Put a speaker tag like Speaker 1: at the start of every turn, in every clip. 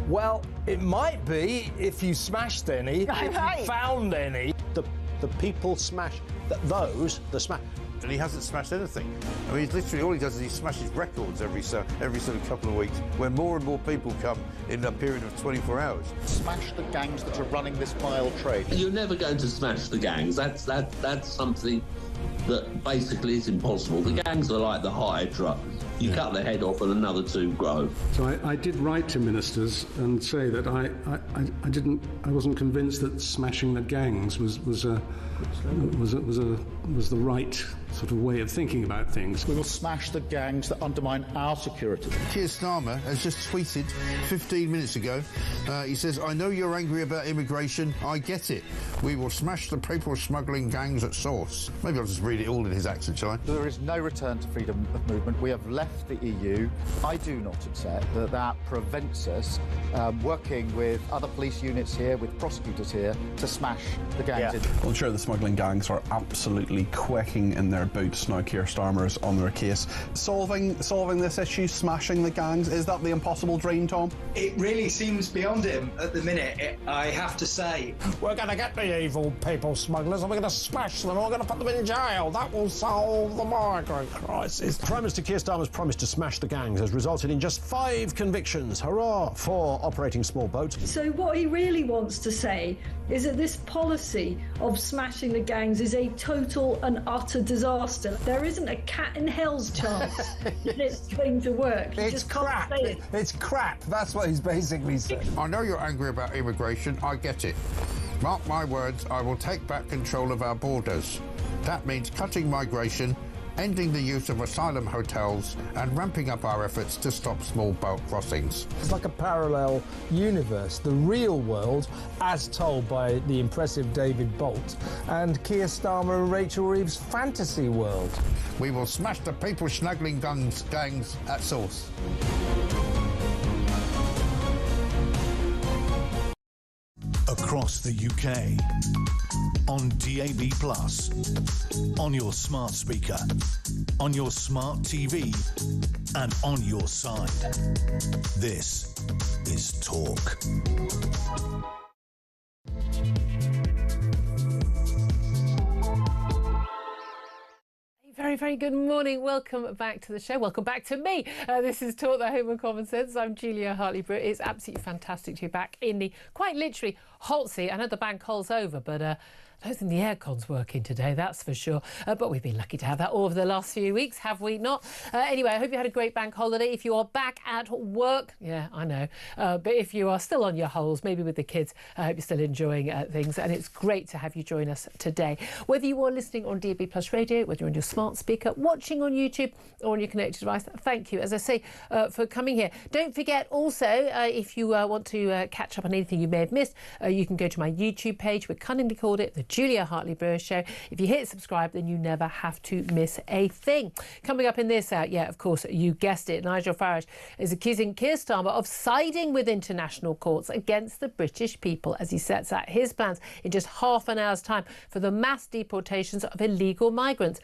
Speaker 1: Well, it might be if you smashed any, if you found any.
Speaker 2: The people smash, the smash.
Speaker 3: And he hasn't smashed anything. I mean, literally all he does is he smashes records every sort of couple of weeks, where more and more people come in a period of 24 hours.
Speaker 4: Smash the gangs that are running this vile trade.
Speaker 5: You're never going to smash the gangs. That's something that basically is impossible. The gangs are like the Hydra. You cut the head off and another two grow.
Speaker 6: So I did write to ministers and say that I wasn't convinced that smashing the gangs was the right sort of way of thinking about things.
Speaker 4: We will smash the gangs that undermine our security.
Speaker 3: Keir Starmer has just tweeted 15 minutes ago. He says, "I know you're angry about immigration. I get it. We will smash the people smuggling gangs at source." Maybe I'll just read it all in his accent, shall I?
Speaker 4: There is no return to freedom of movement. We have left the EU. I do not accept that prevents us working with other police units here, with prosecutors here, to smash the gangs.
Speaker 7: Well, I'm sure the smuggling gangs are absolutely quaking in their boots now. Keir Starmer is on their case. Solving this issue, smashing the gangs, is that the impossible dream, Tom?
Speaker 8: It really seems beyond him at the minute, I have to say.
Speaker 1: We're going to get the evil people smugglers and we're going to smash them and we're going to put them in jail. That will solve the migrant crisis. Prime Minister Keir Starmer's promise to smash the gangs has resulted in just 5 convictions. Hurrah for operating small boats.
Speaker 9: So what he really wants to say is that this policy of smashing the gangs is a total and utter disaster. There isn't a cat in hell's chance that it's going to work.
Speaker 1: It's crap. It's crap. That's what he's basically saying.
Speaker 3: I know you're angry about immigration. I get it. Mark my words, I will take back control of our borders. That means cutting migration, ending the use of asylum hotels and ramping up our efforts to stop small boat crossings.
Speaker 1: It's like a parallel universe, the real world, as told by the impressive David Bolt, and Keir Starmer and Rachel Reeves' fantasy world.
Speaker 3: We will smash the people smuggling gangs at source.
Speaker 10: Across the UK, on DAB+, on your smart speaker, on your smart TV, and on your side. This is Talk.
Speaker 11: Very, very good morning. Welcome back to the show. Welcome back to me. This is Talk, the Home of Common Sense. I'm Julia Hartley-Brewer. It's absolutely fantastic to be back in the, quite literally, hot seat. I know the bank holds over, but I don't think the aircon's working today, that's for sure. But we've been lucky to have that over the last few weeks, have we not? Anyway, I hope you had a great bank holiday. If you are back at work, yeah, I know. But if you are still on your holes, maybe with the kids, I hope you're still enjoying things. And it's great to have you join us today. Whether you are listening on DAB+ radio, whether you're on your smart speaker, watching on YouTube or on your connected device, thank you, as I say, for coming here. Don't forget also, if you want to catch up on anything you may have missed, you can go to my YouTube page. We've cunningly called it the Julia Hartley-Brewer Show. If you hit subscribe, then you never have to miss a thing. Coming up in this yeah, of course, you guessed it, Nigel Farage is accusing Keir Starmer of siding with international courts against the British people as he sets out his plans in just half an hour's time for the mass deportations of illegal migrants.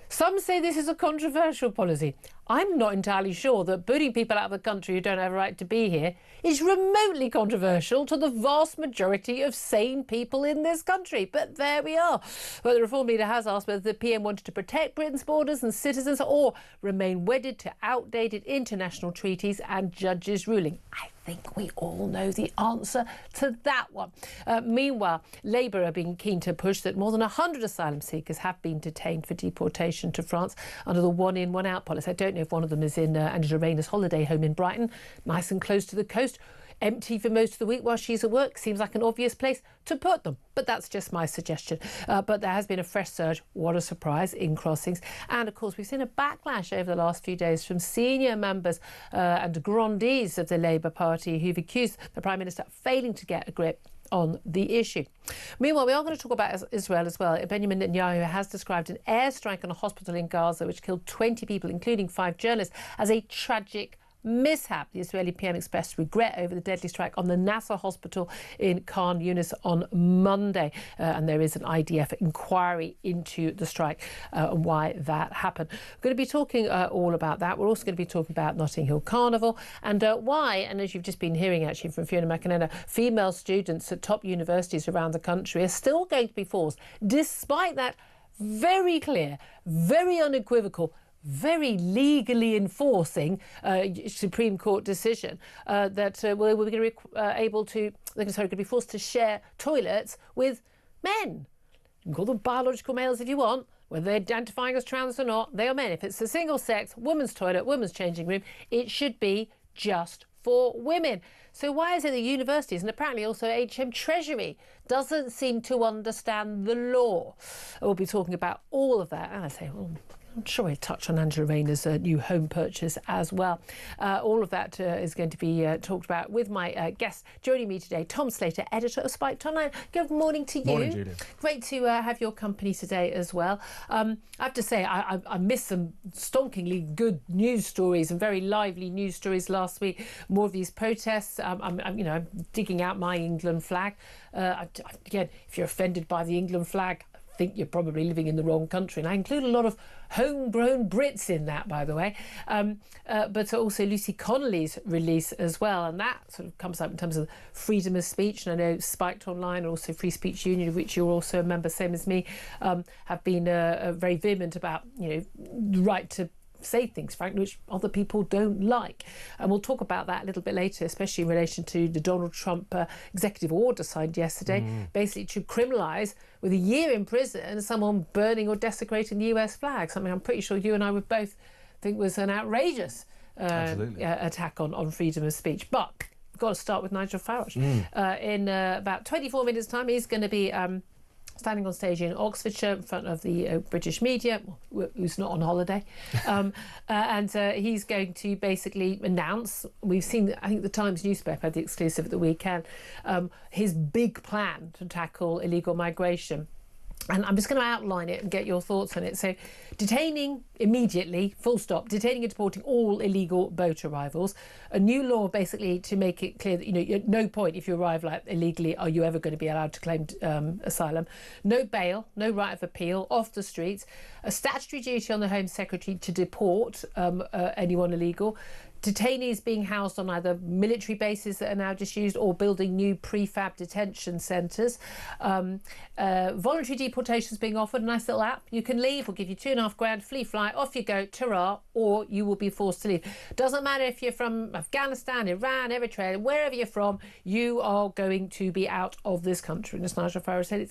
Speaker 11: Some say this is a controversial policy. I'm not entirely sure that booting people out of the country who don't have a right to be here is remotely controversial to the vast majority of sane people in this country. But there we are. Well, the Reform leader has asked whether the PM wanted to protect Britain's borders and citizens or remain wedded to outdated international treaties and judges' ruling. I think we all know the answer to that one. Meanwhile, Labour are being keen to push that more than 100 asylum seekers have been detained for deportation to France under the one-in, one-out policy. I don't know if one of them is in Angela Rayner's holiday home in Brighton, nice and close to the coast, empty for most of the week while she's at work. Seems like an obvious place to put them, but that's just my suggestion. But there has been a fresh surge, what a surprise, in crossings. And of course, we've seen a backlash over the last few days from senior members and grandees of the Labour Party who've accused the Prime Minister of failing to get a grip on the issue. Meanwhile, we are going to talk about Israel as well. Benjamin Netanyahu has described an airstrike on a hospital in Gaza which killed 20 people, including 5 journalists, as a tragic mishap. The Israeli PM expressed regret over the deadly strike on the Nasser hospital in Khan Yunis on Monday. And there is an IDF inquiry into the strike and why that happened. We're going to be talking all about that. We're also going to be talking about Notting Hill Carnival and why, and as you've just been hearing actually from Fiona McInerney, female students at top universities around the country are still going to be forced, despite that very clear, very unequivocal, very legally enforcing Supreme Court decision that we're going to be they're going to be forced to share toilets with men. You can call them biological males if you want, whether they're identifying as trans or not, they are men. If it's a single sex, women's toilet, women's changing room, it should be just for women. So why is it that universities and apparently also HM Treasury doesn't seem to understand the law? We'll be talking about all of that. And I say, well, I'm sure we'll touch on Angela Rayner's new home purchase as well. All of that is going to be talked about with my guest joining me today, Tom Slater, editor of Spiked Online. Good morning to you.
Speaker 12: Morning, Julia.
Speaker 11: Great to have your company today as well. I have to say, I missed some stonkingly good news stories and very lively news stories last week. More of these protests. I'm digging out my England flag. Again, if you're offended by the England flag, I think you're probably living in the wrong country. And I include a lot of homegrown Brits in that, by the way, but also Lucy Connolly's release as well. And that sort of comes up in terms of freedom of speech. And I know Spiked Online and also Free Speech Union, of which you're also a member, same as me, have been very vehement about, the right to say things, frankly, which other people don't like. And we'll talk about that a little bit later, especially in relation to the Donald Trump executive order signed yesterday, basically to criminalise with a year in prison someone burning or desecrating the US flag, something I'm pretty sure you and I would both think was an outrageous attack on freedom of speech. But we've got to start with Nigel Farage. In about 24 minutes' time, he's going to be standing on stage in Oxfordshire in front of the British media, who's not on holiday. And he's going to basically announce, we've seen, I think the Times newspaper had the exclusive at the weekend, his big plan to tackle illegal migration. And I'm just going to outline it and get your thoughts on it. So, detaining immediately, full stop, detaining and deporting all illegal boat arrivals. A new law basically to make it clear that, at no point if you arrive illegally are you ever going to be allowed to claim asylum. No bail, no right of appeal, off the streets. A statutory duty on the Home Secretary to deport anyone illegal. Detainees being housed on either military bases that are now disused or building new prefab detention centres. Voluntary deportations being offered, a nice little app. You can leave, we'll give you $2,500, free flight, off you go, ta-ra, or you will be forced to leave. Doesn't matter if you're from Afghanistan, Iran, Eritrea, wherever you're from, you are going to be out of this country. And as Nigel Farage said,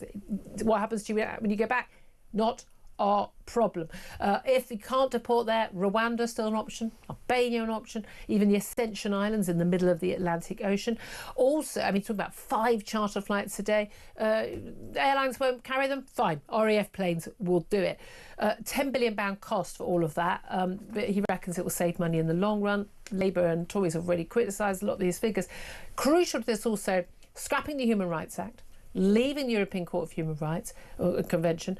Speaker 11: what happens to you when you go back? Not our problem. If you can't deport there, Rwanda still an option, Albania an option, even the Ascension Islands in the middle of the Atlantic Ocean. Also, talking about 5 charter flights a day. Airlines won't carry them, fine. RAF planes will do it. £10 billion cost for all of that, but he reckons it will save money in the long run. Labour and Tories have already criticised a lot of these figures. Crucial to this also, scrapping the Human Rights Act, leaving the European Court of Human Rights Convention,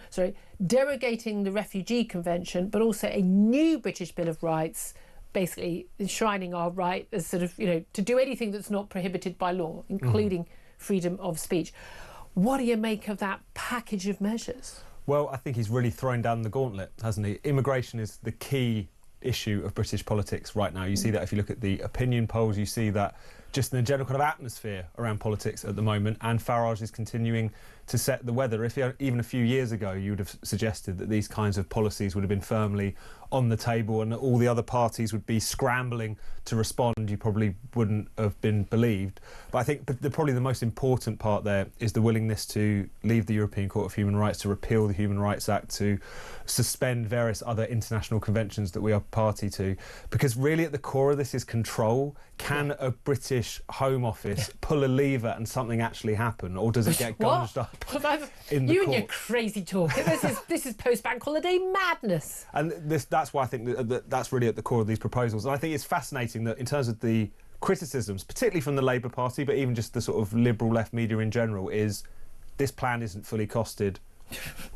Speaker 11: derogating the Refugee Convention, but also a new British Bill of Rights, basically enshrining our right as to do anything that's not prohibited by law, including freedom of speech. What do you make of that package of measures?
Speaker 12: Well, I think he's really thrown down the gauntlet, hasn't he? Immigration is the key issue of British politics right now. You see that if you look at the opinion polls, you see that just in the general kind of atmosphere around politics at the moment, and Farage is continuing to set the weather. If even a few years ago you would have suggested that these kinds of policies would have been firmly on the table and all the other parties would be scrambling to respond, you probably wouldn't have been believed. But I think probably the most important part there is the willingness to leave the European Court of Human Rights, to repeal the Human Rights Act, to suspend various other international conventions that we are party to. Because really at the core of this is control. Can a British Home Office pull a lever and something actually happen, or does it get gunged up in the
Speaker 11: You
Speaker 12: court?
Speaker 11: and your crazy talk. This is post-bank holiday madness.
Speaker 12: And that's why I think that's really at the core of these proposals. And I think it's fascinating that in terms of the criticisms, particularly from the Labour Party, but even just the sort of liberal left media in general, is this plan isn't fully costed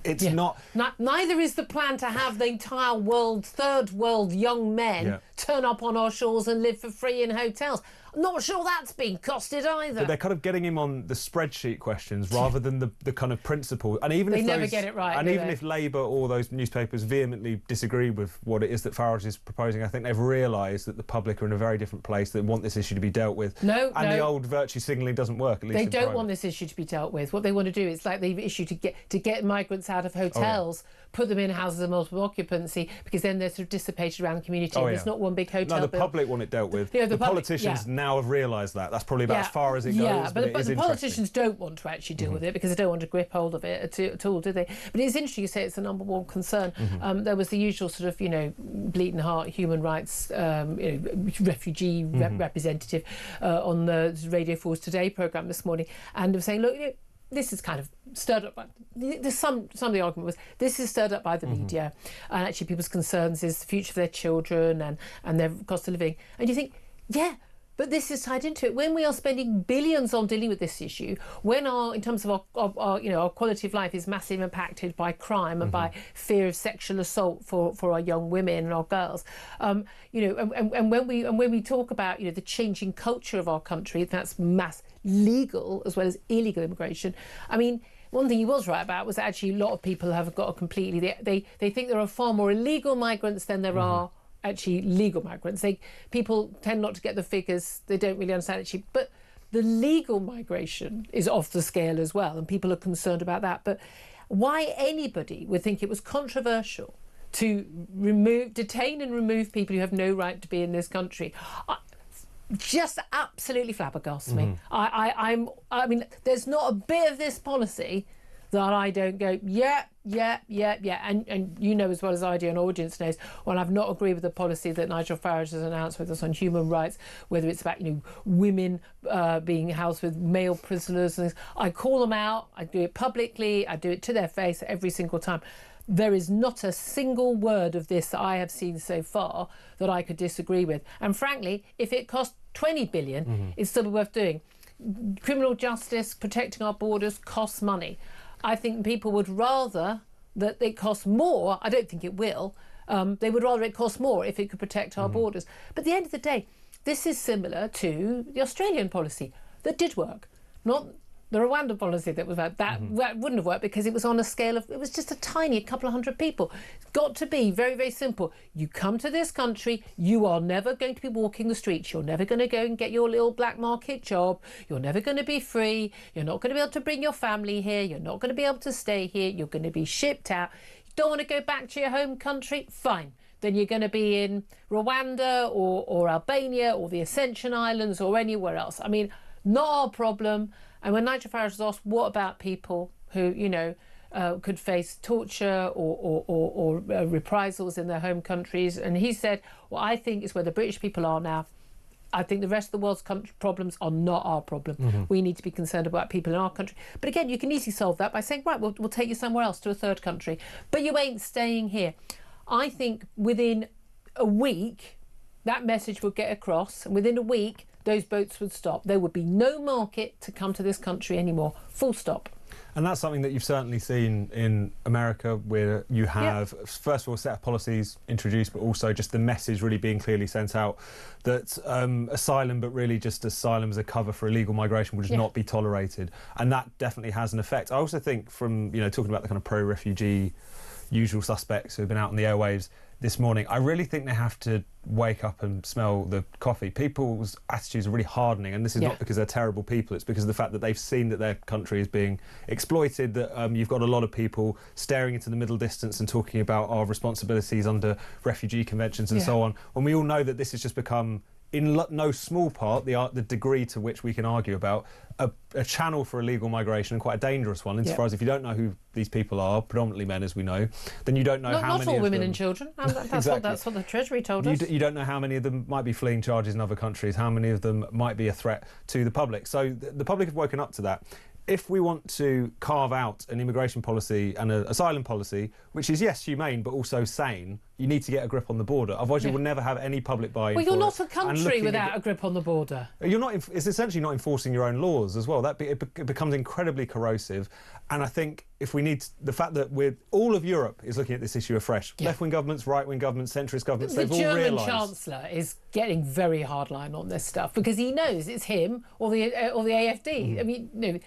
Speaker 12: It's not...
Speaker 11: Neither is the plan to have the entire world, third world young men turn up on our shores and live for free in hotels. I'm not sure that's been costed either.
Speaker 12: But they're kind of getting him on the spreadsheet questions rather than the kind of principle. And even
Speaker 11: they
Speaker 12: if
Speaker 11: never get it right.
Speaker 12: And even if Labour or those newspapers vehemently disagree with what it is that Farage is proposing, I think they've realised that the public are in a very different place, that want this issue to be dealt with. The old virtue signalling doesn't work, at least
Speaker 11: they
Speaker 12: in
Speaker 11: don't
Speaker 12: private.
Speaker 11: want this issue to be dealt with. What they want to do is like the issue to get migrants out of hotels, put them in houses of multiple occupancy, because then they're sort of dissipated around the community. It's not one big hotel.
Speaker 12: No, the public want it dealt with. The politicians now have realised that. That's probably about as far as it goes.
Speaker 11: Yeah, but the politicians don't want to actually deal with it because they don't want to grip hold of it at all, do they? But it's interesting you say it's the number one concern. There was the usual sort of, bleeding heart human rights refugee representative on the Radio 4's Today programme this morning, and was saying, look, this is kind of stirred up by... Some of the argument was this is stirred up by the media, and actually people's concerns is the future of their children and their cost of living. And you think, but this is tied into it. When we are spending billions on dealing with this issue, when in terms of our quality of life is massively impacted by crime and by fear of sexual assault for our young women and our girls, and when we talk about the changing culture of our country, that's mass legal as well as illegal immigration. I mean, one thing he was right about was that actually a lot of people have got a completely... They think there are far more illegal migrants than there are actually legal migrants. People tend not to get the figures. They don't really understand actually. But the legal migration is off the scale as well, and people are concerned about that. But why anybody would think it was controversial to detain and remove people who have no right to be in this country... just absolutely flabbergasts me. I mean, there's not a bit of this policy that I don't go, yeah. And you know as well as I do, and audience knows, when I've not agreed with the policy that Nigel Farage has announced with us on human rights, whether it's about women being housed with male prisoners and things, I call them out. I do it publicly. I do it to their face every single time. There is not a single word of this that I have seen so far that I could disagree with. And frankly, if it cost 20 billion, it's still worth doing. Criminal justice, protecting our borders costs money. I think people would rather that it costs more. I don't think it will. They would rather it cost more if it could protect our borders. But at the end of the day, this is similar to the Australian policy that did work, not the Rwanda policy that was that wouldn't have worked because it was on a scale of, it was just a couple of hundred people. It's got to be very, very simple. You come to this country, you are never going to be walking the streets. You're never going to go and get your little black market job. You're never going to be free. You're not going to be able to bring your family here. You're not going to be able to stay here. You're going to be shipped out. You don't want to go back to your home country? Fine. Then you're going to be in Rwanda or Albania or the Ascension Islands or anywhere else. I mean, not our problem. And when Nigel Farage was asked, what about people who, could face torture or reprisals in their home countries? And he said, well, I think it's where the British people are now. I think the rest of the world's problems are not our problem. We need to be concerned about people in our country. But again, you can easily solve that by saying, right, we'll take you somewhere else, to a third country. But you ain't staying here. I think within a week, that message would get across. And within a week, those boats would stop. There would be no market to come to this country anymore. Full stop.
Speaker 12: And that's something that you've certainly seen in America, where you have, first of all, a set of policies introduced, but also just the message really being clearly sent out that asylum, but really just asylum as a cover for illegal migration, would just not be tolerated. And that definitely has an effect. I also think from, talking about the kind of pro-refugee usual suspects who have been out on the airwaves this morning, I really think they have to wake up and smell the coffee. People's attitudes are really hardening, and this is not because they're terrible people, it's because of the fact that they've seen that their country is being exploited, that you've got a lot of people staring into the middle distance and talking about our responsibilities under refugee conventions and so on, when we all know that this has just become, in no small part, the degree to which we can argue about, a channel for illegal migration, and quite a dangerous one, insofar as if you don't know who these people are, predominantly men as we know, then you don't know how many of them...
Speaker 11: Not all women and children. That's what the Treasury told us.
Speaker 12: You don't know how many of them might be fleeing charges in other countries, how many of them might be a threat to the public. So the public have woken up to that. If we want to carve out an immigration policy and an asylum policy, which is, yes, humane, but also sane, you need to get a grip on the border. Otherwise, you will never have any public buy-in.
Speaker 11: Well, you're
Speaker 12: for
Speaker 11: not
Speaker 12: it.
Speaker 11: a country without a grip on the border.
Speaker 12: You're not. It's essentially not enforcing your own laws as well. It becomes incredibly corrosive. And I think if we need the fact that all of Europe is looking at this issue afresh. Left-wing governments, right-wing governments, centrist governments, they've all realised.
Speaker 11: The German Chancellor is getting very hardline on this stuff because he knows it's him or the AfD. I mean, no,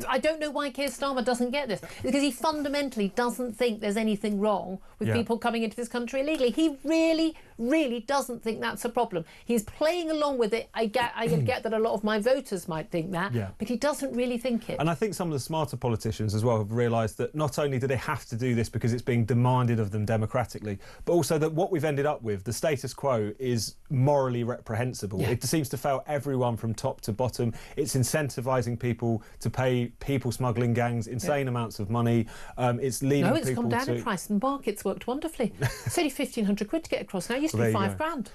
Speaker 11: I don't know why Keir Starmer doesn't get this, because he fundamentally doesn't think there's anything wrong with people coming into this country illegally. He really, really doesn't think that's a problem. He's playing along with it. I get that a lot of my voters might think that, but he doesn't really think it.
Speaker 12: And I think some of the smarter politicians as well have realised that not only do they have to do this because it's being demanded of them democratically, but also that what we've ended up with, the status quo, is morally reprehensible. It seems to fail everyone from top to bottom. It's incentivising people to pay people smuggling gangs insane amounts of money. It's leading people to...
Speaker 11: No, it's gone down in price and markets worked wonderfully. It's only 1,500 quid to get across now. It used to be £5,000.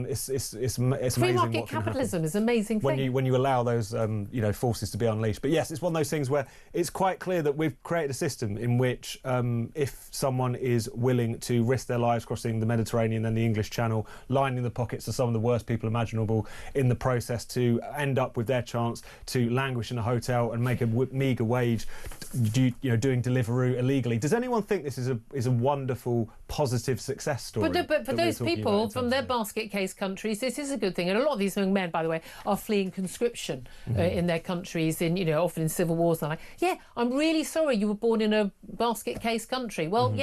Speaker 12: It's amazing.
Speaker 11: Free market capitalism is an amazing thing.
Speaker 12: When you allow those forces to be unleashed. But yes, it's one of those things where it's quite clear that we've created a system in which if someone is willing to risk their lives crossing the Mediterranean and the English Channel, lining the pockets of some of the worst people imaginable in the process to end up with their chance to languish in a hotel and make a meagre wage, doing Deliveroo illegally. Does anyone think this is a wonderful, positive success story?
Speaker 11: But for those people from their basket case countries, this is a good thing. And a lot of these young men, by the way, are fleeing conscription in their countries, often in civil wars. And I'm really sorry you were born in a basket case country. Well,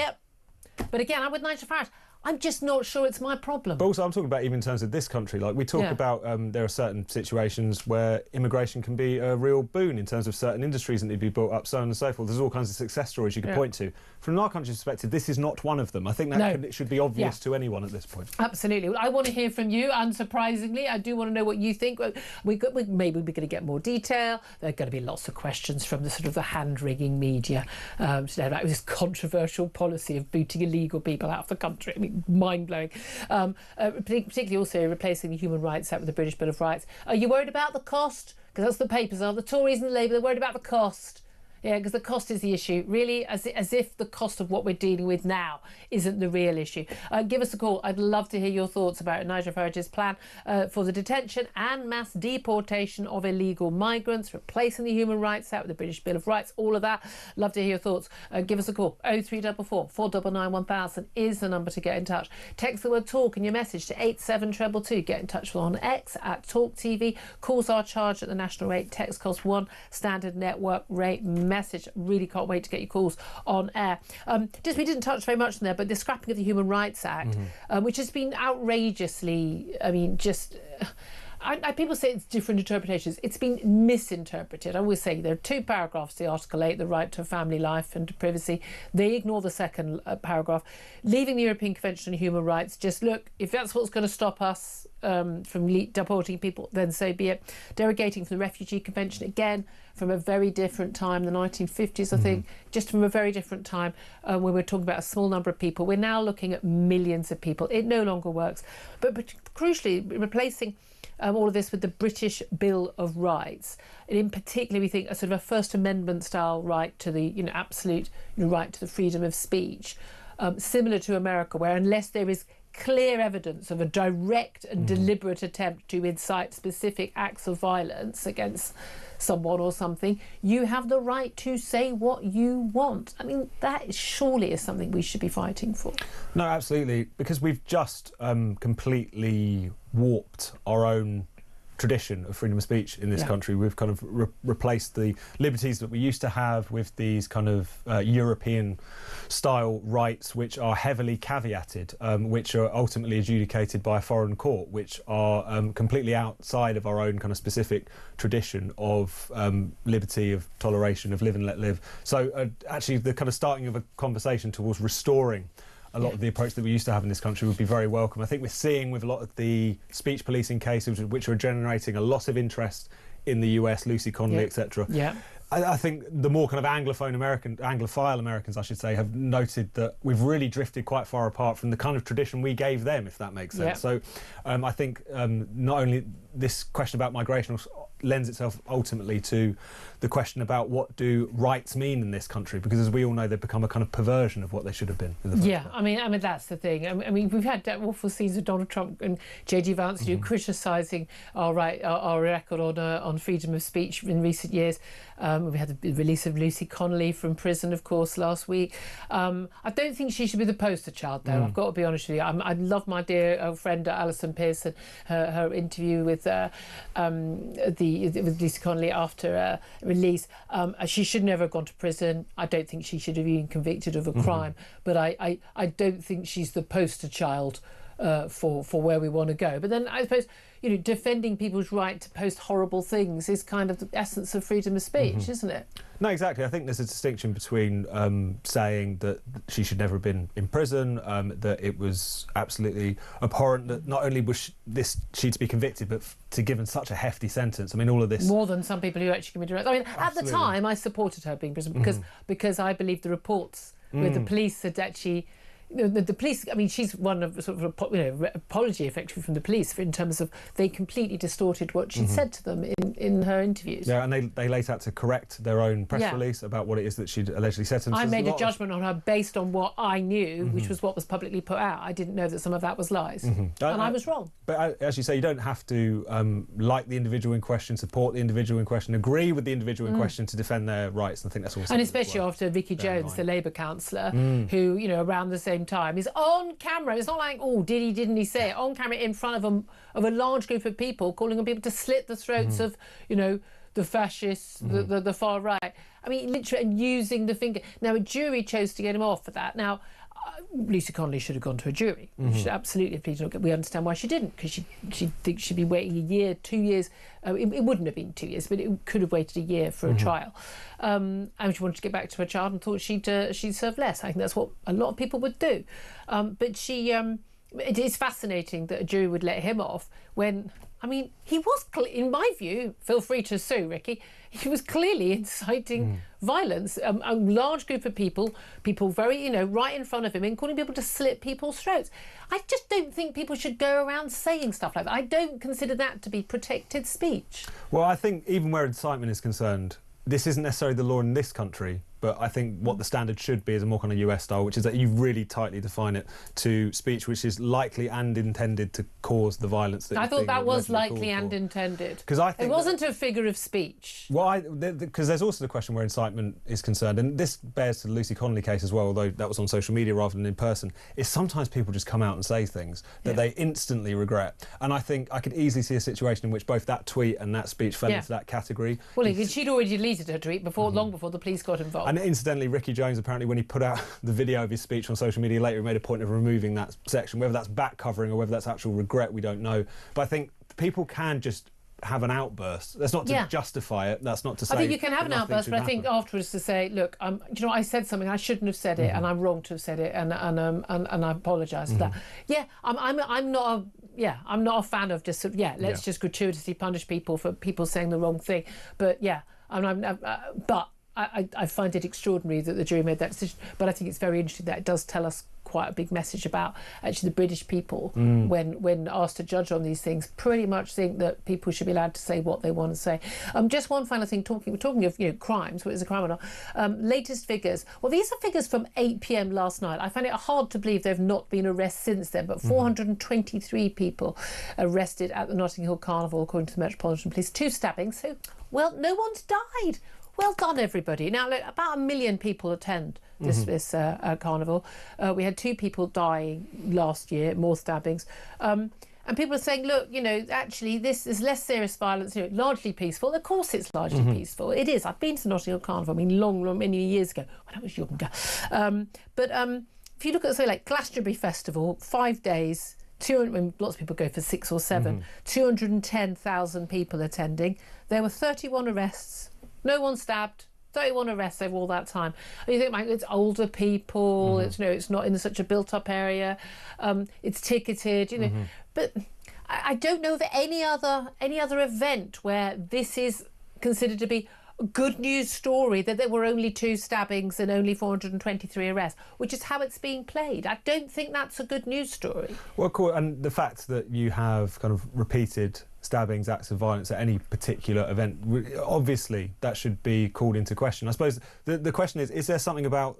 Speaker 11: but again, I'm with Nigel Farage. I'm just not sure it's my problem.
Speaker 12: But also I'm talking about even in terms of this country. Like we talk about there are certain situations where immigration can be a real boon in terms of certain industries that need to be built up, so on and so forth. There's all kinds of success stories you could point to. From our country's perspective, this is not one of them. I think that it should be obvious to anyone at this point.
Speaker 11: Absolutely. Well, I want to hear from you, unsurprisingly. I do want to know what you think. Maybe we're going to get more detail. There are going to be lots of questions from the hand-wringing media today about this controversial policy of booting illegal people out of the country. I mean, mind-blowing. Particularly also replacing the Human Rights Act with the British Bill of Rights. Are you worried about the cost? Because that's what the papers are. The Tories and the Labour, they're worried about the cost. Yeah, because the cost is the issue, really, as if the cost of what we're dealing with now isn't the real issue. Give us a call. I'd love to hear your thoughts about Nigel Farage's plan for the detention and mass deportation of illegal migrants, replacing the Human Rights Act with the British Bill of Rights, all of that. Love to hear your thoughts. Give us a call. 0344 499 1000 is the number to get in touch. Text the word TALK in your message to 87222. Get in touch on X at talkTV. Calls are charged at the national rate. Text costs £1, standard network rate. Message. Really can't wait to get your calls on air. We didn't touch very much on there, but the scrapping of the Human Rights Act, which has been outrageously, people say it's different interpretations. It's been misinterpreted. I always say there are two paragraphs to Article 8, the right to family life and to privacy. They ignore the second paragraph. Leaving the European Convention on Human Rights, just look, if that's what's going to stop us from deporting people, then so be it. Derogating from the Refugee Convention, again, from a very different time, the 1950s, I think, just from a very different time when we're talking about a small number of people. We're now looking at millions of people. It no longer works. But crucially, replacing all of this with the British Bill of Rights, and in particular we think a sort of a First Amendment style right to the absolute right to the freedom of speech, similar to America, where unless there is clear evidence of a direct and deliberate attempt to incite specific acts of violence against someone or something, you have the right to say what you want. I mean, that surely is something we should be fighting for.
Speaker 12: No, absolutely, because we've just completely warped our own tradition of freedom of speech in this country. We've kind of replaced the liberties that we used to have with these kind of European style rights, which are heavily caveated, which are ultimately adjudicated by a foreign court, which are completely outside of our own kind of specific tradition of liberty, of toleration, of live and let live. So actually the kind of starting of a conversation towards restoring a lot of the approach that we used to have in this country would be very welcome. I think we're seeing with a lot of the speech policing cases, which are generating a lot of interest in the US, Lucy Connolly, etc. I think the more kind of Anglophile Americans, I should say, have noted that we've really drifted quite far apart from the kind of tradition we gave them, if that makes sense. So I think not only this question about migration lends itself ultimately to the question about what do rights mean in this country, because as we all know, they've become a kind of perversion of what they should have been in the first place.
Speaker 11: I mean that's the thing. I mean we've had awful scenes of Donald Trump and JD Vance criticising our record on freedom of speech in recent years. We had the release of Lucy Connolly from prison, of course, last week. I don't think she should be the poster child, though. I've got to be honest with you. I love my dear old friend Alison Pearson, her interview with Lucy Connolly after release. She should never have gone to prison. I don't think she should have been convicted of a crime. But I don't think she's the poster child for where we want to go. But then I suppose, defending people's right to post horrible things is kind of the essence of freedom of speech, isn't it?
Speaker 12: No, exactly. I think there's a distinction between saying that she should never have been in prison, that it was absolutely abhorrent that not only was she to be convicted, but to given such a hefty sentence. I mean, all of this...
Speaker 11: More than some people who actually committed arrests. I mean, at the time, I supported her being in prison because I believed the reports where the police had actually... The police, I mean, she's one of sort of apology effectively from the police in terms of they completely distorted what she said to them in her interviews.
Speaker 12: Yeah, and they later had to correct their own press release about what it is that she'd allegedly said to them.
Speaker 11: I made a judgment on her based on what I knew, which was what was publicly put out. I didn't know that some of that was lies, and I was wrong.
Speaker 12: But as you say, you don't have to like the individual in question, support the individual in question, agree with the individual in question to defend their rights. And I think that's also...
Speaker 11: And especially after Vicky Jones, the Labour councillor, who, around the same time is on camera. It's not like, didn't he say it? On camera in front of a large group of people, calling on people to slit the throats of, the fascists, the far right. I mean, literally, and using the finger. Now, a jury chose to get him off for that. Now, Lucy Connolly should have gone to a jury. She should absolutely have pleaded. We understand why she didn't, because she thinks she'd be waiting a year, 2 years. It wouldn't have been 2 years, but it could have waited a year for a trial. And she wanted to get back to her child and thought she'd serve less. I think that's what a lot of people would do. But she... it is fascinating that a jury would let him off when... I mean, he was, in my view, feel free to sue, Ricky, he was clearly inciting violence. A large group of people very, right in front of him and calling people to slit people's throats. I just don't think people should go around saying stuff like that. I don't consider that to be protected speech.
Speaker 12: Well, I think even where incitement is concerned, this isn't necessarily the law in this country, but I think what the standard should be is a more kind of US style, which is that you really tightly define it to speech which is likely and intended to cause the violence that
Speaker 11: I thought that was likely and intended.
Speaker 12: Because I think
Speaker 11: it wasn't a figure of speech.
Speaker 12: Well, because there's also the question where incitement is concerned, and this bears to the Lucy Connolly case as well, although that was on social media rather than in person, is sometimes people just come out and say things that they instantly regret. And I think I could easily see a situation in which both that tweet and that speech fell into that category.
Speaker 11: Well, she'd already deleted her tweet long before the police got involved.
Speaker 12: And incidentally, Ricky Jones, apparently, when he put out the video of his speech on social media later, he made a point of removing that section. Whether that's back covering or whether that's actual regret, we don't know. But I think people can just have an outburst. That's not to justify it. That's not to say...
Speaker 11: I think you can have an outburst, but I think afterwards to say, look, I said something, I shouldn't have said it, and I'm wrong to have said it, and I apologise for that. Yeah, I'm not a fan of just let's just gratuitously punish people for people saying the wrong thing. But but I find it extraordinary that the jury made that decision. But I think it's very interesting that it does tell us quite a big message about actually the British people when asked to judge on these things pretty much think that people should be allowed to say what they want to say. Just one final thing, talking of crimes, what is a crime or not, latest figures. Well, these are figures from 8 p.m. last night. I find it hard to believe there have not been arrests since then, but 423 people arrested at the Notting Hill Carnival according to the Metropolitan Police. 2 stabbings, so well, no one's died. Well done, everybody. Now, look, about 1 million people attend this carnival. We had 2 people die last year, more stabbings. And people are saying, look, actually, this is less serious violence, largely peaceful. Of course it's largely peaceful. It is. I've been to Notting Hill Carnival, many years ago, when I was younger. But if you look at, say, like Glastonbury Festival, 5 days, lots of people go for 6 or 7, 210,000 people attending. There were 31 arrests. No one stabbed. 31 arrests over all that time. And you think, it's older people. It's not in such a built-up area. It's ticketed. But I don't know of any other event where this is considered to be a good news story, that there were only 2 stabbings and only 423 arrests, which is how it's being played. I don't think that's a good news story.
Speaker 12: Well, cool. And the fact that you have kind of repeated stabbings, acts of violence at any particular event. Obviously, that should be called into question. I suppose the question is there something about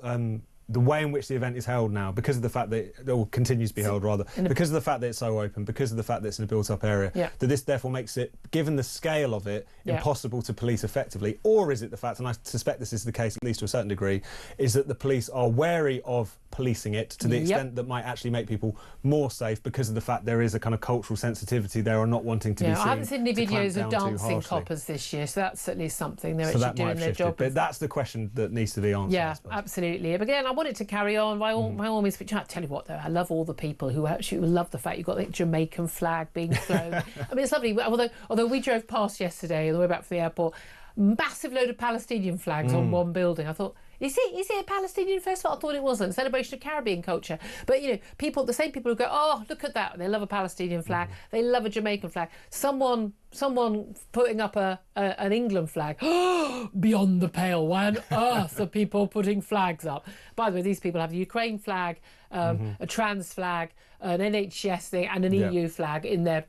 Speaker 12: the way in which the event is held now, because of the fact that or continues to be held rather, because of the fact that it's so open, because of the fact that it's in a built-up area, that this therefore makes it, given the scale of it, impossible to police effectively? Or is it the fact, and I suspect this is the case at least to a certain degree, is that the police are wary of policing it to the extent that might actually make people more safe because of the fact there is a kind of cultural sensitivity there or not wanting to be seen.
Speaker 11: I haven't seen any videos of dancing coppers this year, so that's at least something. They're actually doing their job.
Speaker 12: But that's the question that needs to be answered.
Speaker 11: Yeah, absolutely. But again, I want it to carry on by all means. But I tell you what, though, I love all the people who actually love the fact you've got the Jamaican flag being flown. I mean, it's lovely. Although we drove past yesterday on the way back from the airport, massive load of Palestinian flags on one building. I thought, is it a Palestinian festival? I thought it wasn't. Celebration of Caribbean culture. But, you know, the same people who go, oh, look at that. They love a Palestinian flag. They love a Jamaican flag. Someone putting up an England flag. Beyond the pale. Why on earth are people putting flags up? By the way, these people have a Ukraine flag, a trans flag, an NHS thing, and an EU flag in their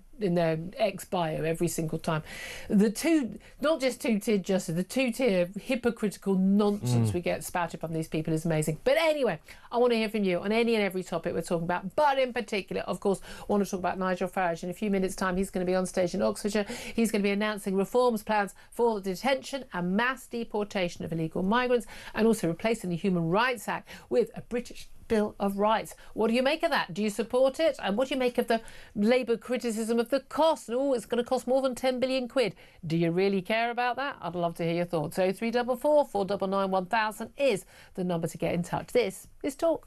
Speaker 11: ex-bio every single time. The two, not just two-tier justice, the two-tier hypocritical nonsense we get spouted from these people is amazing. But anyway, I want to hear from you on any and every topic we're talking about, but in particular, of course, I want to talk about Nigel Farage. In a few minutes' time, he's going to be on stage in Oxfordshire. He's going to be announcing reforms plans for the detention and mass deportation of illegal migrants, and also replacing the Human Rights Act with a British Bill of Rights. What do you make of that? Do you support it? And what do you make of the Labour criticism of the cost? Oh, it's going to cost more than 10 billion quid. Do you really care about that? I'd love to hear your thoughts. 0344 499 1000 is the number to get in touch. This is Talk.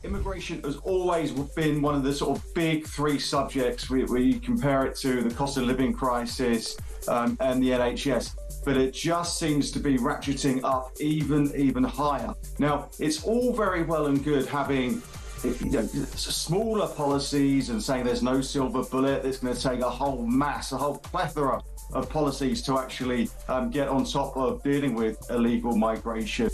Speaker 13: Immigration has always been one of the sort of big three subjects where you compare it to the cost of living crisis and the NHS, but it just seems to be ratcheting up even higher. Now, it's all very well and good having smaller policies and saying there's no silver bullet. It's going to take a whole plethora of policies to actually get on top of dealing with illegal migration.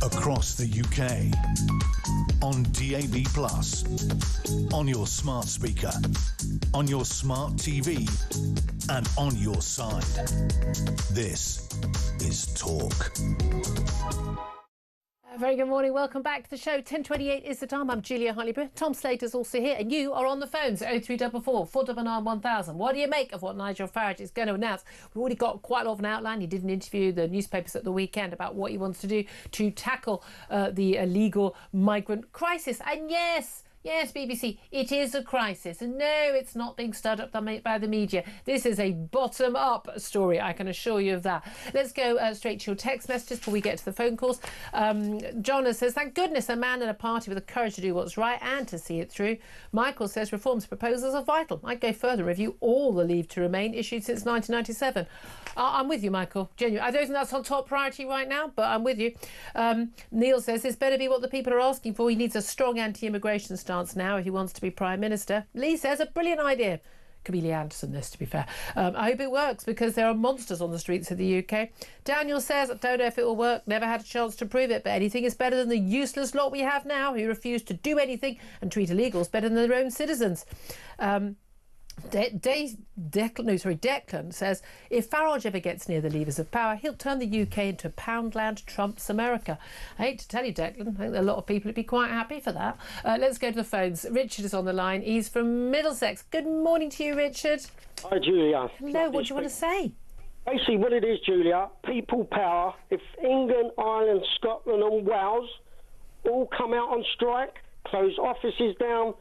Speaker 10: Across the UK, on DAB+, on your smart speaker, on your smart TV, and on your side. This is Talk.
Speaker 11: Very good morning. Welcome back to the show. 10:28 is the time. I'm Julia Hartley-Brewer. Tom Slater's also here, and you are on the phones. 0344 499 1000. What do you make of what Nigel Farage is going to announce? We've already got quite a lot of an outline. He did an interview the newspapers at the weekend about what he wants to do to tackle the illegal migrant crisis. And yes, BBC, it is a crisis. And no, it's not being stirred up by the media. This is a bottom-up story, I can assure you of that. Let's go straight to your text messages before we get to the phone calls. Jonas says, thank goodness a man in a party with the courage to do what's right and to see it through. Michael says, reforms proposals are vital. I'd go further and review all the leave to remain issued since 1997. I'm with you, Michael. Genuinely. I don't think that's on top priority right now, but I'm with you. Neil says, this better be what the people are asking for. He needs a strong anti-immigration stance now if he wants to be Prime Minister. Lee says, a brilliant idea. Could be Lee Anderson, this, to be fair. I hope it works because there are monsters on the streets of the UK. Daniel says, I don't know if it will work. Never had a chance to prove it, but anything is better than the useless lot we have now who refuse to do anything and treat illegals better than their own citizens. Declan says, if Farage ever gets near the levers of power, he'll turn the UK into Poundland Trump's America. I hate to tell you, Declan, I think a lot of people would be quite happy for that. Let's go to the phones. Richard is on the line. He's from Middlesex. Good morning to you, Richard.
Speaker 14: Hi, Julia.
Speaker 11: Hello, what do you want to say?
Speaker 14: Basically, what it is, Julia, people power. If England, Ireland, Scotland and Wales all come out on strike, close offices down,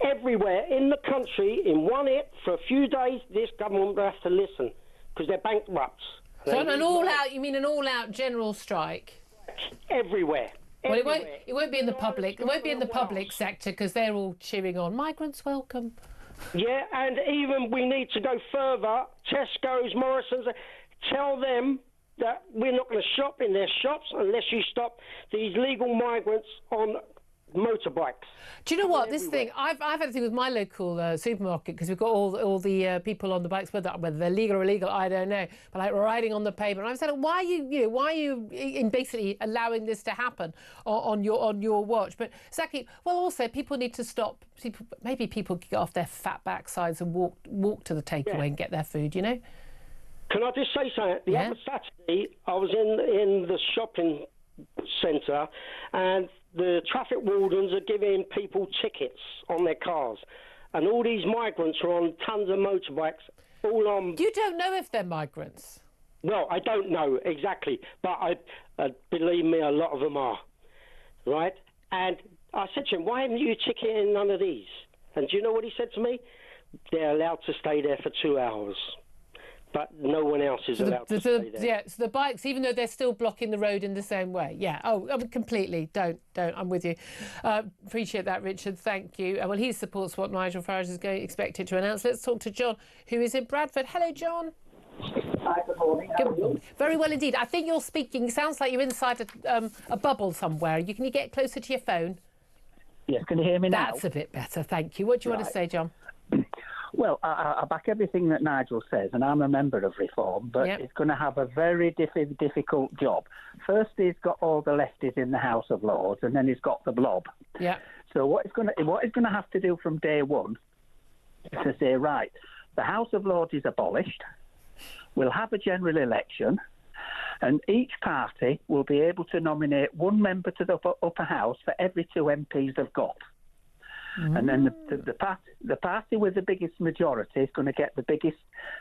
Speaker 14: everywhere in the country, in one hit, for a few days, this government will have to listen, because they're bankrupt.
Speaker 11: So an all-out, you mean an all-out general strike?
Speaker 14: Everywhere.
Speaker 11: Well, it won't be in the public. It won't be in the public sector, because they're all cheering on. Migrants welcome.
Speaker 14: Yeah, and even we need to go further. Tesco's, Morrison's, tell them that we're not going to shop in their shops unless you stop these legal migrants on motorbikes.
Speaker 11: Do you know what? This thing, I've had a thing with my local supermarket, because we've got all the people on the bikes, whether they're legal or illegal, I don't know, but like riding on the pavement. I've said, why are you basically allowing this to happen on your watch? But exactly, well, also people need to stop. Maybe people get off their fat backsides and walk to the takeaway and get their food. You know.
Speaker 14: Can I just say something? The other Saturday, I was in the shopping centre, and the traffic wardens are giving people tickets on their cars, and all these migrants are on tons of motorbikes, all on...
Speaker 11: You don't know if they're migrants?
Speaker 14: Well, I don't know exactly, but believe me, a lot of them are, right? And I said to him, why haven't you ticketed none of these? And do you know what he said to me? They're allowed to stay there for 2 hours. But no one else is allowed to stay there.
Speaker 11: Yeah, so the bikes, even though they're still blocking the road in the same way. Yeah, completely. Don't. I'm with you. Appreciate that, Richard. Thank you. Well, he supports what Nigel Farage is expected to announce. Let's talk to John, who is in Bradford. Hello, John.
Speaker 15: Hi, good morning. How are you?
Speaker 11: Very well indeed. I think you're speaking, sounds like you're inside a bubble somewhere. Can you get closer to your phone?
Speaker 15: Yes, can you hear me now?
Speaker 11: That's a bit better, thank you. What do you want to say, John?
Speaker 15: Well, I back everything that Nigel says, and I'm a member of Reform, but it's going to have a very difficult job. First, he's got all the lefties in the House of Lords, and then he's got the blob.
Speaker 11: Yeah.
Speaker 15: So what he's going to have to do from day one is to say, right, the House of Lords is abolished, we'll have a general election, and each party will be able to nominate one member to the upper house for every 2 MPs they've got. And then the party with the biggest majority is going to get the biggest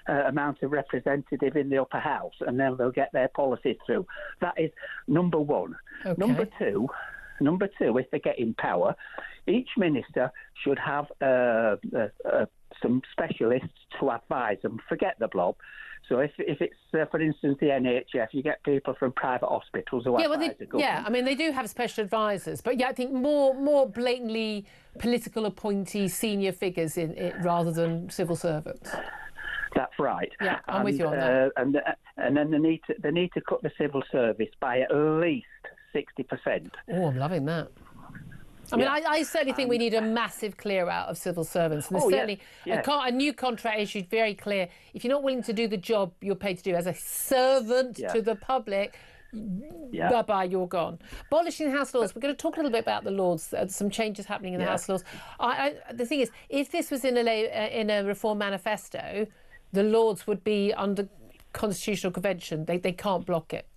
Speaker 15: amount of representative in the upper house, and then they'll get their policies through. That is number one.
Speaker 11: Okay.
Speaker 15: Number two, if they get in power, each minister should have some specialists to advise them. Forget the blob. So if it's, for instance, the NHS, you get people from private hospitals who advise the government.
Speaker 11: Yeah, I mean, they do have special advisors, but I think more blatantly political appointee senior figures in it rather than civil servants.
Speaker 15: That's right.
Speaker 11: Yeah, I'm with you on that.
Speaker 15: And then they need to cut the civil service by at least 60%.
Speaker 11: Oh, I'm loving that. I mean, I certainly think we need a massive clear out of civil servants. And there's certainly a new contract issued very clear. If you're not willing to do the job you're paid to do as a servant to the public, bye-bye, you're gone. Abolishing the House Lords. We're going to talk a little bit about the Lords, some changes happening in the House Lords. The thing is, if this was in a Reform manifesto, the Lords would be under constitutional convention. They can't block it.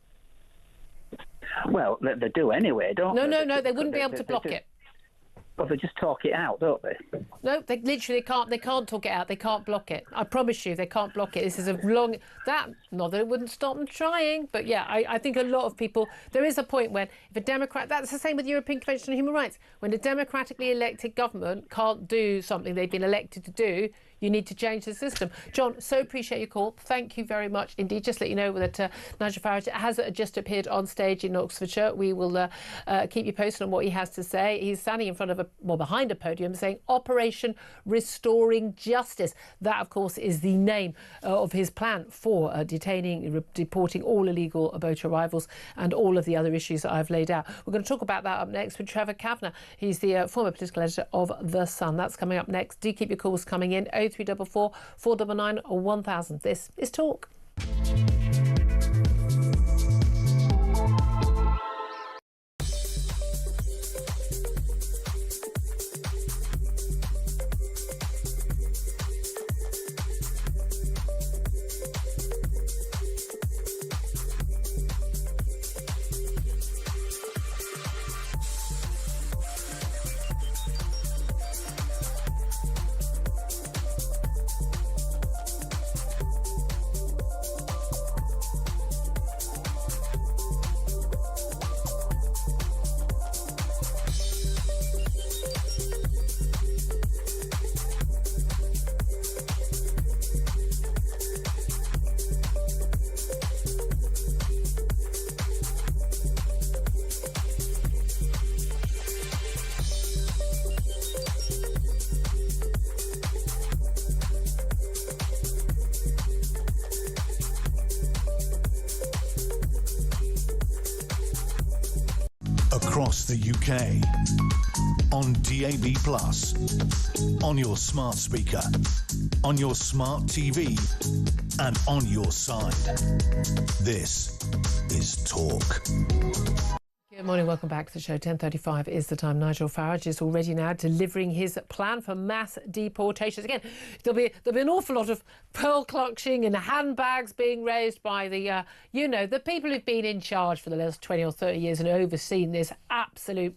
Speaker 15: Well, they do anyway, don't they?
Speaker 11: No, they wouldn't be able to block it.
Speaker 15: Well, they just talk it out, don't they?
Speaker 11: No, they literally can't. They can't talk it out. They can't block it. I promise you, they can't block it. This is a long... Not that it wouldn't stop them trying, but yeah, I think a lot of people... There is a point when if a Democrat... That's the same with European Convention on Human Rights. When a democratically elected government can't do something they've been elected to do, you need to change the system. John, so appreciate your call. Thank you very much indeed. Just let you know that Nigel Farage has just appeared on stage in Oxfordshire. We will keep you posted on what he has to say. He's standing in front of behind a podium saying Operation Restoring Justice. That, of course, is the name of his plan for deporting all illegal boat arrivals and all of the other issues that I've laid out. We're going to talk about that up next with Trevor Kavanagh. He's the former political editor of The Sun. That's coming up next. Do keep your calls coming in. 0344 499 1000. This is Talk.
Speaker 10: across the UK, on DAB+, on your smart speaker, on your smart TV, and on your side. This is Talk.
Speaker 11: Good morning, welcome back to the show. 10:35 is the time. Nigel Farage is already now delivering his plan for mass deportations. Again, there'll be an awful lot of pearl clutching and handbags being raised by the, the people who've been in charge for the last 20 or 30 years and overseen this absolute,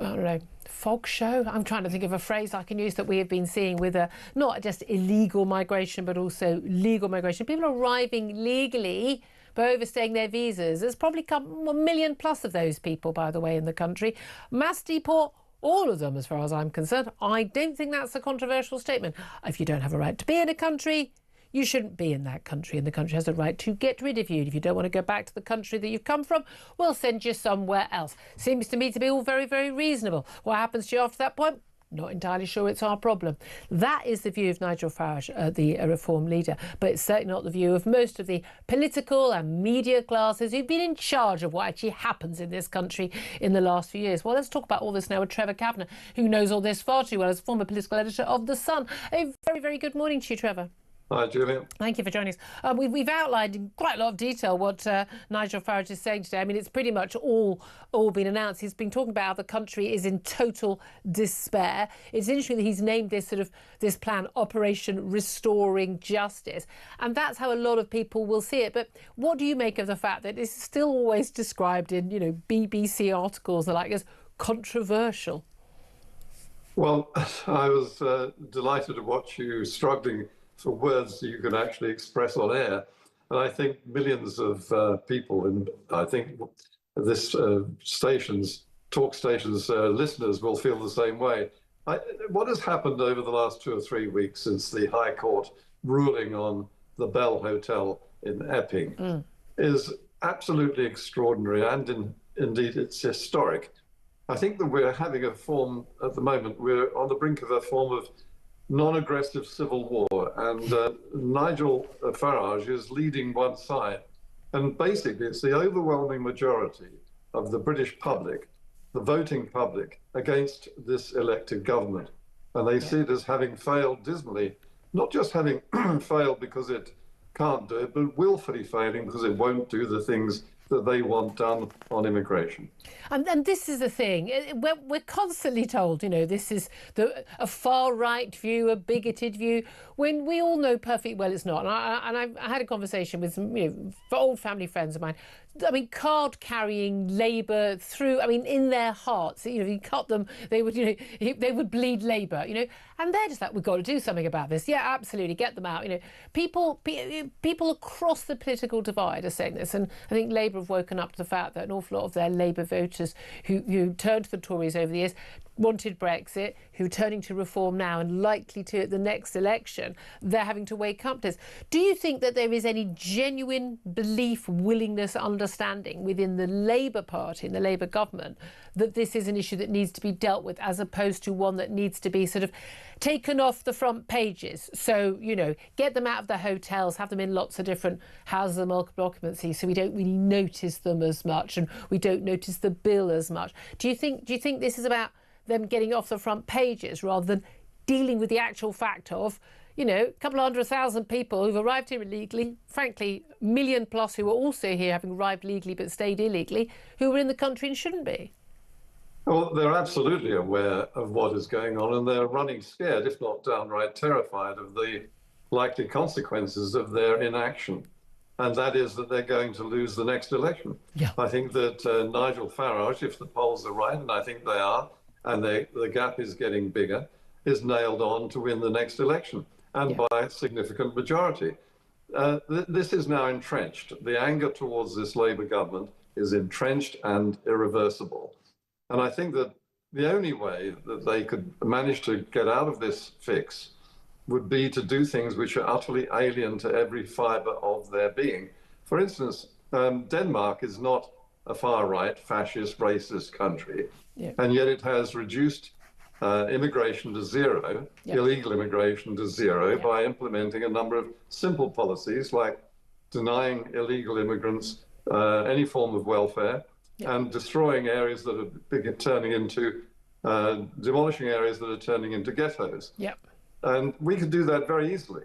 Speaker 11: I don't know, fog show. I'm trying to think of a phrase I can use that we have been seeing with not just illegal migration, but also legal migration. People arriving legally but overstaying their visas. There's probably come 1 million plus of those people, by the way, in the country. Mass deport, all of them, as far as I'm concerned. I don't think that's a controversial statement. If you don't have a right to be in a country, you shouldn't be in that country, and the country has a right to get rid of you. If you don't want to go back to the country that you've come from, we'll send you somewhere else. Seems to me to be all very, very reasonable. What happens to you after that point? Not entirely sure it's our problem. That is the view of Nigel Farage, the Reform leader, but it's certainly not the view of most of the political and media classes who've been in charge of what actually happens in this country in the last few years. Well, let's talk about all this now with Trevor Kavanagh, who knows all this far too well as former political editor of The Sun. A very, very good morning to you, Trevor.
Speaker 16: Hi, Julia.
Speaker 11: Thank you for joining us. We've outlined in quite a lot of detail what Nigel Farage is saying today. I mean, it's pretty much all been announced. He's been talking about how the country is in total despair. It's interesting that he's named this plan Operation Restoring Justice, and that's how a lot of people will see it. But what do you make of the fact that it's still always described in, BBC articles like as controversial?
Speaker 16: Well, I was delighted to watch you struggling for words that you can actually express on air. And I think millions of people, and I think this talk stations listeners will feel the same way. What has happened over the last 2 or 3 weeks since the High Court ruling on the Bell Hotel in Epping is absolutely extraordinary, and indeed it's historic. I think that we're having a form, at the moment, we're on the brink of a form of non-aggressive civil war, and Nigel Farage is leading one side. And basically, it's the overwhelming majority of the British public, the voting public, against this elected government. And they see it as having failed dismally, not just having failed because it can't do it, but willfully failing because it won't do the things that they want done on immigration.
Speaker 11: And this is the thing, we're constantly told, this is a far-right view, a bigoted view, when we all know perfectly well it's not. And I had a conversation with some old family friends of mine. I mean, card-carrying Labour through, in their hearts, you cut them, they would bleed Labour, and they're just like, we've got to do something about this. Yeah, absolutely, get them out. People across the political divide are saying this, and I think Labour have woken up to the fact that an awful lot of their Labour voters who turned to the Tories over the years wanted Brexit, who are turning to Reform now and likely to at the next election, they're having to wake up to this. Do you think that there is any genuine belief, willingness, understanding within the Labour Party and the Labour government that this is an issue that needs to be dealt with, as opposed to one that needs to be sort of taken off the front pages? So, get them out of the hotels, have them in lots of different houses of multiple occupancy, so we don't really notice them as much and we don't notice the bill as much. Do you think this is about them getting off the front pages rather than dealing with the actual fact of, a couple of 100,000 people who've arrived here illegally, frankly, 1 million plus who are also here having arrived legally but stayed illegally, who are in the country and shouldn't be?
Speaker 16: Well, they're absolutely aware of what is going on, and they're running scared, if not downright terrified, of the likely consequences of their inaction. And that is that they're going to lose the next election.
Speaker 11: Yeah.
Speaker 16: I think that Nigel Farage, if the polls are right, and I think they are, and the gap is getting bigger, is nailed on to win the next election, and by a significant majority. This is now entrenched. The anger towards this Labour government is entrenched and irreversible. And I think that the only way that they could manage to get out of this fix would be to do things which are utterly alien to every fibre of their being. For instance, Denmark is not a far-right, fascist, racist country. Yeah. And yet it has reduced immigration to zero, illegal immigration to zero, by implementing a number of simple policies like denying illegal immigrants any form of welfare, and destroying areas that are turning into, demolishing areas that are turning into ghettos.
Speaker 11: Yep.
Speaker 16: And we could do that very easily,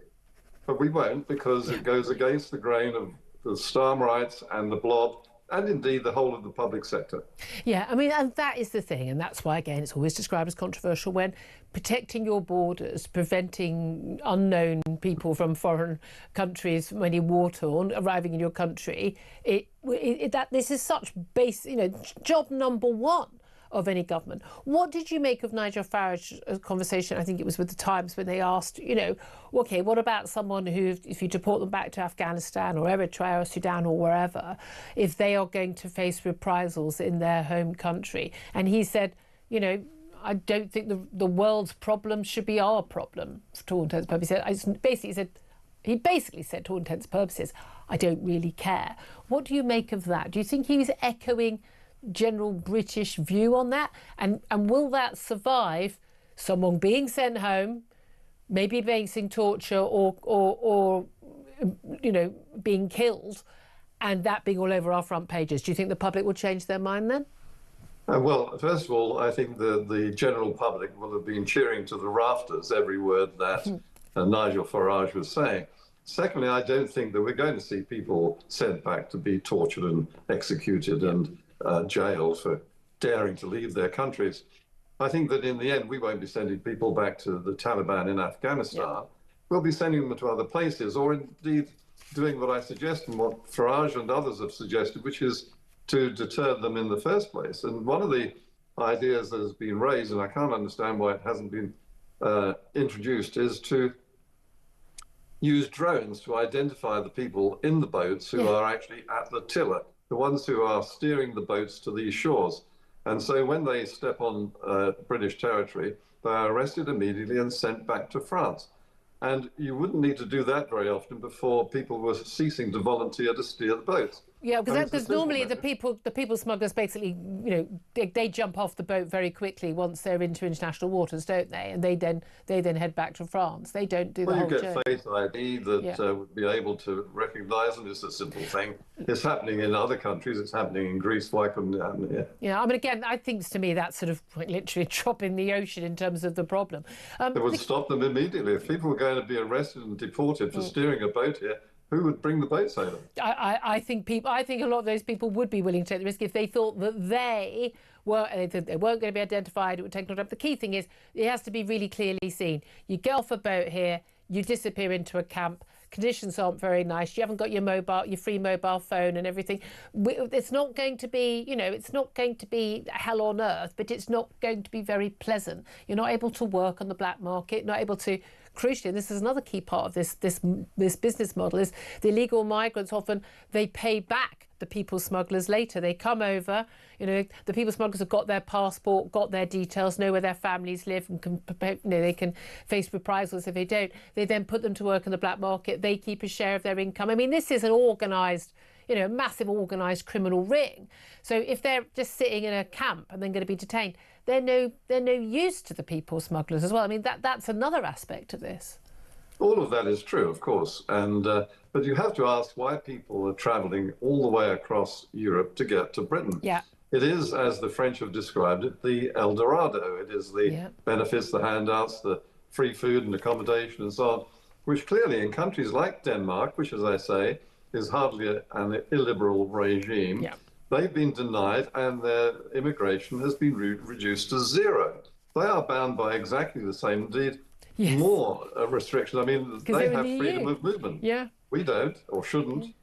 Speaker 16: but we won't, because it goes against the grain of the Starmer rights and the blob, and indeed the whole of the public sector.
Speaker 11: Yeah, I mean, and that is the thing, and that's why, again, it's always described as controversial when protecting your borders, preventing unknown people from foreign countries, when you're war-torn, arriving in your country, this is such base, job number one of any government. What did you make of Nigel Farage's conversation, I think it was with the Times, when they asked, okay, what about someone who, if you deport them back to Afghanistan or Eritrea or Sudan or wherever, if they are going to face reprisals in their home country? And he said, I don't think the world's problem should be our problem, to all intents and purposes. He basically said, to all intents and purposes, I don't really care. What do you make of that? Do you think he was echoing general British view on that, and will that survive someone being sent home, maybe facing torture or being killed, and that being all over our front pages? Do you think the public will change their mind then?
Speaker 16: Well, first of all, I think the general public will have been cheering to the rafters every word that Nigel Farage was saying. Secondly, I don't think that we're going to see people sent back to be tortured and executed and jailed for daring to leave their countries. I think that in the end, we won't be sending people back to the Taliban in Afghanistan. Yeah. We'll be sending them to other places, or indeed doing what I suggest and what Farage and others have suggested, which is to deter them in the first place. And one of the ideas that has been raised, and I can't understand why it hasn't been introduced, is to use drones to identify the people in the boats who are actually at the tiller, the ones who are steering the boats to these shores. And so when they step on British territory, they are arrested immediately and sent back to France. And you wouldn't need to do that very often before people were ceasing to volunteer to steer the boats.
Speaker 11: Yeah, because normally the people smugglers basically, they jump off the boat very quickly once they're into international waters, don't they? And they then head back to France. They don't do the whole journey.
Speaker 16: You get Face ID that would be able to recognise them. It's a simple thing. It's happening in other countries. It's happening in Greece. Why couldn't it happen here?
Speaker 11: Yeah, I mean, again, I think to me that's sort of like literally a drop in the ocean in terms of the problem.
Speaker 16: It would stop them immediately. If people were going to be arrested and deported for steering a boat here, who would bring the boats over?
Speaker 11: I think a lot of those people would be willing to take the risk if they thought that they weren't going to be identified. It would take a lot of time. The key thing is it has to be really clearly seen. You get off a boat here, you disappear into a camp. Conditions aren't very nice. You haven't got your free mobile phone and everything. It's not going to be, it's not going to be hell on earth, but it's not going to be very pleasant. You're not able to work on the black market, not able to. Crucially, and this is another key part of this business model, is the illegal migrants often, they pay back the people smugglers later. They come over, the people smugglers have got their passport, got their details, know where their families live, and they can face reprisals if they don't. They then put them to work in the black market. They keep a share of their income. I mean, this is an organised, massive organised criminal ring. So if they're just sitting in a camp and then going to be detained, they're no use to the people smugglers as well. I mean, that's another aspect of this.
Speaker 16: All of that is true, of course, and but you have to ask why people are travelling all the way across Europe to get to Britain.
Speaker 11: Yeah.
Speaker 16: It is, as the French have described it, the El Dorado. It is the benefits, the handouts, the free food and accommodation and so on, which clearly in countries like Denmark, which, as I say, is hardly an illiberal regime, they've been denied and their immigration has been reduced to zero. They are bound by exactly the same, indeed, more restrictions. I mean, they have freedom of movement.
Speaker 11: Yeah.
Speaker 16: We don't, or shouldn't.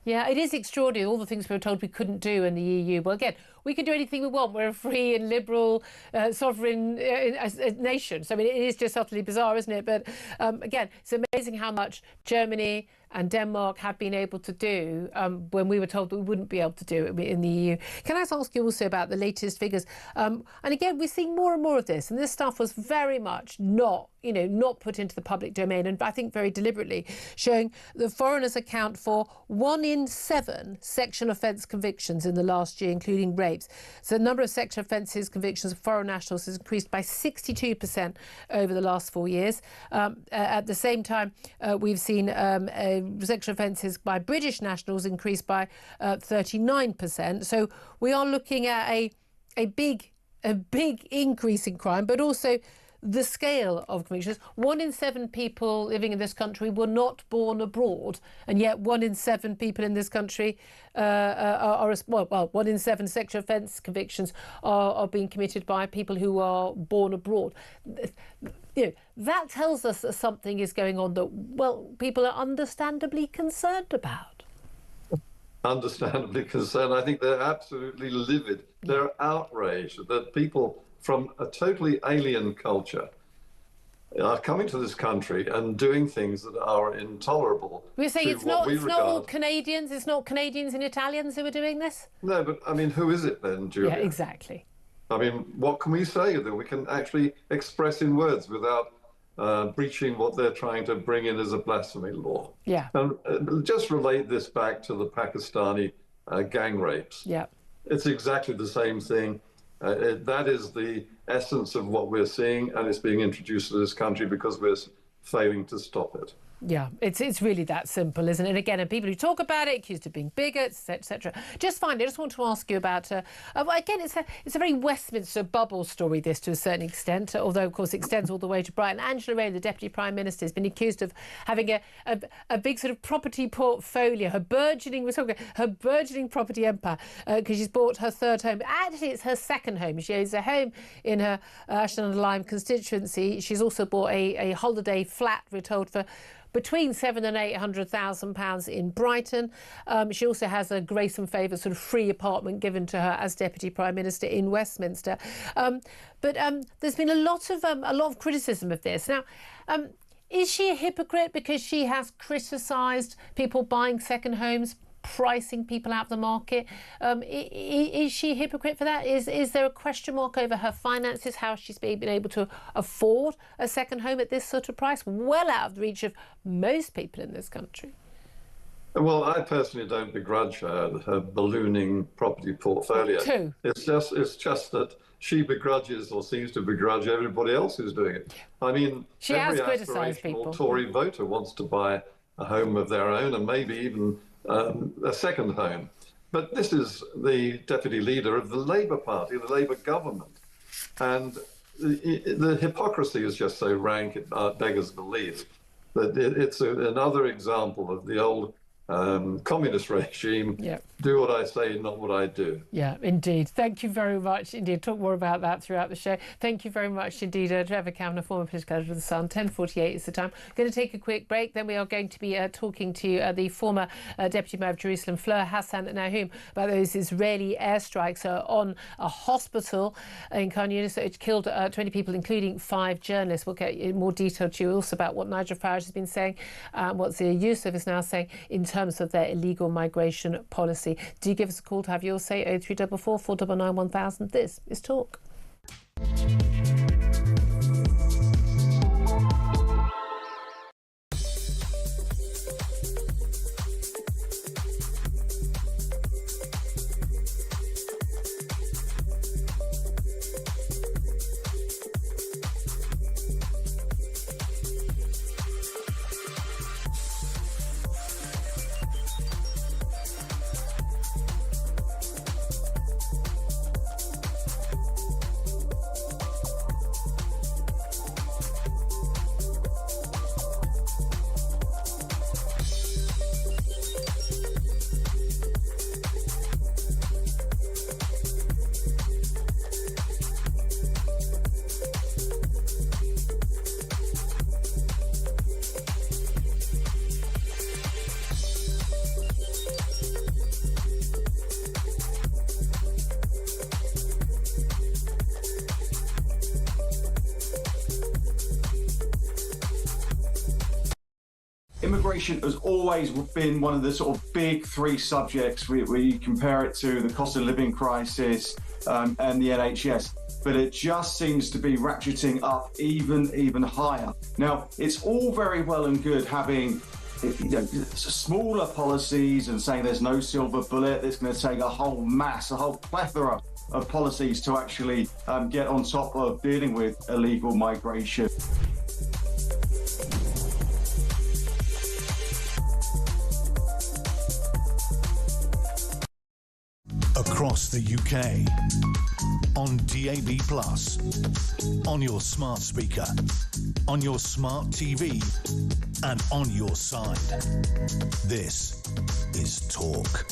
Speaker 11: Yeah, it is extraordinary, all the things we were told we couldn't do in the EU. Well, again, we can do anything we want. We're a free and liberal, sovereign nation. So, I mean, it is just utterly bizarre, isn't it? But again, it's amazing how much Germany and Denmark have been able to do when we were told that we wouldn't be able to do it in the EU. Can I ask you also about the latest figures? And again, we're seeing more and more of this. And this stuff was very much not put into the public domain, and I think very deliberately, showing that foreigners account for 1 in 7 sexual offence convictions in the last year, including rapes. So the number of sexual offences convictions of foreign nationals has increased by 62% over the last 4 years. At the same time, we've seen sexual offences by British nationals increase by 39%. So we are looking at a big increase in crime, but also the scale of convictions. 1 in 7 people living in this country were not born abroad, and yet 1 in 7 people in this country 1 in 7 sexual offence convictions are being committed by people who are born abroad. You know, that tells us that something is going on that, well, people are understandably concerned about.
Speaker 16: Understandably concerned. I think they're absolutely livid. They're outraged that people from a totally alien culture are coming to this country and doing things that are intolerable.
Speaker 11: We're saying it's not all Canadians, it's not Canadians and Italians who are doing this?
Speaker 16: No, but I mean, who is it then, Julia?
Speaker 11: Yeah, exactly.
Speaker 16: I mean, what can we say that we can actually express in words without breaching what they're trying to bring in as a blasphemy law?
Speaker 11: Yeah.
Speaker 16: And just relate this back to the Pakistani gang rapes.
Speaker 11: Yeah.
Speaker 16: It's exactly the same thing. That is the essence of what we're seeing, and it's being introduced to this country because we're failing to stop it.
Speaker 11: Yeah, it's really that simple, isn't it? And again, and people who talk about it, accused of being bigots, etc. Just finally, I just want to ask you about, again, it's a very Westminster bubble story, this, to a certain extent, although, of course, it extends all the way to Brighton. Angela Rayner, the Deputy Prime Minister, has been accused of having a big sort of property portfolio, her burgeoning property empire, because she's bought her 3rd home. Actually, it's her 2nd home. She owns a home in her Ashton-under-Lyme constituency. She's also bought a holiday flat, we're told, for between £700,000 and £800,000 in Brighton. She also has a grace and favour sort of free apartment given to her as Deputy Prime Minister in Westminster. But there's been a lot of criticism of this. Now, is she a hypocrite because she has criticised people buying second homes, pricing people out of the market? Is she a hypocrite for that? Is there a question mark over her finances, how she's been able to afford a second home at this sort of price, well out of the reach of most people in this country?
Speaker 16: Well, I personally don't begrudge her ballooning property portfolio. It's just that she begrudges, or seems to begrudge, everybody else who's doing it. I mean,
Speaker 11: she has criticised people.
Speaker 16: Tory voter wants to buy a home of their own, and maybe even a second home. But this is the deputy leader of the Labour Party, the Labour government. And the hypocrisy is just so rank, it beggars belief. That it's another example of the old communist regime.
Speaker 11: Yeah.
Speaker 16: Do what I say, not what I do.
Speaker 11: Yeah, indeed. Thank you very much indeed. Talk more about that throughout the show. Thank you very much indeed, Trevor Kavanagh, former political editor of The Sun. 10:48 is the time. Going to take a quick break. Then we are going to be talking to the former Deputy Mayor of Jerusalem, Fleur Hassan Nahum, about those Israeli airstrikes on a hospital in Khan Yunis, which killed 20 people, including 5 journalists. We'll get in more detail to you also about what Nigel Farage has been saying, what Zia Youssef is now saying in terms of their illegal migration policy. Do give us a call to have your say. 0344 499 1000. This is Talk.
Speaker 13: Immigration has always been one of the sort of big 3 subjects where you compare it to the cost of living crisis and the NHS, but it just seems to be ratcheting up even higher. Now, it's all very well and good having smaller policies and saying there's no silver bullet. It's going to take a whole plethora of policies to actually get on top of dealing with illegal migration.
Speaker 10: Across the UK, on DAB+, on your smart speaker, on your smart TV, and on your side. This is Talk.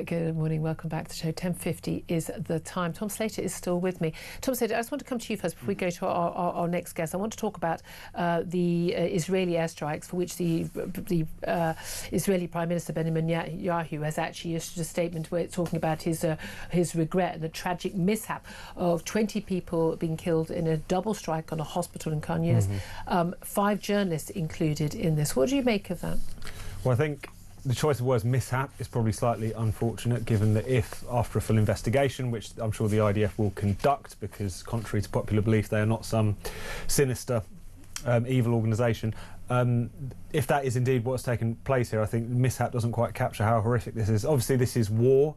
Speaker 11: Good morning, welcome back to the show. 10:50 is the time. Tom Slater is still with me. Tom Slater, I just want to come to you first before we go to our next guest. I want to talk about the Israeli airstrikes for which the Israeli Prime Minister Benjamin Netanyahu has actually issued a statement where it's talking about his regret and the tragic mishap of 20 people being killed in a double strike on a hospital in Khan Yunis. 5 journalists included in this. What do you make of that?
Speaker 12: Well, I think the choice of words mishap is probably slightly unfortunate, given that if, after a full investigation, which I'm sure the IDF will conduct, because contrary to popular belief, they are not some sinister, evil organisation, if that is indeed what's taken place here, I think mishap doesn't quite capture how horrific this is. Obviously, this is war.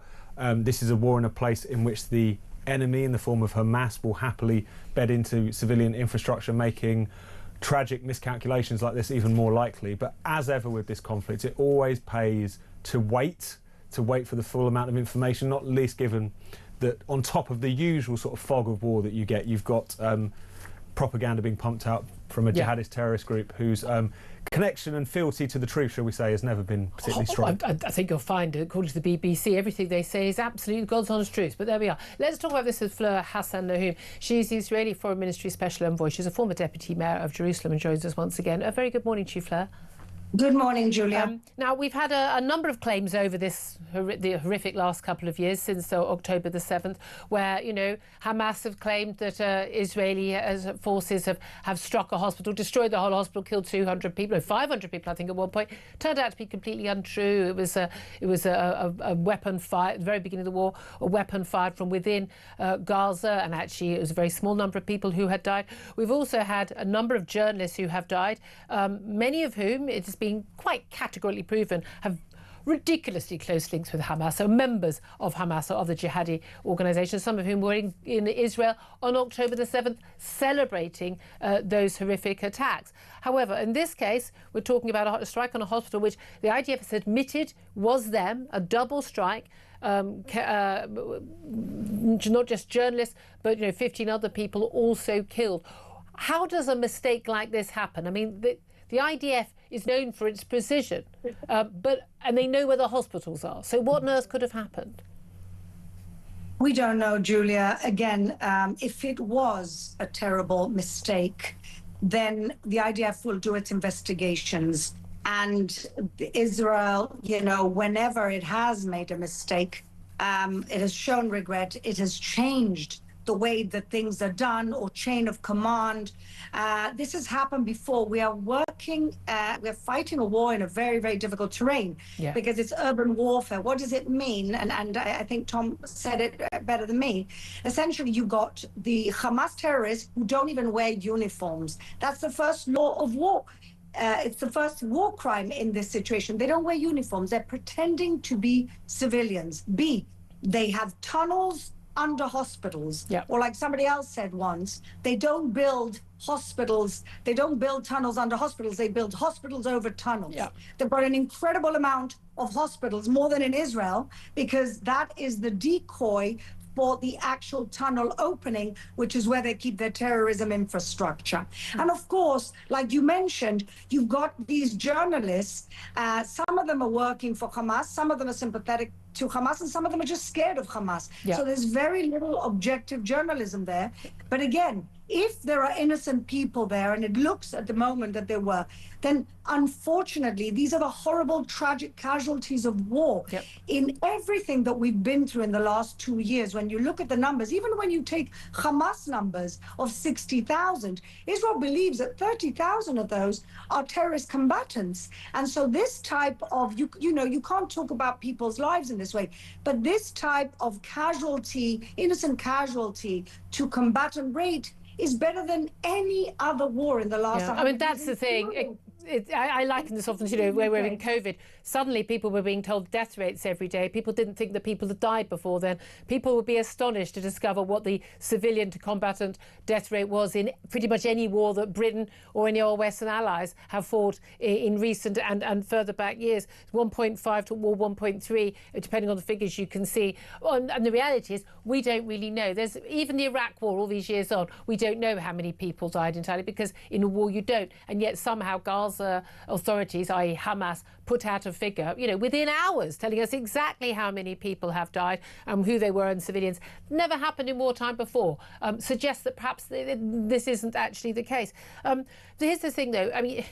Speaker 12: This is a war in a place in which the enemy, in the form of Hamas, will happily bed into civilian infrastructure, making tragic miscalculations like this even more likely. But as ever with this conflict, it always pays to wait for the full amount of information, not least given that on top of the usual sort of fog of war that you get, you've got propaganda being pumped out from a jihadist terrorist group whose connection and fealty to the truth, shall we say, has never been particularly strong.
Speaker 11: I think you'll find, according to the BBC, everything they say is absolutely God's honest truth. But there we are. Let's talk about this with Fleur Hassan-Nahum. She's the Israeli Foreign Ministry Special Envoy. She's a former Deputy Mayor of Jerusalem and joins us once again. A very good morning to you, Fleur.
Speaker 17: Good morning, Julia.
Speaker 11: Now, we've had a number of claims over the horrific last couple of years, since October the 7th, where, you know, Hamas have claimed that Israeli forces have struck a hospital, destroyed the whole hospital, killed 200 people, 500 people, I think, at one point. Turned out to be completely untrue. It was a weapon fired at the very beginning of the war, a weapon fired from within Gaza, and actually it was a very small number of people who had died. We've also had a number of journalists who have died, many of whom, it has been quite categorically proven, have ridiculously close links with Hamas, so members of Hamas or other jihadi organisations, some of whom were in Israel on October the 7th celebrating those horrific attacks. However, in this case, we're talking about a strike on a hospital which the IDF has admitted was them, a double strike, not just journalists, but 15 other people also killed. How does a mistake like this happen? I mean, the IDF is known for its precision, and they know where the hospitals are. So what on earth could have happened?
Speaker 17: We don't know, Julia. Again, if it was a terrible mistake, then the IDF will do its investigations. And Israel, whenever it has made a mistake, it has shown regret. It has changed the way that things are done, or chain of command. This has happened before. We are we're fighting a war in a very, very difficult terrain, because it's urban warfare. What does it mean? And I think Tom said it better than me. Essentially, you got the Hamas terrorists who don't even wear uniforms. That's the first law of war. It's the first war crime in this situation. They don't wear uniforms. They're pretending to be civilians. B, they have tunnels under hospitals, or like somebody else said once, they don't build hospitals, they don't build tunnels under hospitals, they build hospitals over tunnels. They've got an incredible amount of hospitals, more than in Israel, because that is the decoy for the actual tunnel opening, which is where they keep their terrorism infrastructure. And of course, like you mentioned, you've got these journalists, some of them are working for Hamas, some of them are sympathetic to Hamas, and some of them are just scared of Hamas. So there's very little objective journalism there. But again, if there are innocent people there, and it looks at the moment that there were, then unfortunately, these are the horrible, tragic casualties of war. In everything that we've been through in the last 2 years, when you look at the numbers, even when you take Hamas numbers of 60,000, Israel believes that 30,000 of those are terrorist combatants. And so this type of, you can't talk about people's lives in this way, but this type of casualty, innocent casualty to combatant rate is better than any other war in the last 100 years.
Speaker 11: I mean, that's the thing. I liken this often, where we're in COVID. Suddenly people were being told death rates every day. People didn't think that people had died before then. People would be astonished to discover what the civilian to combatant death rate was in pretty much any war that Britain or any of our Western allies have fought in recent and further back years. 1.5 to 1.3, depending on the figures you can see. And the reality is we don't really know. There's even the Iraq war all these years on, we don't know how many people died entirely, because in a war you don't. And yet somehow Gaza authorities, i.e. Hamas, put out a figure, within hours, telling us exactly how many people have died and who they were and civilians. Never happened in wartime before. Suggests that perhaps this isn't actually the case. Here's the thing, though. I mean,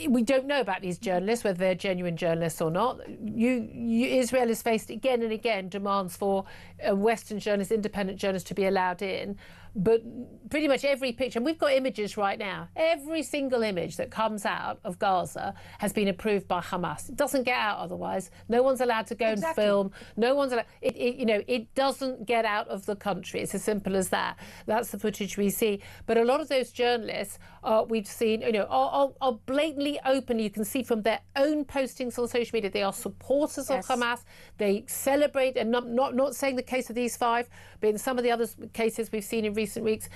Speaker 11: we don't know about these journalists, whether they're genuine journalists or not. Israel has faced again and again demands for Western journalists, independent journalists, to be allowed in. But pretty much every picture, and we've got images right now, every single image that comes out of Gaza has been approved by Hamas. It doesn't get out otherwise. No one's allowed to go and film. No one's allowed. It doesn't get out of the country. It's as simple as that. That's the footage we see. But a lot of those journalists we've seen, are blatantly open. You can see from their own postings on social media, they are supporters of Hamas. They celebrate, and not saying the case of these 5, but in some of the other cases we've seen in recent weeks,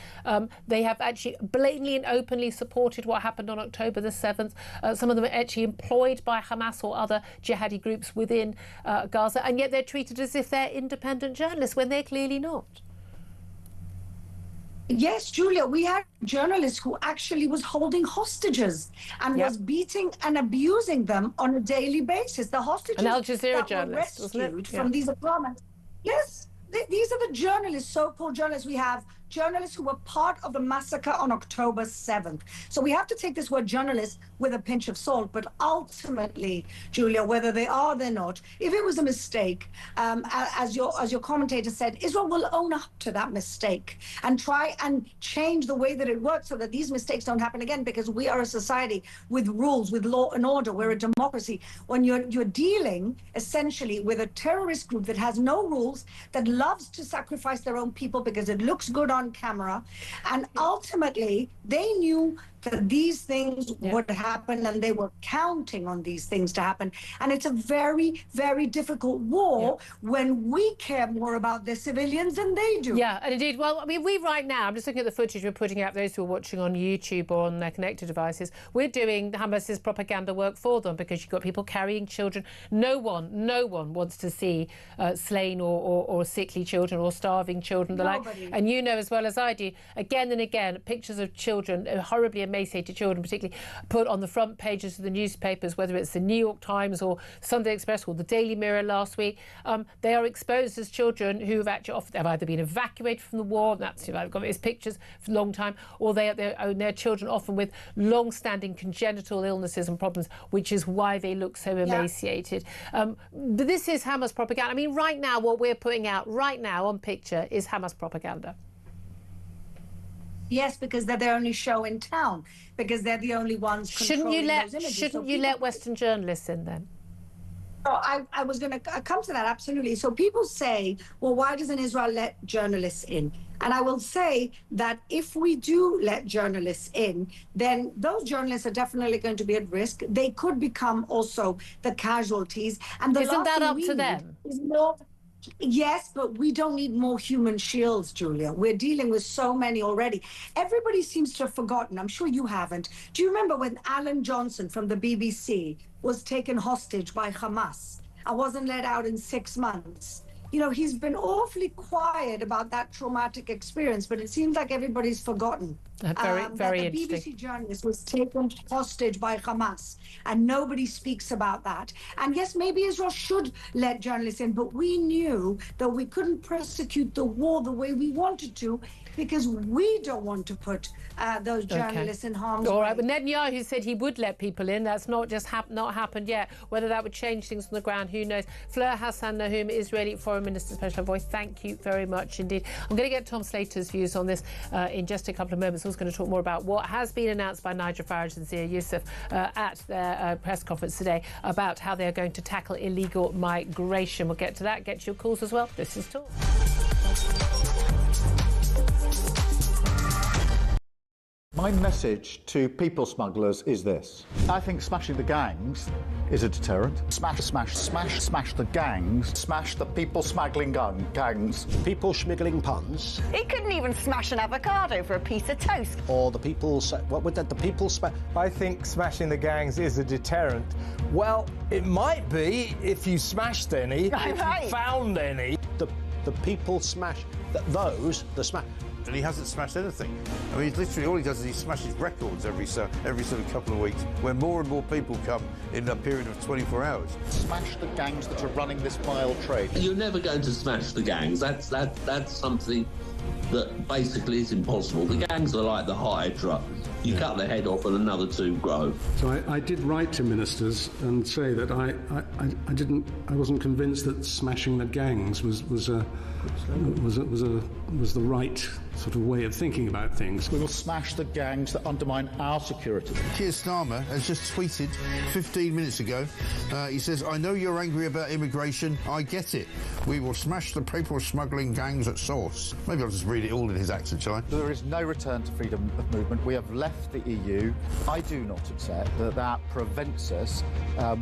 Speaker 11: they have actually blatantly and openly supported what happened on October the 7th. Some of them are actually employed by Hamas or other jihadi groups within Gaza, and yet they're treated as if they're independent journalists when they're clearly not.
Speaker 17: Yes, Julia, we had journalists who actually was holding hostages and was beating and abusing them on a daily basis. The hostages
Speaker 11: An Al Jazeera
Speaker 17: that
Speaker 11: journalist,
Speaker 17: were
Speaker 11: wasn't it?
Speaker 17: rescued from these apartments. Yes, these are the journalists, so-called journalists. We have journalists who were part of the massacre on October 7th. So we have to take this word journalist with a pinch of salt. But ultimately, Julia, whether they are or they're not, if it was a mistake, as your commentator said, Israel will own up to that mistake and try and change the way that it works so that these mistakes don't happen again, because we are a society with rules, with law and order. We're a democracy. When you're dealing essentially with a terrorist group that has no rules, that loves to sacrifice their own people because it looks good on camera, and ultimately they knew that these things would happen, and they were counting on these things to happen. And it's a very, very difficult war when we care more about the civilians than they do.
Speaker 11: Yeah, and indeed, well, I mean, we right now, I'm just looking at the footage we're putting out, those who are watching on YouTube or on their connected devices, we're doing Hamas's propaganda work for them, because you've got people carrying children. No one wants to see slain or sickly children or starving children.
Speaker 17: Nobody.
Speaker 11: And you know as well as I do, again and again, pictures of children, horribly emaciated children, particularly put on the front pages of the newspapers, whether it's the New York Times or Sunday Express or the Daily Mirror last week. They are exposed as children who have actually have either been evacuated from the war, that's, I've got these pictures for a long time, or they're children often with long-standing congenital illnesses and problems, which is why they look so emaciated. But this is Hamas propaganda. I mean, right now, what we're putting out right now on picture is Hamas propaganda.
Speaker 17: Yes, because they're the only show in town, because they're the only ones controlling those images.
Speaker 11: Shouldn't you let Western journalists in then?
Speaker 17: Oh, I was going to come to that, absolutely. So people say, well, why doesn't Israel let journalists in? And I will say that if we do let journalists in, then those journalists are definitely going to be at risk. They could become also the casualties. And
Speaker 11: isn't that up to them?
Speaker 17: Yes, but we don't need more human shields, Julia. We're dealing with so many already. Everybody seems to have forgotten. I'm sure you haven't. Do you remember when Alan Johnson from the BBC was taken hostage by Hamas and wasn't let out in 6 months? You know, he's been awfully quiet about that traumatic experience, but it seems like everybody's forgotten.
Speaker 11: Very
Speaker 17: the BBC journalist was taken hostage by Hamas, and nobody speaks about that. And yes, maybe Israel should let journalists in, but we knew that we couldn't prosecute the war the way we wanted to, because we don't want to put those journalists in harm's way.
Speaker 11: All right, but Netanyahu said he would let people in. That's not just not happened yet. Whether that would change things on the ground, who knows? Fleur Hassan Nahum, Israeli Foreign Minister Special Envoy, thank you very much indeed. I'm going to get Tom Slater's views on this in just a couple of moments. I was going to talk more about what has been announced by Nigel Farage and Zia Youssef at their press conference today about how they are going to tackle illegal migration. We'll get to that, get your calls as well. This is Talk.
Speaker 4: My message to people smugglers is this. I think smashing the gangs is a deterrent. Smash the gangs. Smash the people smuggling gangs.
Speaker 2: People schmiggling puns.
Speaker 18: He couldn't even smash an avocado for a piece of toast.
Speaker 2: Or the people... What would that... The people...
Speaker 19: I think smashing the gangs is a deterrent. Well, it might be if you smashed any, if you found any.
Speaker 2: The people smash... Those... The smash...
Speaker 3: And he hasn't smashed anything. I mean, literally all he does is he smashes records every sort of couple of weeks, where more and more people come in a period of 24 hours.
Speaker 4: Smash the gangs that are running this vile trade.
Speaker 5: You're never going to smash the gangs. That's something that basically is impossible. The gangs are like the Hydra. You cut the head off and another two grow.
Speaker 6: So I did write to ministers and say that I wasn't convinced that smashing the gangs was the right sort of way of thinking about things.
Speaker 4: We will smash the gangs that undermine our security.
Speaker 3: Keir Starmer has just tweeted 15 minutes ago. He says, "I know you're angry about immigration. I get it. We will smash the people smuggling gangs at source." Maybe I'll just read it all in his accent, shall I?
Speaker 4: There is no return to freedom of movement. We have left the EU. I do not accept that prevents us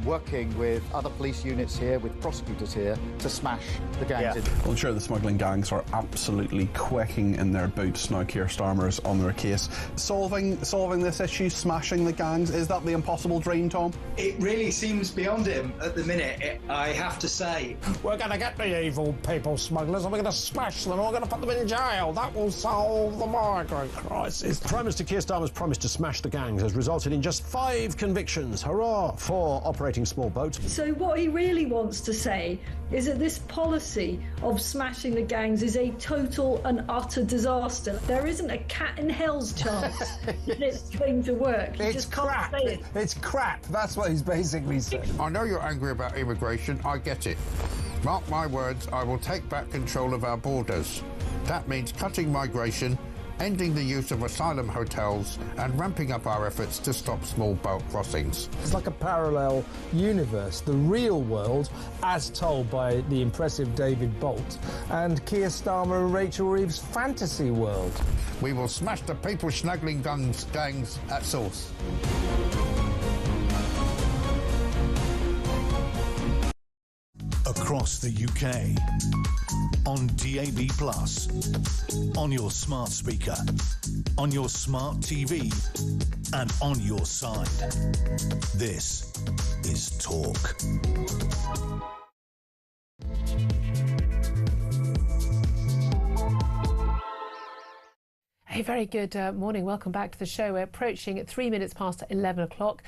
Speaker 4: working with other police units here, with prosecutors here, to smash the gangs.
Speaker 7: Well, I'm sure the smuggling gangs are absolutely quaking in their boots now. Keir Starmer's on their case. Solving this issue, smashing the gangs, is that the impossible dream, Tom?
Speaker 8: It really seems beyond him at the minute, I have to say.
Speaker 1: We're going to get the evil people smugglers and we're going to smash them and we're going to put them in jail. That will solve the migrant crisis.
Speaker 2: Prime Minister Keir Starmer's promise to smash the gangs has resulted in just 5 convictions. Hurrah for operating small boats.
Speaker 9: So what he really wants to say is that this policy of smashing the gangs is a total and utter disaster. There isn't a cat in hell's chance that it's going to work.
Speaker 19: It's crap. It's crap. That's what he's basically saying.
Speaker 3: I know you're angry about immigration. I get it. Mark my words, I will take back control of our borders. That means cutting migration, ending the use of asylum hotels and ramping up our efforts to stop small boat crossings.
Speaker 19: It's like a parallel universe, the real world, as told by the impressive David Bolt, and Keir Starmer and Rachel Reeves' fantasy world.
Speaker 3: We will smash the people smuggling gangs at source.
Speaker 10: Across the UK, on DAB+, on your smart speaker, on your smart TV, and on your side. This is Talk.
Speaker 11: A very good morning. Welcome back to the show. We're approaching at 3 minutes past 11 o'clock.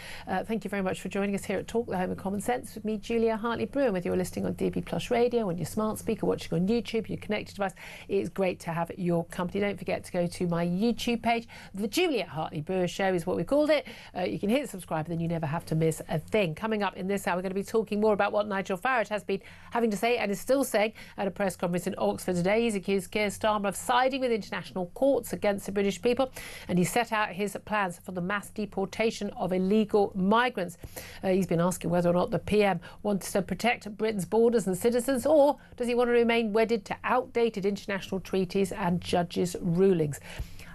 Speaker 11: Thank you very much for joining us here at Talk, the home of common sense, with me, Julia Hartley-Brewer. Whether you're listening on DAB+ radio, on your smart speaker, watching on YouTube, your connected device, it's great to have your company. Don't forget to go to my YouTube page. The Julia Hartley-Brewer Show is what we called it. You can hit subscribe, then you never have to miss a thing. Coming up in this hour, we're going to be talking more about what Nigel Farage has been having to say and is still saying at a press conference in Oxford today. He's accused Keir Starmer of siding with international courts against the British people, and he set out his plans for the mass deportation of illegal migrants. He's been asking whether or not the PM wants to protect Britain's borders and citizens, or does he want to remain wedded to outdated international treaties and judges' rulings.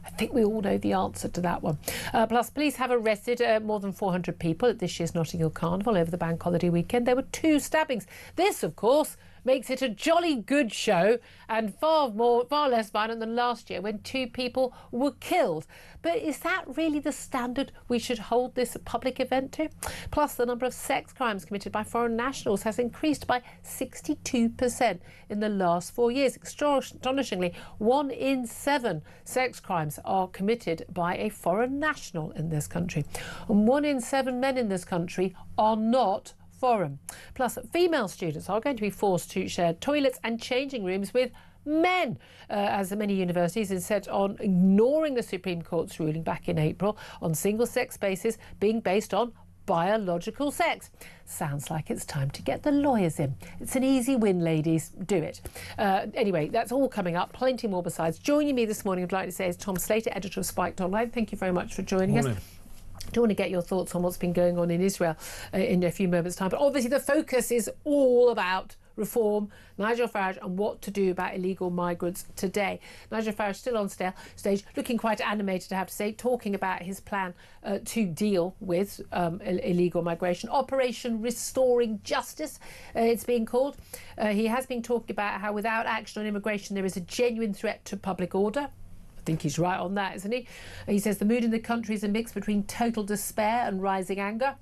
Speaker 11: I think we all know the answer to that one. Plus, police have arrested more than 400 people at this year's Notting Hill Carnival over the bank holiday weekend. There were 2 stabbings. This, of course, makes it a jolly good show and far less violent than last year when 2 people were killed. But is that really the standard we should hold this public event to? Plus, the number of sex crimes committed by foreign nationals has increased by 62% in the last 4 years. Astonishingly, 1 in 7 sex crimes are committed by a foreign national in this country. And 1 in 7 men in this country are not foreign. Plus, female students are going to be forced to share toilets and changing rooms with men, as many universities are set on ignoring the Supreme Court's ruling back in April on single-sex spaces being based on biological sex. Sounds like it's time to get the lawyers in. It's an easy win, ladies. Do it. Anyway, that's all coming up. Plenty more besides. Joining me this morning, I'd like to say, is Tom Slater, editor of Spiked Online. Thank you very much for joining us. I do want to get your thoughts on what's been going on in Israel in a few moments' time. But obviously the focus is all about reform, Nigel Farage, and what to do about illegal migrants today. Nigel Farage still on stage, looking quite animated, I have to say, talking about his plan to deal with illegal migration. Operation Restoring Justice, it's being called. He has been talking about how without action on immigration there is a genuine threat to public order. I think he's right on that, isn't he? He says the mood in the country is a mix between total despair and rising anger.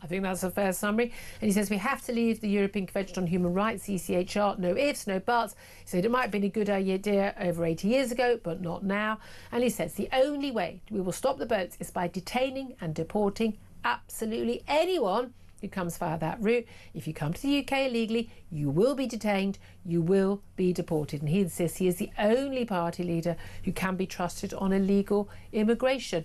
Speaker 11: I think that's a fair summary. And he says we have to leave the European Convention on Human Rights, ECHR, no ifs, no buts. He said it might have been a good idea over 80 years ago, but not now. And he says the only way we will stop the boats is by detaining and deporting absolutely anyone who comes via that route. If you come to the UK illegally, you will be detained, you will be deported. And he insists he is the only party leader who can be trusted on illegal immigration.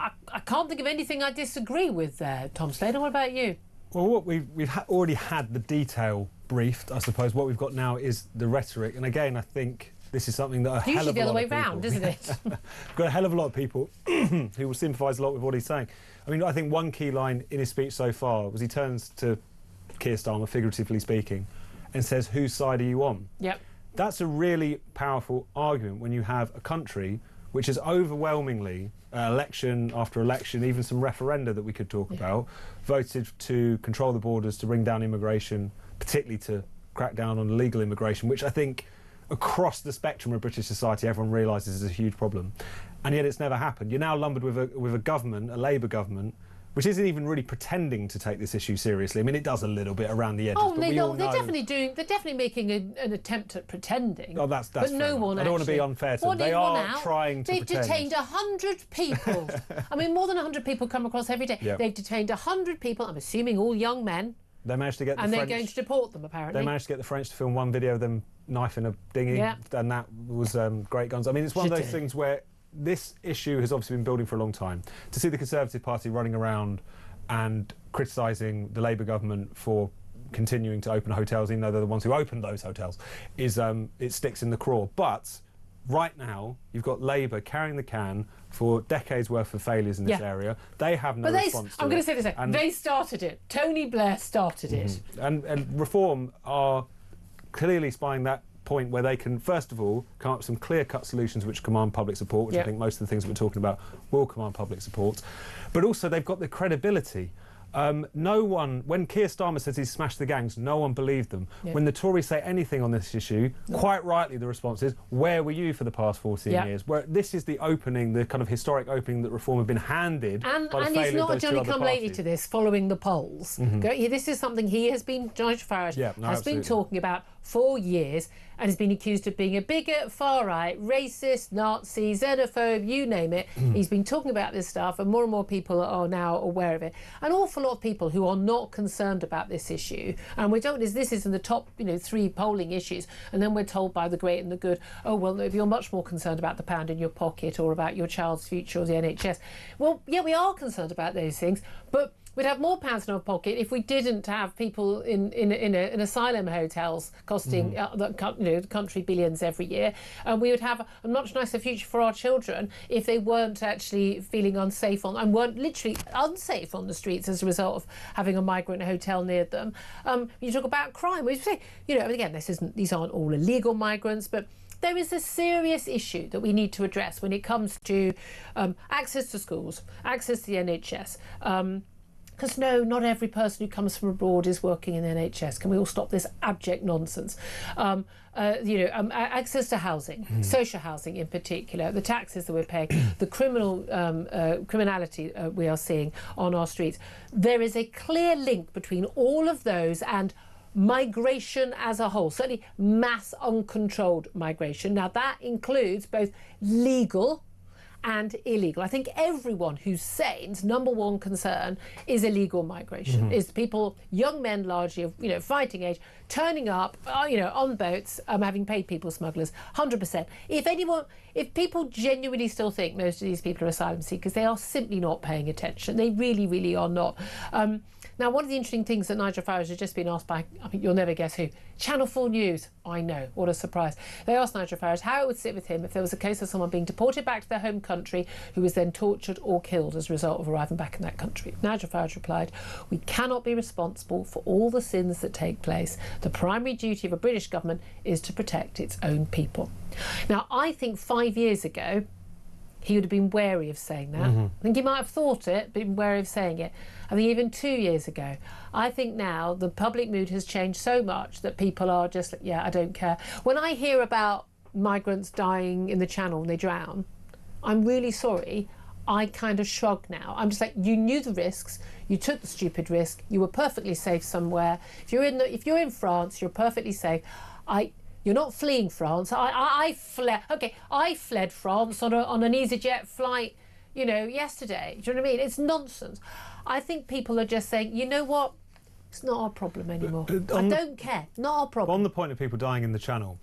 Speaker 11: I can't think of anything I disagree with there, Tom Slater. What about you?
Speaker 12: Well, what we've already had the detail briefed, I suppose. What we've got now is the rhetoric. And again, I think this is something that
Speaker 11: usually the other way round, isn't it?
Speaker 12: Got a hell of a lot of people who will sympathise a lot with what he's saying. I mean, I think one key line in his speech so far was he turns to Keir Starmer, figuratively speaking, and says, whose side are you on?
Speaker 11: Yep.
Speaker 12: That's a really powerful argument when you have a country which is overwhelmingly, election after election, even some referenda that we could talk about, voted to control the borders, to bring down immigration, particularly to crack down on illegal immigration, which I think across the spectrum of British society everyone realises is a huge problem. And yet it's never happened. You're now lumbered with a government, a Labour government, which isn't even really pretending to take this issue seriously. I mean, it does a little bit around the edges.
Speaker 11: Oh,
Speaker 12: but
Speaker 11: they're definitely making an attempt at pretending.
Speaker 12: Oh, that's
Speaker 11: but no one.
Speaker 12: I don't want to be unfair to them. They are trying to
Speaker 11: They've
Speaker 12: pretend.
Speaker 11: detained 100 people. I mean, more than 100 people come across every day.
Speaker 12: Yep.
Speaker 11: They've detained 100 people. I'm assuming all young men.
Speaker 12: They managed to get
Speaker 11: they're going to deport them, apparently.
Speaker 12: They managed to get the French to film one video of them knifing a dinghy, and that was great guns. I mean, it's one of those things where this issue has obviously been building for a long time. To see the Conservative Party running around and criticising the Labour government for continuing to open hotels, even though they're the ones who opened those hotels, is it sticks in the craw. But right now, you've got Labour carrying the can for decades' worth of failures in this area. They have no response to it.
Speaker 11: I'm going to say this. They started it. Tony Blair started it.
Speaker 12: And Reform are clearly spying that point where they can, first of all, come up with some clear-cut solutions which command public support, which I think most of the things we're talking about will command public support. But also they've got the credibility. No one, when Keir Starmer says he's smashed the gangs, no one believed them. When the Tories say anything on this issue, quite rightly the response is, where were you for the past 14 years? Where this is the opening, the kind of historic opening that Reform have been handed by the failure of those two other parties.
Speaker 11: And he's not Johnny come lately to this, following the polls. This is something he has been, Nigel Farage has been talking about for years, and has been accused of being a bigot, far-right, racist, Nazi, xenophobe, you name it. He's been talking about this stuff, and more people are now aware of it. An awful lot of people who are not concerned about this issue, and we're told this is in the top 3 polling issues, and then we're told by the great and the good, oh, well, no, if you're much more concerned about the pound in your pocket or about your child's future or the NHS. Well, yeah, we are concerned about those things, but we'd have more pounds in our pocket if we didn't have people in asylum hotels costing the country billions every year. And we would have a much nicer future for our children if they weren't actually feeling unsafe and weren't literally unsafe on the streets as a result of having a migrant hotel near them. You talk about crime. We say, again, these aren't all illegal migrants, but there is a serious issue that we need to address when it comes to access to schools, access to the NHS. Because no, not every person who comes from abroad is working in the NHS. Can we all stop this abject nonsense? Access to housing, social housing in particular, the taxes that we're paying, the criminality we are seeing on our streets. There is a clear link between all of those and migration as a whole, certainly mass uncontrolled migration. Now that includes both legal and illegal. I think everyone who's sane's number one concern is illegal migration. Is people, young men largely of fighting age, turning up on boats, having paid people smugglers. 100%. If people genuinely still think most of these people are asylum seekers, they are simply not paying attention. They really, really are not. Now, one of the interesting things that Nigel Farage has just been asked by, I mean, you'll never guess who, Channel 4 News, I know, what a surprise. They asked Nigel Farage how it would sit with him if there was a case of someone being deported back to their home country who was then tortured or killed as a result of arriving back in that country. Nigel Farage replied, "We cannot be responsible for all the sins that take place. The primary duty of a British government is to protect its own people." Now, I think 5 years ago, he would have been wary of saying that. I think he might have thought it, but been wary of saying it. I think even 2 years ago. I think now the public mood has changed so much that people are just like, yeah, I don't care. When I hear about migrants dying in the Channel and they drown, I'm really sorry. I kind of shrug now. I'm just like, you knew the risks, you took the stupid risk, you were perfectly safe somewhere. If you're in France, you're perfectly safe. You're not fleeing France. I fled. Okay, I fled France on an EasyJet flight, yesterday. Do you know what I mean? It's nonsense. I think people are just saying, you know what? It's not our problem anymore. I don't care. Not our problem.
Speaker 12: On the point of people dying in the Channel,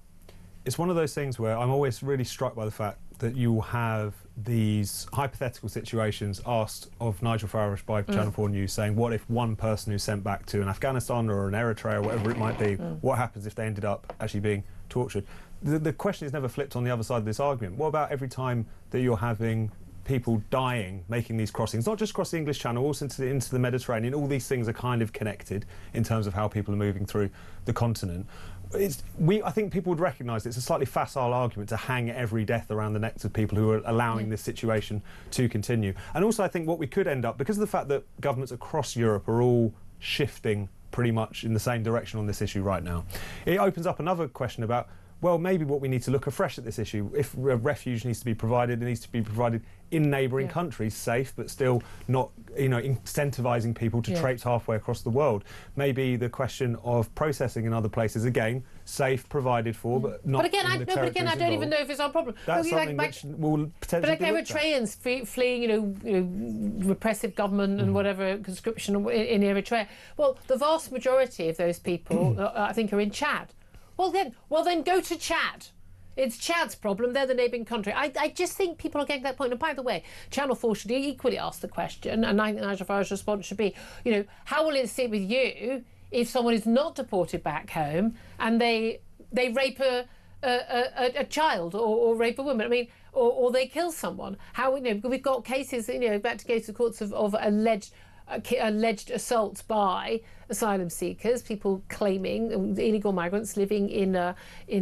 Speaker 12: it's one of those things where I'm always really struck by the fact that you will have these hypothetical situations asked of Nigel Farage by Channel 4 News saying, what if one person who's sent back to an Afghanistan or an Eritrea or whatever it might be, what happens if they ended up actually being tortured? The question is never flipped on the other side of this argument. What about every time that you're having people dying making these crossings, not just across the English Channel, also into the Mediterranean? All these things are kind of connected in terms of how people are moving through the continent. I think people would recognise it's a slightly facile argument to hang every death around the necks of people who are allowing this situation to continue. And also I think what we could end up, because of the fact that governments across Europe are all shifting pretty much in the same direction on this issue right now, it opens up another question about, well, maybe what we need to look afresh at this issue. If refuge needs to be provided, it needs to be provided in neighbouring countries, safe, but still not, incentivising people to traipse halfway across the world. Maybe the question of processing in other places, again, safe, provided for, but not. But again,
Speaker 11: I don't even know if it's our problem.
Speaker 12: That's something which will potentially.
Speaker 11: But like Eritreans fleeing, repressive government and whatever conscription in Eritrea. Well, the vast majority of those people, I think, are in Chad. Well then go to Chad. It's Chad's problem. They're the neighbouring country. I just think people are getting to that point. And by the way, Channel 4 should equally ask the question, and I think Nigel Farage's response should be, how will it sit with you if someone is not deported back home and they rape a child or rape a woman? I mean, or they kill someone. How we've got cases, about to go to the courts of alleged assaults by asylum seekers, people claiming illegal migrants living in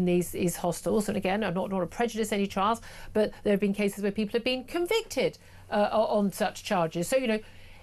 Speaker 11: these hostels. And again, I'm not to prejudice any trials, but there have been cases where people have been convicted on such charges. So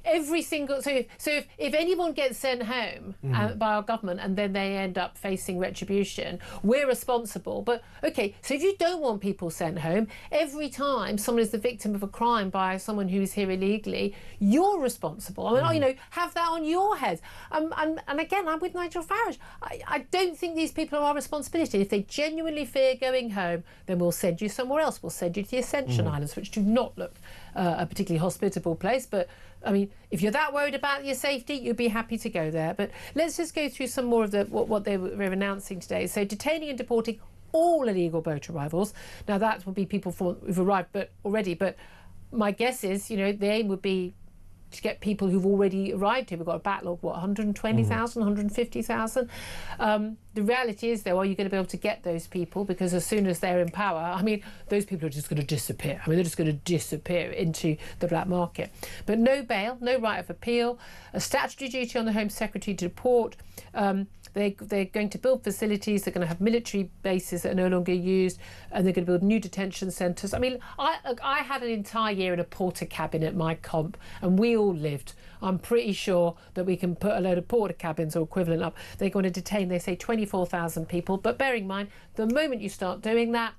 Speaker 11: if anyone gets sent home by our government and then they end up facing retribution, we're responsible. But okay, so if you don't want people sent home, every time someone is the victim of a crime by someone who is here illegally, you're responsible. I mean, have that on your head. And again, I'm with Nigel Farage. I don't think these people are our responsibility. If they genuinely fear going home, then we'll send you somewhere else. We'll send you to the Ascension Islands, which do not look a particularly hospitable place, but I mean, if you're that worried about your safety, you'd be happy to go there. But let's just go through some more of what they were announcing today. So detaining and deporting all illegal boat arrivals. Now that will be people who've arrived already. But my guess is, the aim would be to get people who've already arrived here. We've got a backlog, 120,000, 150,000. The reality is, though, are you going to be able to get those people? Because as soon as they're in power, I mean, those people are just going to disappear. They're just going to disappear into the black market. But no bail, no right of appeal, a statutory duty on the Home Secretary to deport. They're going to build facilities. They're going to have military bases that are no longer used, and they're going to build new detention centres. I mean, I had an entire year in a porter cabin at my comp, and we all lived. I'm pretty sure that we can put a load of porter cabins or equivalent up. They're going to detain, they say, 24,000 people. But bearing in mind, the moment you start doing that,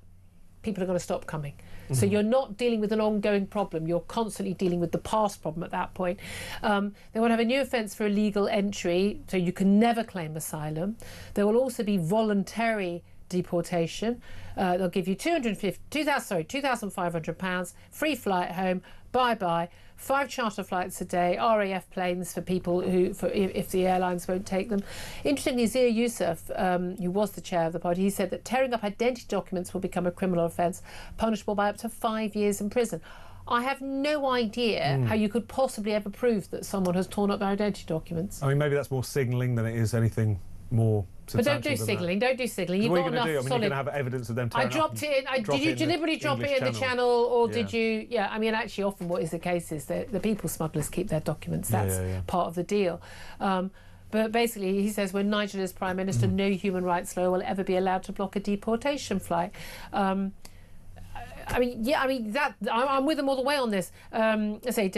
Speaker 11: people are going to stop coming. So you're not dealing with an ongoing problem. You're constantly dealing with the past problem at that point. They want to have a new offence for illegal entry, so you can never claim asylum. There will also be voluntary deportation. They'll give you £2,500, free flight home, bye-bye, 5 charter flights a day, RAF planes for people if the airlines won't take them. Interestingly, Zia Youssef, who was the chair of the party, he said that tearing up identity documents will become a criminal offence, punishable by up to 5 years in prison. I have no idea how you could possibly ever prove that someone has torn up their identity documents.
Speaker 12: I mean, maybe that's more signalling than it is anything more
Speaker 11: But don't
Speaker 12: substantial
Speaker 11: do
Speaker 12: than
Speaker 11: signalling. Don't do signalling.
Speaker 12: that.
Speaker 11: You've
Speaker 12: What are
Speaker 11: got
Speaker 12: you going to do? I
Speaker 11: enough
Speaker 12: mean,
Speaker 11: solid.
Speaker 12: you're going to have evidence of them
Speaker 11: I
Speaker 12: turning
Speaker 11: dropped
Speaker 12: up
Speaker 11: it in. Did you deliberately drop it in the channel, or did you? Yeah, I mean, actually, often what is the case is that the people smugglers keep their documents. That's part of the deal. But basically, he says when Nigel is Prime Minister, no human rights lawyer will ever be allowed to block a deportation flight. I mean, that I'm with them all the way on this. I say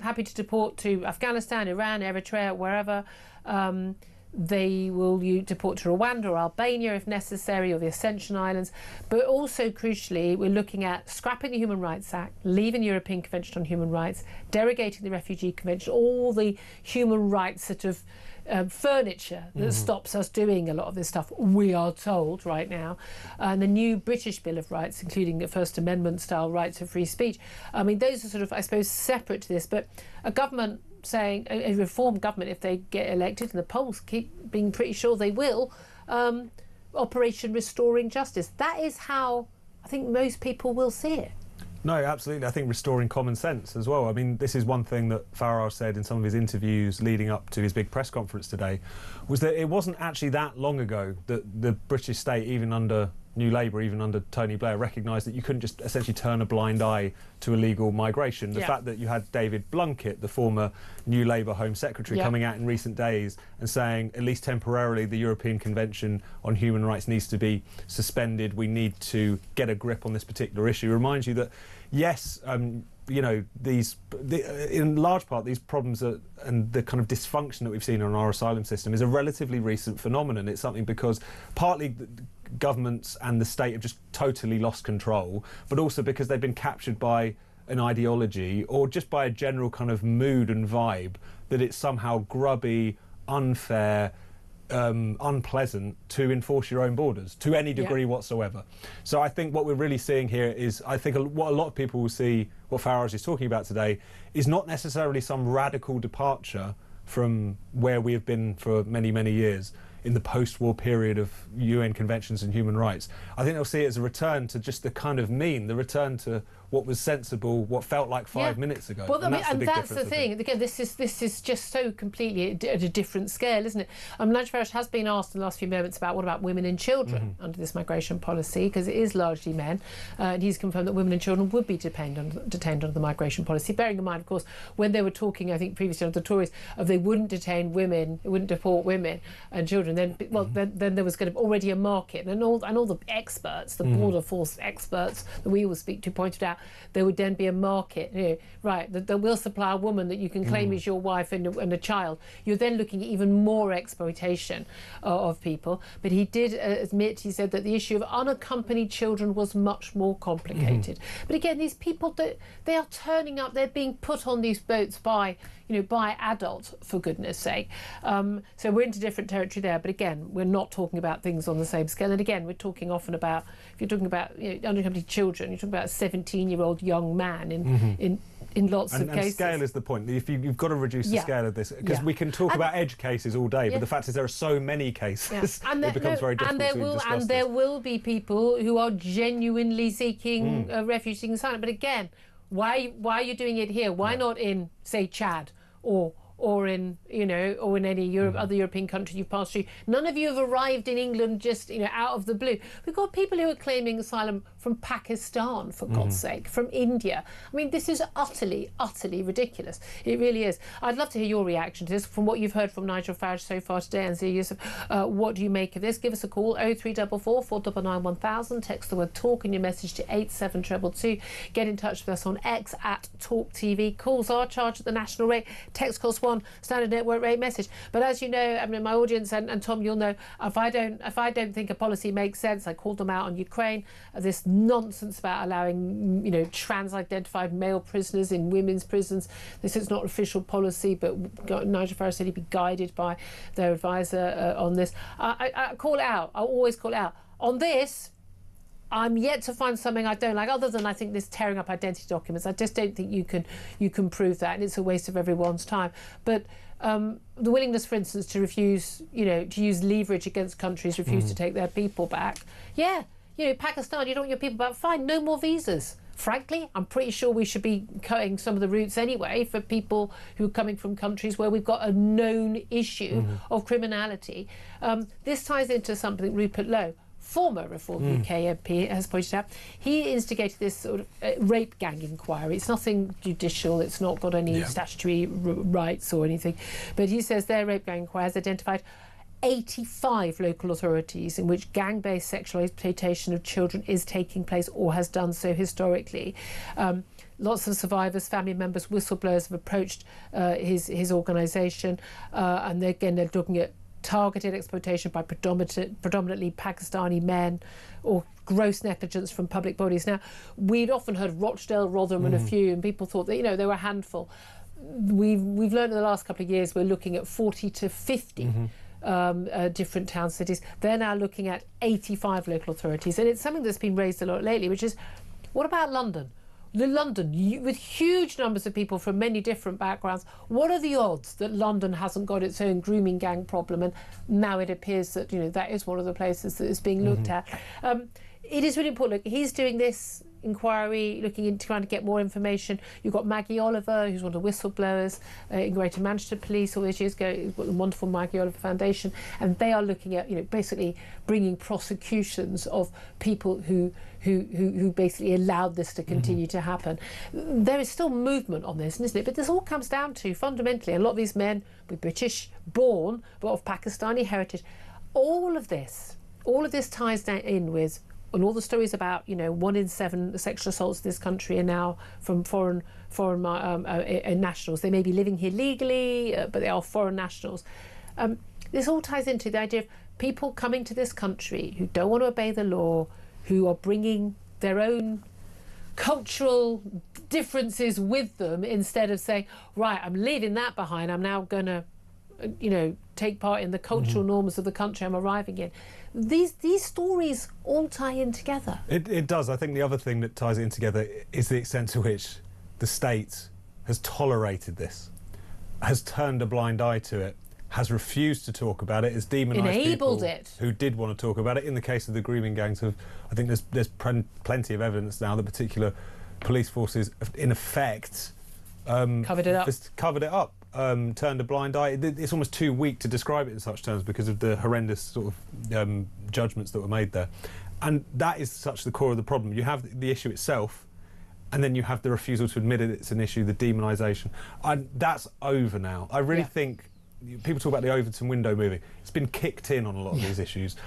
Speaker 11: happy to deport to Afghanistan, Iran, Eritrea, wherever. They will deport to Rwanda or Albania if necessary, or the Ascension Islands. But also, crucially, we're looking at scrapping the Human Rights Act, leaving the European Convention on Human Rights, derogating the Refugee Convention, all the human rights sort of furniture that stops us doing a lot of this stuff, we are told right now. And the new British Bill of Rights, including the First Amendment style rights of free speech. I mean, those are sort of, I suppose, separate to this. But a government saying, a reformed government, if they get elected, and the polls keep being pretty sure they will, Operation Restoring Justice. That is how I think most people will see it.
Speaker 12: No, absolutely. I think restoring common sense as well. I mean, this is one thing that Farage said in some of his interviews leading up to his big press conference today, was that it wasn't actually that long ago that the British state, even under New Labour, even under Tony Blair, recognised that you couldn't just essentially turn a blind eye to illegal migration. The fact that you had David Blunkett, the former New Labour Home Secretary, coming out in recent days and saying, at least temporarily, the European Convention on Human Rights needs to be suspended. We need to get a grip on this particular issue. Reminds you that, yes, you know, in large part, these problems and the kind of dysfunction that we've seen in our asylum system is a relatively recent phenomenon. It's something because partly governments and the state have just totally lost control, but also because they've been captured by an ideology or just by a general kind of mood and vibe that it's somehow grubby, unfair, unpleasant to enforce your own borders to any degree whatsoever. So I think what we're really seeing here is, I think what a lot of people will see, what Farage is talking about today, is not necessarily some radical departure from where we have been for many, many years in the post-war period of UN conventions and human rights. I think they'll see it as a return to just the kind of mean, the return to what was sensible, what felt like 5 minutes ago.
Speaker 11: Well,
Speaker 12: and
Speaker 11: that's the thing. Again, this is just so completely at a different scale, isn't it? Nigel Farage has been asked in the last few moments about what about women and children under this migration policy, because it is largely men, and he's confirmed that women and children would be detained under the migration policy, bearing in mind, of course, when they were talking, I think previously under the Tories, of they wouldn't detain women, wouldn't deport women and children, then there was going to be already a market, and all the experts, the border force experts that we all speak to, pointed out there would then be a market, you know, right, that will supply a woman that you can claim as your wife and a child. You're then looking at even more exploitation of people. But he did admit, he said that the issue of unaccompanied children was much more complicated. But again, these people, they are turning up, they're being put on these boats by adults, for goodness sake. So we're into different territory there. But again, we're not talking about things on the same scale. And again, we're talking often about, if you're talking about unaccompanied children, you're talking about a 17-year-old young man in lots of cases.
Speaker 12: And scale is the point. If you've got to reduce the scale of this, because we can talk about edge cases all day, but the fact is there are so many cases, it becomes very difficult to discuss
Speaker 11: and there will be people who are genuinely seeking refuge, seeking asylum. But again, why are you doing it here? Why not in, say, Chad or in any other European country you've passed through? None of you have arrived in England just out of the blue. We've got people who are claiming asylum from Pakistan, for God's sake, from India. I mean, this is utterly, utterly ridiculous. It really is. I'd love to hear your reaction to this from what you've heard from Nigel Farage so far today. And see, Yusuf, what do you make of this? Give us a call, 0344 499 1000. Text the word talk in your message to 87222. Get in touch with us on X at talkTV. Calls are charged at the national rate. Text costs £1, standard network rate message. But as you know, I mean, my audience and Tom, you'll know, if I don't think a policy makes sense, I called them out on Ukraine. This nonsense about allowing trans-identified male prisoners in women's prisons. This is not official policy, but Nigel Farage said he'd be guided by their advisor on this. I call it out. I always call it out. On this, I'm yet to find something I don't like, other than I think this tearing up identity documents. I just don't think you can prove that, and it's a waste of everyone's time. But the willingness, for instance, to refuse, to use leverage against countries, refuse to take their people back. Yeah, Pakistan, you don't want your people back, fine, no more visas frankly, I'm pretty sure we should be cutting some of the routes anyway for people who are coming from countries where we've got a known issue of criminality. This ties into something Rupert Lowe, former Reform UK MP, has pointed out. He instigated this sort of rape gang inquiry. It's nothing judicial, it's not got any statutory rights or anything, but he says their rape gang inquiry has identified 85 local authorities in which gang-based sexual exploitation of children is taking place or has done so historically. Lots of survivors, family members, whistleblowers have approached his organisation, and they're looking at targeted exploitation by predominantly Pakistani men or gross negligence from public bodies. Now, we'd often heard Rochdale, Rotherham and a few, and people thought that, you know, they were a handful. We've learned in the last couple of years we're looking at 40 to 50 different town cities. They're now looking at 85 local authorities, and it's something that's been raised a lot lately, which is, what about London? London, with huge numbers of people from many different backgrounds, what are the odds that London hasn't got its own grooming gang problem? And now it appears that, you know, that is one of the places that is being looked at. It is really important. Look, he's doing this inquiry, looking into trying to get more information. You've got Maggie Oliver, who's one of the whistleblowers in Greater Manchester Police all those years ago. You've got the wonderful Maggie Oliver Foundation, and they are looking at, you know, basically bringing prosecutions of people who basically allowed this to continue to happen. There is still movement on this, isn't it? But this all comes down to, fundamentally, a lot of these men were British born, but of Pakistani heritage. All of this ties in with, and all the stories about, you know, 1 in 7 sexual assaults in this country are now from foreign nationals. They may be living here legally, but they are foreign nationals. This all ties into the idea of people coming to this country who don't want to obey the law, who are bringing their own cultural differences with them, instead of saying, right, I'm leaving that behind, I'm now going to, you know, take part in the cultural norms of the country I'm arriving in. These stories all tie in together.
Speaker 12: It does. I think the other thing that ties it in together is the extent to which the state has tolerated this, has turned a blind eye to it, has refused to talk about it, has demonised people who did want to talk about it. In the case of the grooming gangs, I think there's plenty of evidence now that particular police forces, in effect,
Speaker 11: covered it up.
Speaker 12: Turned a blind eye. It's almost too weak to describe it in such terms because of the horrendous sort of judgments that were made there. And that is such the core of the problem. You have the issue itself, and then you have the refusal to admit it, it's an issue, the demonisation. That's over now. I really think, people talk about the Overton window moving. It's been kicked in on a lot of these issues.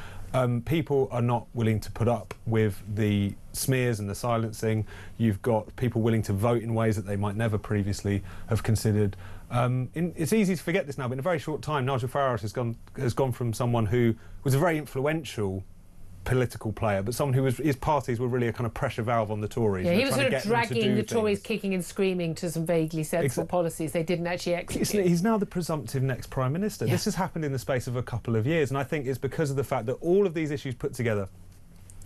Speaker 12: People are not willing to put up with the smears and the silencing. You've got people willing to vote in ways that they might never previously have considered. It's easy to forget this now, but in a very short time, Nigel Farage has gone from someone who was a very influential political player, but someone who his parties were really a kind of pressure valve on the Tories.
Speaker 11: Yeah, he was sort of dragging the Tories kicking and screaming to some vaguely sensible policies they didn't actually execute.
Speaker 12: He's now the presumptive next Prime Minister. This has happened in the space of a couple of years, and I think it's because of the fact that all of these issues put together,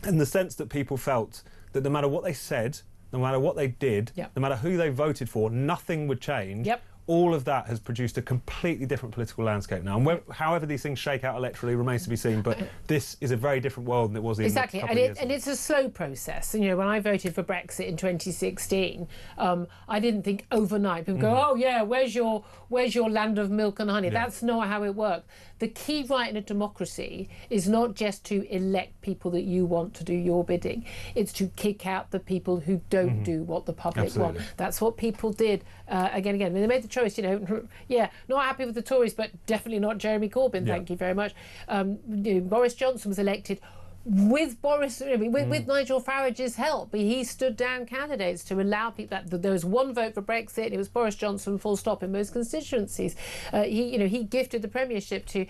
Speaker 12: and the sense that people felt that no matter what they said, no matter what they did, no matter who they voted for, nothing would change. All of that has produced a completely different political landscape now. And however these things shake out electorally remains to be seen, but this is a very different world than it was in a couple of years ago.
Speaker 11: And it's a slow process. You know, when I voted for Brexit in 2016, I didn't think overnight people go, oh yeah, where's your land of milk and honey? That's not how it works. The key right in a democracy is not just to elect people that you want to do your bidding. It's to kick out the people who don't do what the public want. That's what people did again and again. I mean, they made the choice, you know, not happy with the Tories, but definitely not Jeremy Corbyn, thank you very much. You know, Boris Johnson was elected with with Nigel Farage's help. He stood down candidates to allow people that there was one vote for Brexit. It was Boris Johnson, full stop, in most constituencies. He gifted the premiership to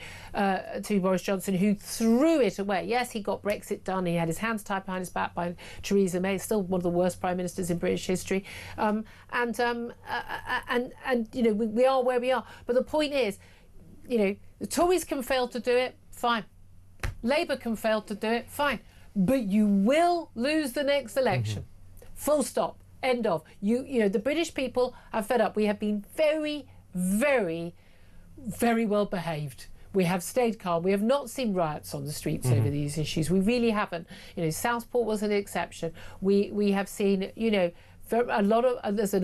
Speaker 11: Boris Johnson, who threw it away. Yes, he got Brexit done. He had his hands tied behind his back by Theresa May, still one of the worst prime ministers in British history. And you know, we are where we are. But the point is, you know, the Tories can fail to do it, fine. Labour can fail to do it, fine. But you will lose the next election. Full stop. End of. You know, the British people are fed up. We have been very, very, very well behaved. We have stayed calm. We have not seen riots on the streets over these issues. We really haven't. You know, Southport was an exception. We have seen, you know, there's a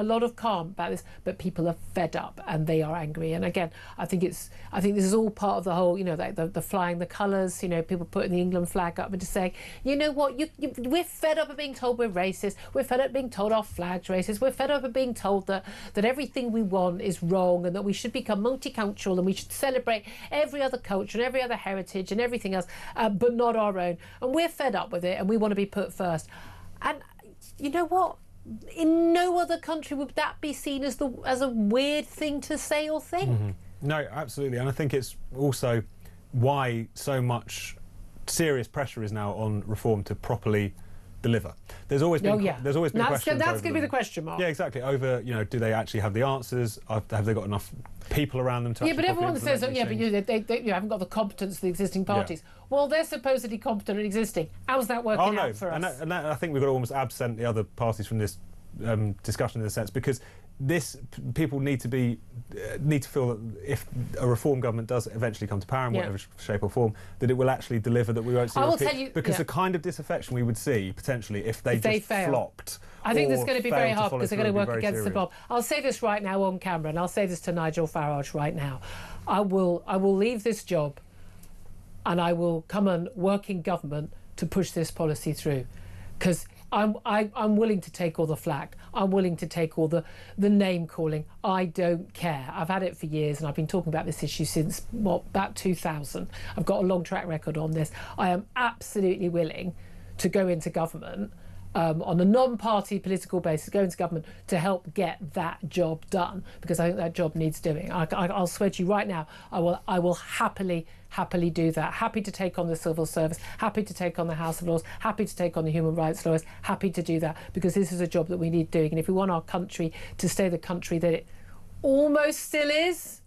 Speaker 11: lot of calm about this, but people are fed up and they are angry. And again, I think this is all part of the whole, you know, the flying the colours, you know, people putting the England flag up and just saying, you know what, we're fed up of being told we're racist. We're fed up of being told our flag's racist. We're fed up of being told that everything we want is wrong and that we should become multicultural and we should celebrate every other culture and every other heritage and everything else, but not our own. And we're fed up with it and we want to be put first. And you know what? In no other country would that be seen as a weird thing to say or think.
Speaker 12: No, absolutely. And I think it's also why so much serious pressure is now on reform to properly deliver. There's always been questions.
Speaker 11: That's going to be the question mark.
Speaker 12: Yeah, exactly. Over, you know, do they actually have the answers? Have they got enough people around them to?
Speaker 11: Yeah, but everyone says, but you haven't got the competence of the existing parties. Yeah. Well, they're supposedly competent and existing. How's that working out for us?
Speaker 12: And I think we've got to almost absent the other parties from this discussion in a sense, because people need to feel that if a reform government does eventually come to power in whatever shape or form, that it will actually deliver, that we won't see the kind of disaffection we would see potentially if they just flopped.
Speaker 11: I think that's going to be very hard because they're going to work against the mob. I'll say this right now on camera, and I'll say this to Nigel Farage right now. I will leave this job and I will come and work in government to push this policy through, because I'm willing to take all the flack. I'm willing to take all the name calling. I don't care. I've had it for years and I've been talking about this issue since, about 2000. I've got a long track record on this. I am absolutely willing to go into government on a non-party political basis, go into government to help get that job done, because I think that job needs doing. I'll swear to you right now, I will happily do that. Happy to take on the civil service, happy to take on the House of Lords, happy to take on the human rights lawyers, happy to do that, because this is a job that we need doing. And if we want our country to stay the country that it almost still is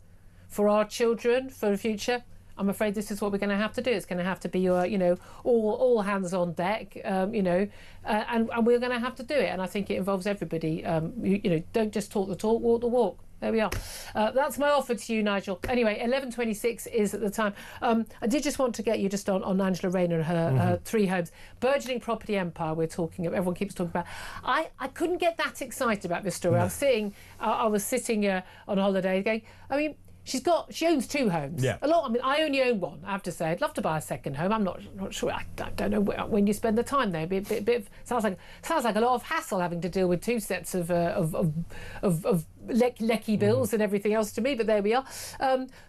Speaker 11: for our children, for the future, I'm afraid this is what we're going to have to do. It's going to have to be your, you know, all hands on deck, you know, and we're going to have to do it. And I think it involves everybody. You know, don't just talk the talk, walk the walk. There we are. That's my offer to you, Nigel. Anyway, 11:26 is at the time. I did just want to get you just on Angela Rayner and her 3 homes. Burgeoning property empire we're talking about. Everyone keeps talking about. I couldn't get that excited about this story. No. I was sitting on holiday going, I mean, she owns 2 homes. Yeah. A lot. I mean, I only own 1. I have to say, I'd love to buy a second home. I'm not sure. I don't know when you spend the time there. Sounds like a lot of hassle having to deal with 2 sets of lecky bills and everything else to me. But there we are.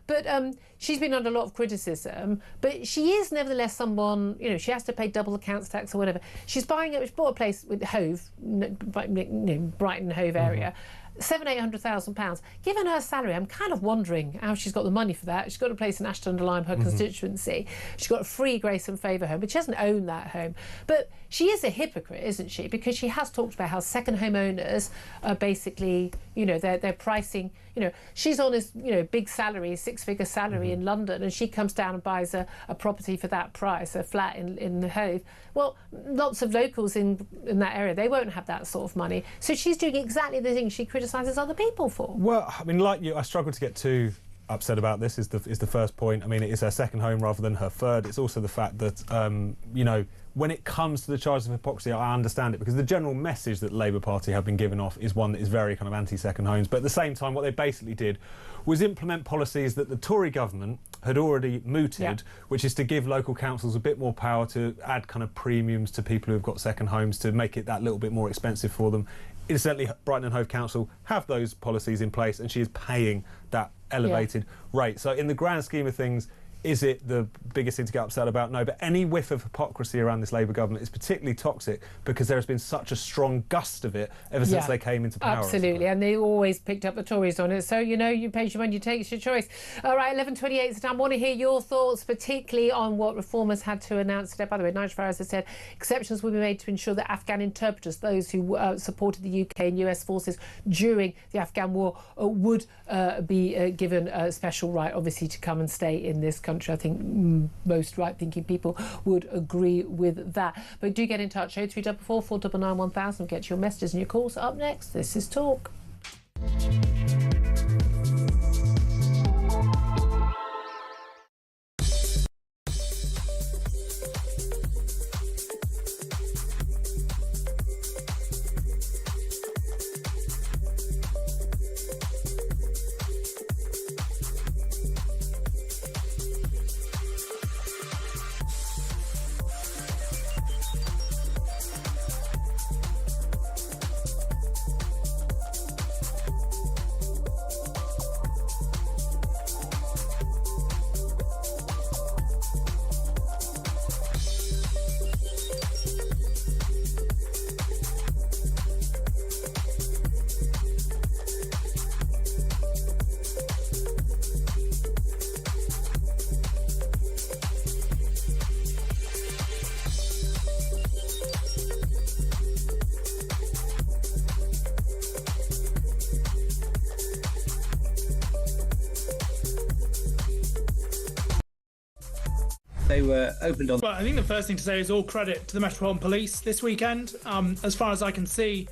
Speaker 11: But she's been under a lot of criticism. But she is nevertheless someone. You know, she has to pay double the council tax or whatever. She bought a place with Hove, Brighton Hove area. £700,000-800,000. Given her salary, I'm kind of wondering how she's got the money for that. She's got a place in Ashton-under-Lyme, her constituency. She's got a free grace and favour home, but she doesn't own that home. But she is a hypocrite, isn't she? Because she has talked about how second home owners are basically, you know, they're pricing. You know, she's on this, you know, big salary, 6-figure salary in London, and she comes down and buys a property for that price, a flat in the Hove. Well, lots of locals in that area, they won't have that sort of money. So she's doing exactly the thing she criticises other people for.
Speaker 12: Well, I mean, like you, I struggle to get too upset about this. Is the first point. I mean, it is her second home rather than her third. It's also the fact that you know, when it comes to the charges of hypocrisy, I understand it, because the general message that the Labour Party have been giving off is one that is very kind of anti-second homes. But at the same time, what they basically did was implement policies that the Tory government had already mooted, which is to give local councils a bit more power to add kind of premiums to people who've got second homes, to make it that little bit more expensive for them. Incidentally, Brighton and Hove Council have those policies in place, and she is paying that elevated rate. So in the grand scheme of things, is it the biggest thing to get upset about? No, but any whiff of hypocrisy around this Labour government is particularly toxic, because there has been such a strong gust of it ever since they came into power.
Speaker 11: Absolutely, and they always picked up the Tories on it. So, you know, you pay your money, you take, it's your choice. All right, 11:28 is the time. I want to hear your thoughts, particularly on what reformers had to announce today. By the way, Nigel Farage has said exceptions will be made to ensure that Afghan interpreters, those who supported the UK and US forces during the Afghan war, would be given a special right, obviously, to come and stay in this country. I think most right-thinking people would agree with that. But do get in touch. 0344 499 1000. Get your messages and your calls. Up next, this is Talk.
Speaker 8: They were opened on.
Speaker 20: Well, I think the first thing to say is all credit to the Metropolitan Police this weekend. As far as I can see,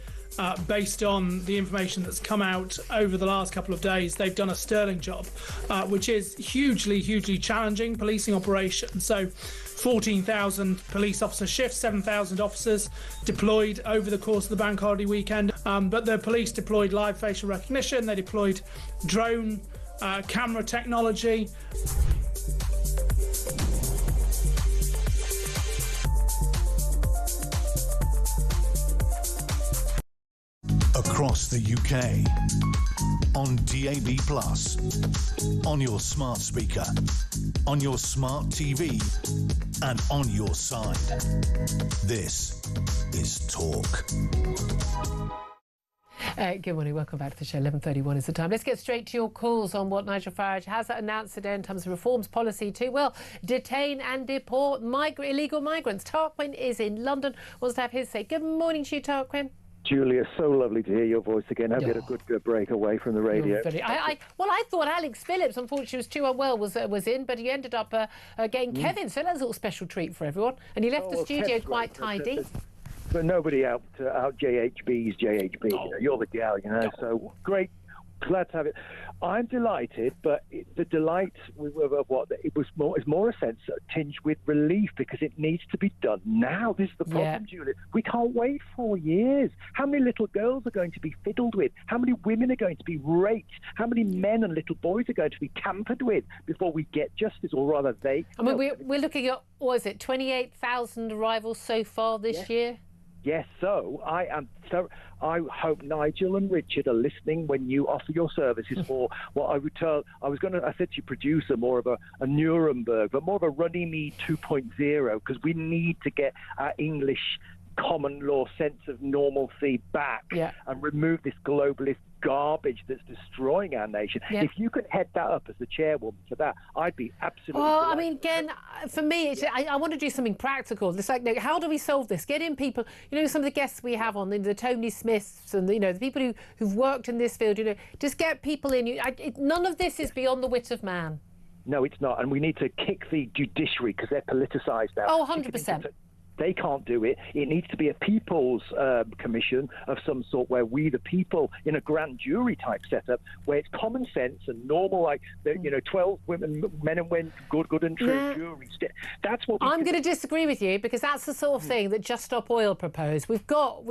Speaker 20: based on the information that's come out over the last couple of days, they've done a sterling job, which is hugely, hugely challenging policing operation. So 14,000 police officer shifts, 7,000 officers deployed over the course of the bank holiday weekend. But the police deployed live facial recognition, they deployed drone camera technology.
Speaker 10: Across the UK, on DAB+, on your smart speaker, on your smart TV, and on your side. This is Talk.
Speaker 11: Good morning, welcome back to the show. 11:31 is the time. Let's get straight to your calls on what Nigel Farage has announced today in terms of reforms policy to, well, detain and deport illegal migrants. Tarquin is in London, wants to have his say. Good morning to you, Tarquin.
Speaker 21: Julia, so lovely to hear your voice again. Hope you had a good break away from the radio.
Speaker 11: I thought Alex Phillips, unfortunately, was too unwell, was in, but he ended up getting Kevin, so that's a little special treat for everyone. And he left the studio quite tidy.
Speaker 21: But nobody out JHB's JHB. You know, you're the gal, you know. So great, glad to have it. I'm delighted, but the delight it's more a sense tinged with relief because it needs to be done now. This is the problem, Julia. We can't wait 4 years. How many little girls are going to be fiddled with? How many women are going to be raped? How many men and little boys are going to be tampered with before we get justice, or rather they?
Speaker 11: I mean, we're looking at, what is it, 28,000 arrivals so far this year?
Speaker 21: Yes, so I hope Nigel and Richard are listening when you offer your services for what I would tell. I said to you, producer, more of a Nuremberg, but more of a Runnymede 2.0, because we need to get our English common law sense of normalcy back and remove this globalist garbage that's destroying our nation. If you could head that up as the chairwoman for that, I'd be absolutely delighted.
Speaker 11: I mean, again, for me, I want to do something practical. It's like, how do we solve this? Get in people, some of the guests we have on, the Tony Smiths and, the people who've worked in this field, just get people in. None of this is beyond the wit of man.
Speaker 21: No, it's not. And we need to kick the judiciary because they're politicised now.
Speaker 11: Oh, 100%.
Speaker 21: They can't do it. It needs to be a people's commission of some sort where we, the people, in a grand jury type setup, where it's common sense and normal, like, 12 women, men and women, good and true juries. That's what
Speaker 11: I'm going to disagree with you, because that's the sort of thing that Just Stop Oil proposed. We've got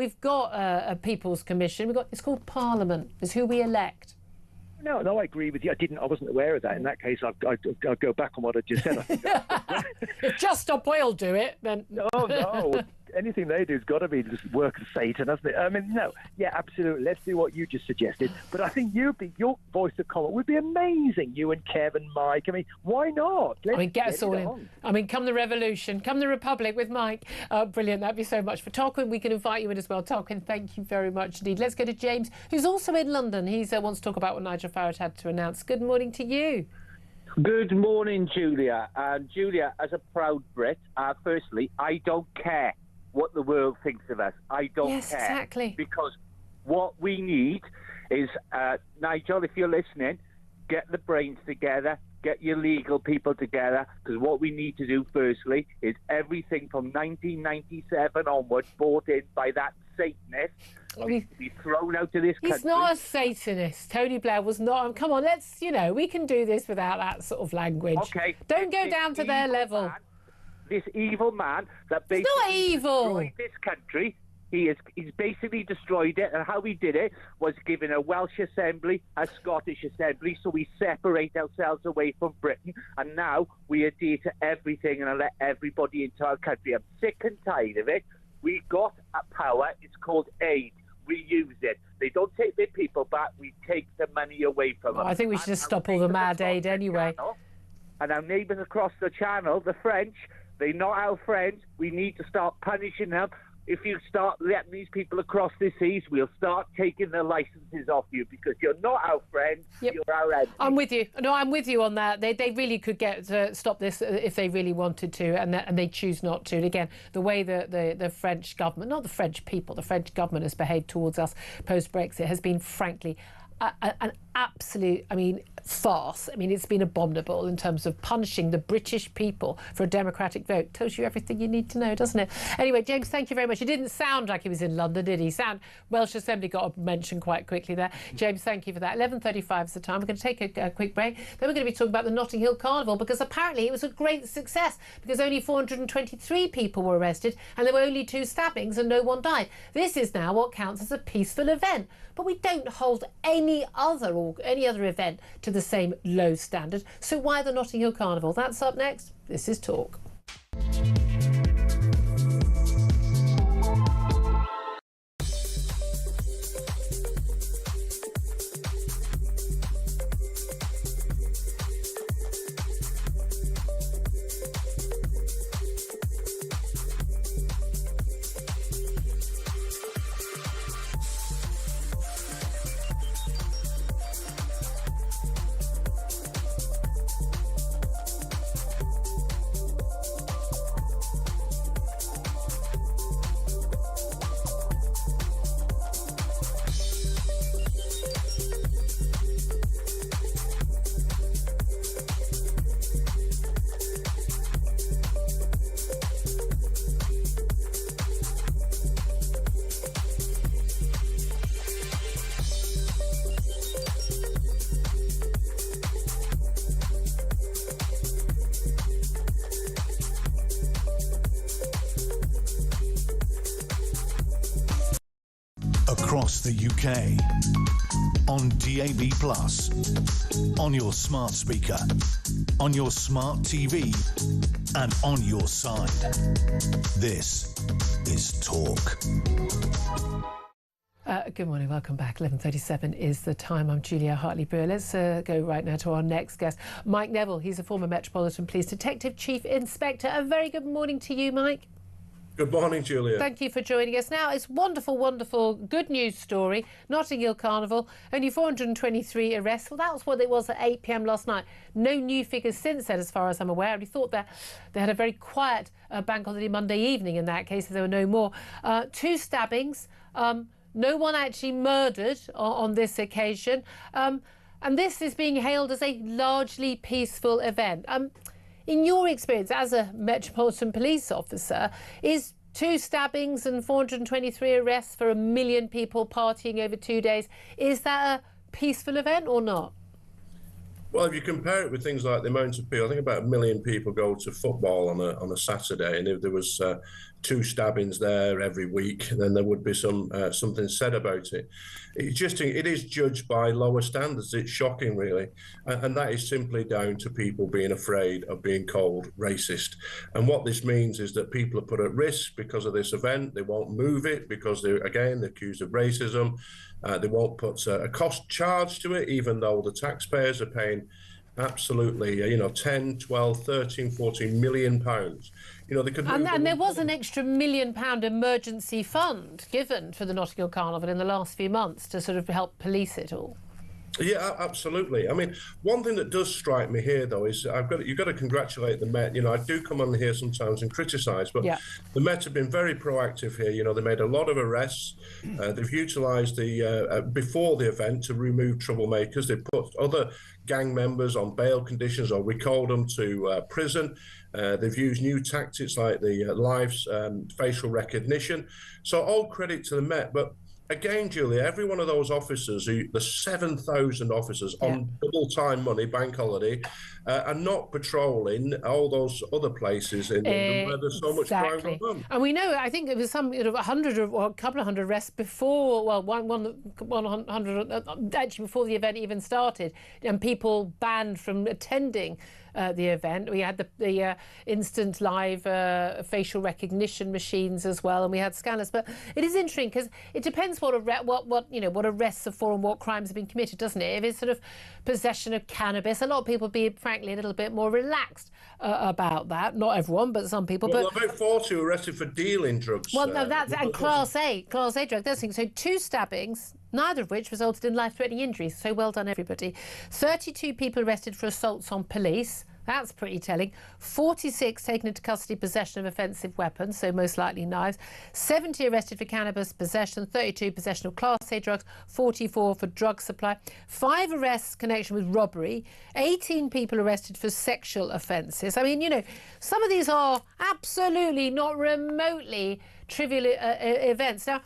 Speaker 11: a people's commission. It's called Parliament. It's who we elect.
Speaker 21: No, I agree with you. I wasn't aware of that. In that case, I'll go back on what I just said. I think
Speaker 11: if Just Stop Oil do it, then...
Speaker 21: No. Anything they do has got to be just work of Satan, hasn't it? I mean, no. Yeah, absolutely. Let's do what you just suggested. But I think your voice of comment would be amazing. You and Kevin, Mike. I mean, why not?
Speaker 11: Get us all in. I mean, come the revolution, come the republic with Mike. Brilliant. That'd be so much. For Tarquin, we can invite you in as well. Tarquin, thank you very much indeed. Let's go to James, who's also in London. He wants to talk about what Nigel Farage had to announce. Good morning to you.
Speaker 22: Good morning, Julia. Julia, as a proud Brit, firstly, I don't care what the world thinks of us. I don't care.
Speaker 11: Exactly.
Speaker 22: Because what we need is, Nigel, if you're listening, get the brains together, get your legal people together, because what we need to do, firstly, is everything from 1997 onwards brought in by that Satanist needs to be thrown out of this country.
Speaker 11: He's not a Satanist. Tony Blair was not. Come on, we can do this without that sort of language.
Speaker 22: Okay.
Speaker 11: Don't go down to their level.
Speaker 22: This evil man that basically destroyed this country, he's basically destroyed it, and how he did it was giving a Welsh assembly, a Scottish assembly, so we separate ourselves away from Britain, and now we adhere to everything and let everybody into our country. I'm sick and tired of it. We've got a power, it's called aid. We use it. They don't take their people back, we take the money away from them.
Speaker 11: I think we should just stop all the mad aid anyway.
Speaker 22: And our neighbours across the channel, the French, they're not our friends. We need to start punishing them. If you start letting these people across the seas, we'll start taking their licenses off you, because you're not our friend, you're our enemy.
Speaker 11: I'm with you. No, I'm with you on that. They really could stop this if they really wanted to, and they choose not to. And again, the way the French government, not the French people, the French government has behaved towards us post-Brexit has been, frankly, an absolute, farce. It's been abominable in terms of punishing the British people for a democratic vote. Tells you everything you need to know, doesn't it? Anyway, James, thank you very much. He didn't sound like he was in London, did he? Welsh Assembly got a mention quite quickly there. James, thank you for that. 11:35 is the time. We're going to take a quick break. Then we're going to be talking about the Notting Hill Carnival, because apparently it was a great success, because only 423 people were arrested and there were only 2 stabbings and no one died. This is now what counts as a peaceful event. But we don't hold any other event to the same low standard. So why the Notting Hill Carnival? That's up next. This is Talk.
Speaker 10: Across the UK, on DAB+, on your smart speaker, on your smart TV, and on your side. This is Talk.
Speaker 11: Good morning, welcome back. 11:37 is the time. I'm Julia Hartley-Brewer. Let's go right now to our next guest, Mike Neville. He's a former Metropolitan Police Detective Chief Inspector. A very good morning to you, Mike.
Speaker 1: Good morning, Julia.
Speaker 11: Thank you for joining us. Now, it's wonderful, wonderful, good news story. Notting Hill Carnival, only 423 arrests. Well, that was what it was at 8 p.m. last night. No new figures since then, as far as I'm aware. We thought that they had a very quiet bank holiday Monday evening in that case, if there were no more. 2 stabbings. No one actually murdered on this occasion. And this is being hailed as a largely peaceful event. In your experience as a Metropolitan Police officer, is 2 stabbings and 423 arrests for 1 million people partying over 2 days, is that a peaceful event or not?
Speaker 1: Well, if you compare it with things like the amount of people, I think about 1 million people go to football on a Saturday, and if there was 2 stabbings there every week, then there would be something said about it. It is judged by lower standards. It's shocking, really, and that is simply down to people being afraid of being called racist. And what this means is that people are put at risk because of this event. They won't move it because they're accused of racism. They won't put a cost charge to it, even though the taxpayers are paying absolutely, 10, 12, 13, 14 million pounds. They could.
Speaker 11: And there was an extra £1 million emergency fund given for the Notting Hill Carnival in the last few months to sort of help police it all.
Speaker 1: Yeah, absolutely. One thing that does strike me here, though, is you've got to congratulate the Met. I do come on here sometimes and criticise, but the Met have been very proactive here. They made a lot of arrests. They've utilised before the event to remove troublemakers. They put other gang members on bail conditions or recalled them to prison. They've used new tactics like the live facial recognition. So all credit to the Met, but again, Julia, every one of those officers, the 7,000 officers on double-time money, bank holiday, are not patrolling all those other places in London where there's so much crime going on.
Speaker 11: And we know, I think it was some 100 or a couple of hundred arrests before, 100 actually before the event even started, and people banned from attending the event. We had the instant live facial recognition machines as well, and we had scanners. But it is interesting because it depends what arrests are for and what crimes have been committed, doesn't it? If it's sort of possession of cannabis, a lot of people be frankly a little bit more relaxed about that. Not everyone, but some people.
Speaker 1: Well, about 40 arrested for dealing drugs.
Speaker 11: Well, no, that's and Class A drug. Those things. So 2 stabbings, neither of which resulted in life-threatening injuries. So well done, everybody. 32 people arrested for assaults on police. That's pretty telling. 46 taken into custody, possession of offensive weapons, so most likely knives. 70 arrested for cannabis possession, 32 possession of Class A drugs, 44 for drug supply. 5 arrests connection with robbery. 18 people arrested for sexual offences. I mean, you know, some of these are absolutely not remotely trivial events. Now,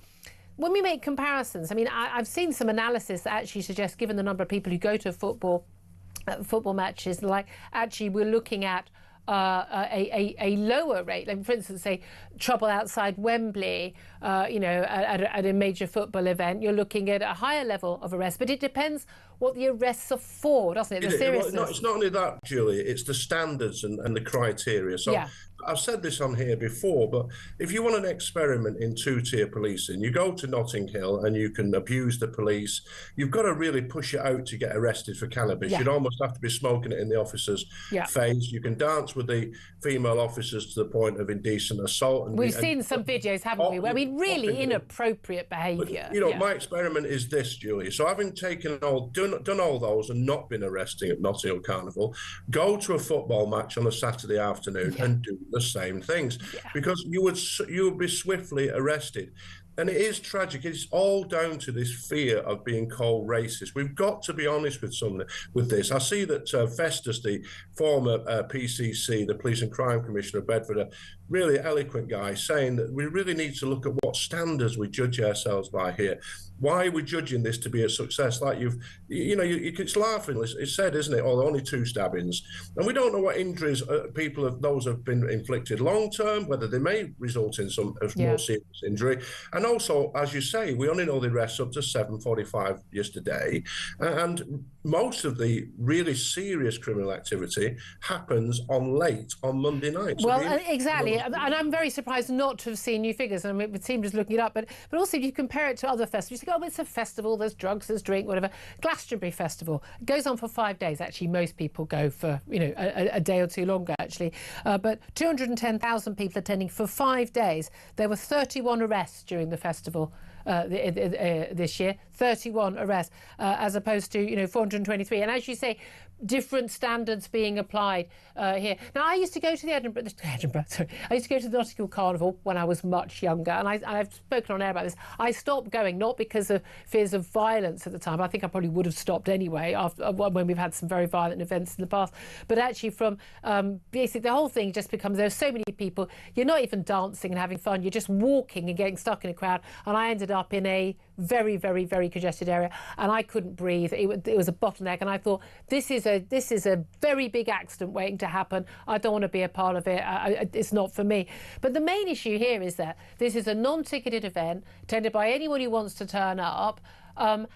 Speaker 11: when we make comparisons, I mean, I've seen some analysis that actually suggests, given the number of people who go to football matches, like actually we're looking at a lower rate. Like, for instance, say trouble outside Wembley, you know, at a major football event, you're looking at a higher level of arrest. But it depends what the arrests are for, doesn't it? The seriousness.
Speaker 14: Well, it's not only that, Julia, it's the standards and the criteria. So
Speaker 11: yeah.
Speaker 14: I've said this on here before, but if you want an experiment in two-tier policing, you go to Notting Hill and you can abuse the police. You've got to really push it out to get arrested for cannabis.
Speaker 11: Yeah.
Speaker 14: You'd almost have to be smoking it in the officer's face. You can dance with the female officers to the point of indecent assault. And
Speaker 11: we've seen some videos, haven't we? I mean, really inappropriate behaviour.
Speaker 14: You know, my experiment is this, Julia. So having done all those and not been arresting at Notting Hill Carnival, go to a football match on a Saturday afternoon and do the same things, because you would be swiftly arrested. And it is tragic. It's all down to this fear of being called racist. We've got to be honest with this. I see that Festus, the former PCC, the Police and Crime Commissioner of Bedford, a really eloquent guy, saying that we really need to look at what standards we judge ourselves by here. Why are we judging this to be a success? Like it's laughing. It's said, isn't it? Oh, only 2 stabbings, and we don't know what injuries those have been inflicted long term, whether they may result in some more serious injury. And also, as you say, we only know the arrests up to 7:45 yesterday, and most of the really serious criminal activity happens on Monday night. So
Speaker 11: well, exactly, and I'm very surprised not to have seen new figures. I mean, it seemed just looking it up, but also if you compare it to other festivals, you think, oh, it's a festival, there's drugs, there's drink, whatever. Glastonbury Festival goes on for 5 days. Actually, most people go for, you know, a day or two longer, actually. But 210,000 people attending for 5 days. There were 31 arrests during the festival this year. 31 arrests, as opposed to, you know, 423. And as you say, different standards being applied here. Now, I used to go to the I used to go to the Notting Hill Carnival when I was much younger, and I've spoken on air about this. I stopped going, not because of fears of violence at the time. I think I probably would have stopped anyway after when we've had some very violent events in the past. But actually, from basically the whole thing just becomes, there's so many people, you're not even dancing and having fun, you're just walking and getting stuck in a crowd. And I ended up in a very, very, very congested area, and I couldn't breathe. It was a bottleneck, and I thought, this is a very big accident waiting to happen. I don't want to be a part of it. It's not for me. But the main issue here is that this is a non-ticketed event attended by anyone who wants to turn up. And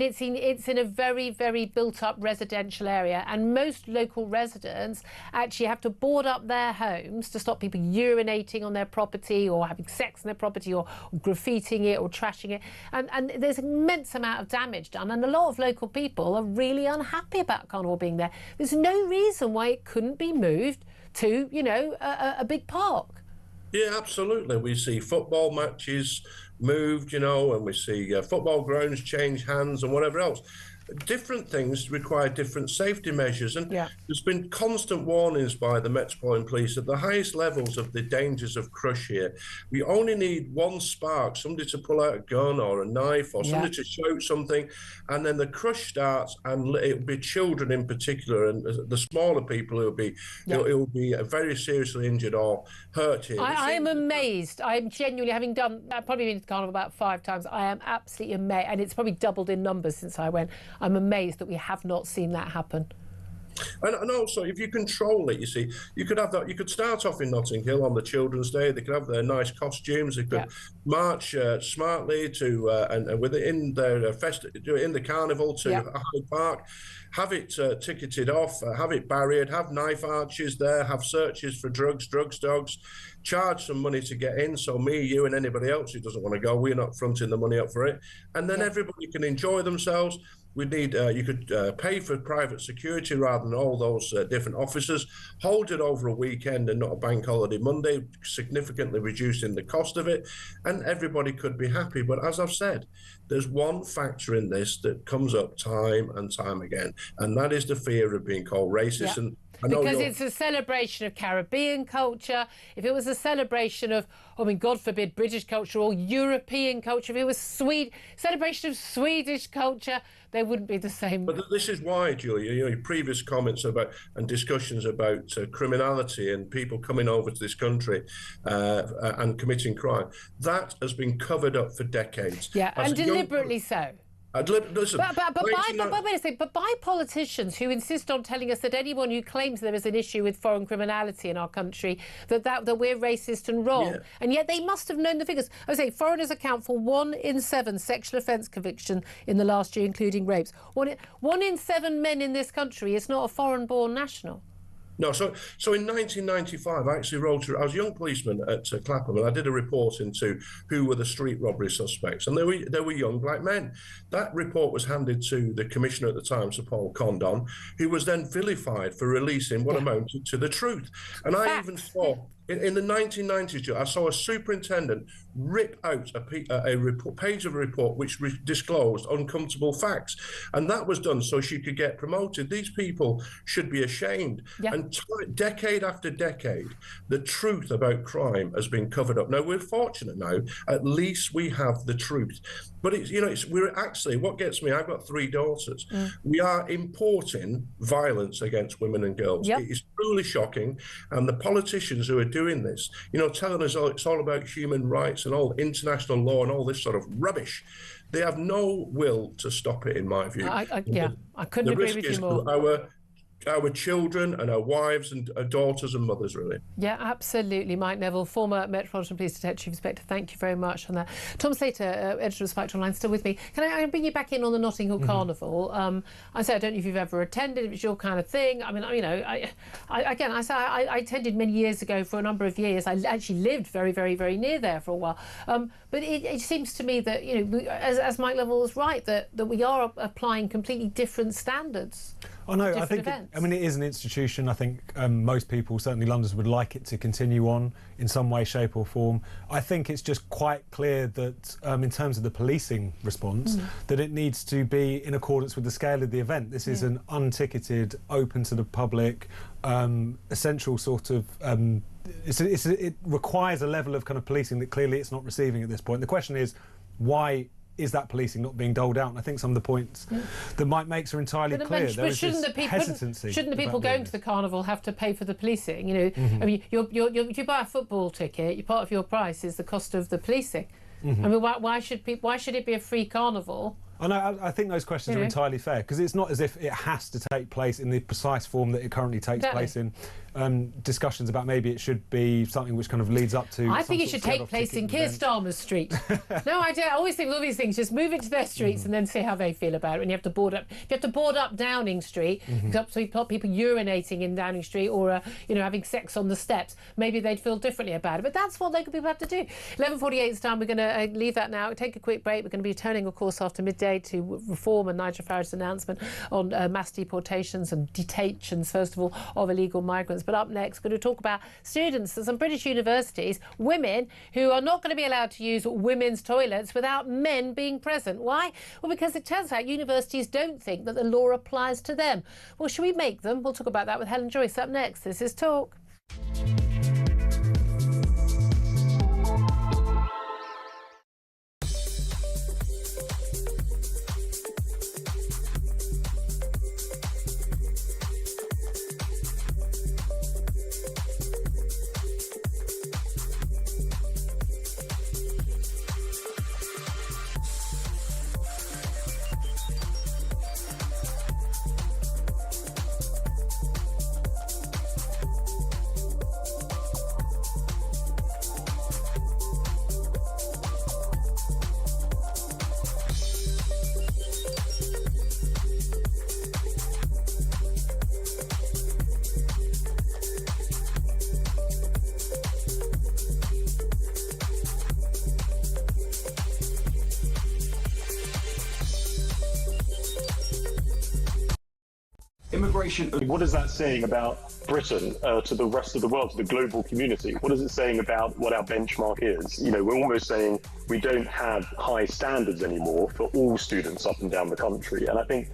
Speaker 11: it's in a very, very built-up residential area, and most local residents actually have to board up their homes to stop people urinating on their property or having sex on their property or graffitiing it or trashing it. And there's an immense amount of damage done, and a lot of local people are really unhappy about Carnival being there. There's no reason why it couldn't be moved to, you know, a big park.
Speaker 14: Yeah, absolutely. We see football matches moved, you know, and we see football grounds change hands and whatever else. Different things require different safety measures, and there's been constant warnings by the Metropolitan Police at the highest levels of the dangers of crush here. We only need one spark, somebody to pull out a gun or a knife or somebody to shout something, and then the crush starts, and it'll be children in particular and the smaller people who will be very seriously injured or hurt here.
Speaker 11: I am amazed. I'm genuinely, having done, I've probably been to Carnival about 5 times, I am absolutely amazed, and it's probably doubled in numbers since I went. I'm amazed that we have not seen that happen.
Speaker 14: And also, if you control it, you see, you could have that. You could start off in Notting Hill on the Children's Day. They could have their nice costumes. They could march smartly to and within their do it in the carnival to Hyde Park. Have it ticketed off. Have it barriered. Have knife arches there. Have searches for drugs dogs. Charge some money to get in. So me, you, and anybody else who doesn't want to go, we're not fronting the money up for it. And then everybody can enjoy themselves. We need you could pay for private security rather than all those different officers. Hold it over a weekend and not a bank holiday Monday, significantly reducing the cost of it, and everybody could be happy. But as I've said, there's one factor in this that comes up time and time again, and that is the fear of being called racist. And
Speaker 11: Because it's a celebration of Caribbean culture. If it was a celebration of, God forbid, British culture or European culture, if it was celebration of Swedish culture, they wouldn't be the same.
Speaker 14: But this is why, Julia, your previous comments about and discussions about criminality and people coming over to this country and committing crime, that has been covered up for decades.
Speaker 11: Yeah, and deliberately so.
Speaker 14: Listen,
Speaker 11: but by politicians who insist on telling us that anyone who claims there is an issue with foreign criminality in our country, that we're racist and wrong. Yeah. And yet they must have known the figures. I would say foreigners account for 1 in 7 sexual offence conviction in the last year, including rapes. 1 in 7 men in this country is not a foreign-born national.
Speaker 14: No, so in 1995, I actually I was a young policeman at Clapham, and I did a report into who were the street robbery suspects, and they were young black men. That report was handed to the commissioner at the time, Sir Paul Condon, who was then vilified for releasing what amounted to the truth. And I even saw, in the 1990s, I saw a superintendent rip out a page of a report which disclosed uncomfortable facts. And that was done so she could get promoted. These people should be ashamed. Yeah. And decade after decade, the truth about crime has been covered up. Now, we're fortunate now, at least we have the truth. But we're actually, what gets me, I've got 3 daughters. We are importing violence against women and girls. Yep. It is truly shocking. And the politicians who are doing this, telling us it's all about human rights and all international law and all this sort of rubbish, they have no will to stop it, in my view.
Speaker 11: I couldn't agree with you more.
Speaker 14: Our children and our wives and our daughters and mothers, really.
Speaker 11: Yeah, absolutely. Mike Neville, former Metropolitan Police Detective Chief Inspector, thank you very much on that. Tom Slater, editor of Spiked Online, still with me. Can I bring you back in on the Notting Hill Carnival? I don't know if you've ever attended, if it's your kind of thing. I mean, I attended many years ago for a number of years. I actually lived very, very, very near there for a while. But it seems to me that, as Mike Neville is right, that we are applying completely different standards.
Speaker 12: Oh no, I think it is an institution. I think most people, certainly Londoners, would like it to continue on in some way, shape or form. I think it's just quite clear that in terms of the policing response, that it needs to be in accordance with the scale of the event. This is an unticketed, open to the public, essential sort of... it requires a level of kind of policing that clearly it's not receiving at this point. The question is, why is that policing not being doled out? And I think some of the points that Mike makes are entirely clear. There is this hesitancy.
Speaker 11: Shouldn't the people going to the carnival have to pay for the policing? I mean, if you buy a football ticket, part of your price is the cost of the policing. I mean, why should it be a free carnival?
Speaker 12: I think those questions are entirely fair, because it's not as if it has to take place in the precise form that it currently takes place in. Discussions about maybe it should be something which kind of leads up to...
Speaker 11: I think it should take place in Keir Starmer's street. No, I always think all these things, just move it to their streets and then see how they feel about it. And you have to board up Downing Street, so you've got people urinating in Downing Street or having sex on the steps. Maybe they'd feel differently about it, but that's what people have to do. 11:48 time. We're going to leave that now. Take a quick break. We're going to be returning, of course, after midday to reform and Nigel Farage's announcement on mass deportations and detentions, first of all, of illegal migrants. But up next, we're going to talk about students at some British universities, women who are not going to be allowed to use women's toilets without men being present. Why? Well, because it turns out universities don't think that the law applies to them. Well, should we make them? We'll talk about that with Helen Joyce up next. This is Talk.
Speaker 15: Immigration, what is that saying about Britain to the rest of the world, to the global community? What is it saying about what our benchmark is? We're almost saying we don't have high standards anymore for all students up and down the country. And I think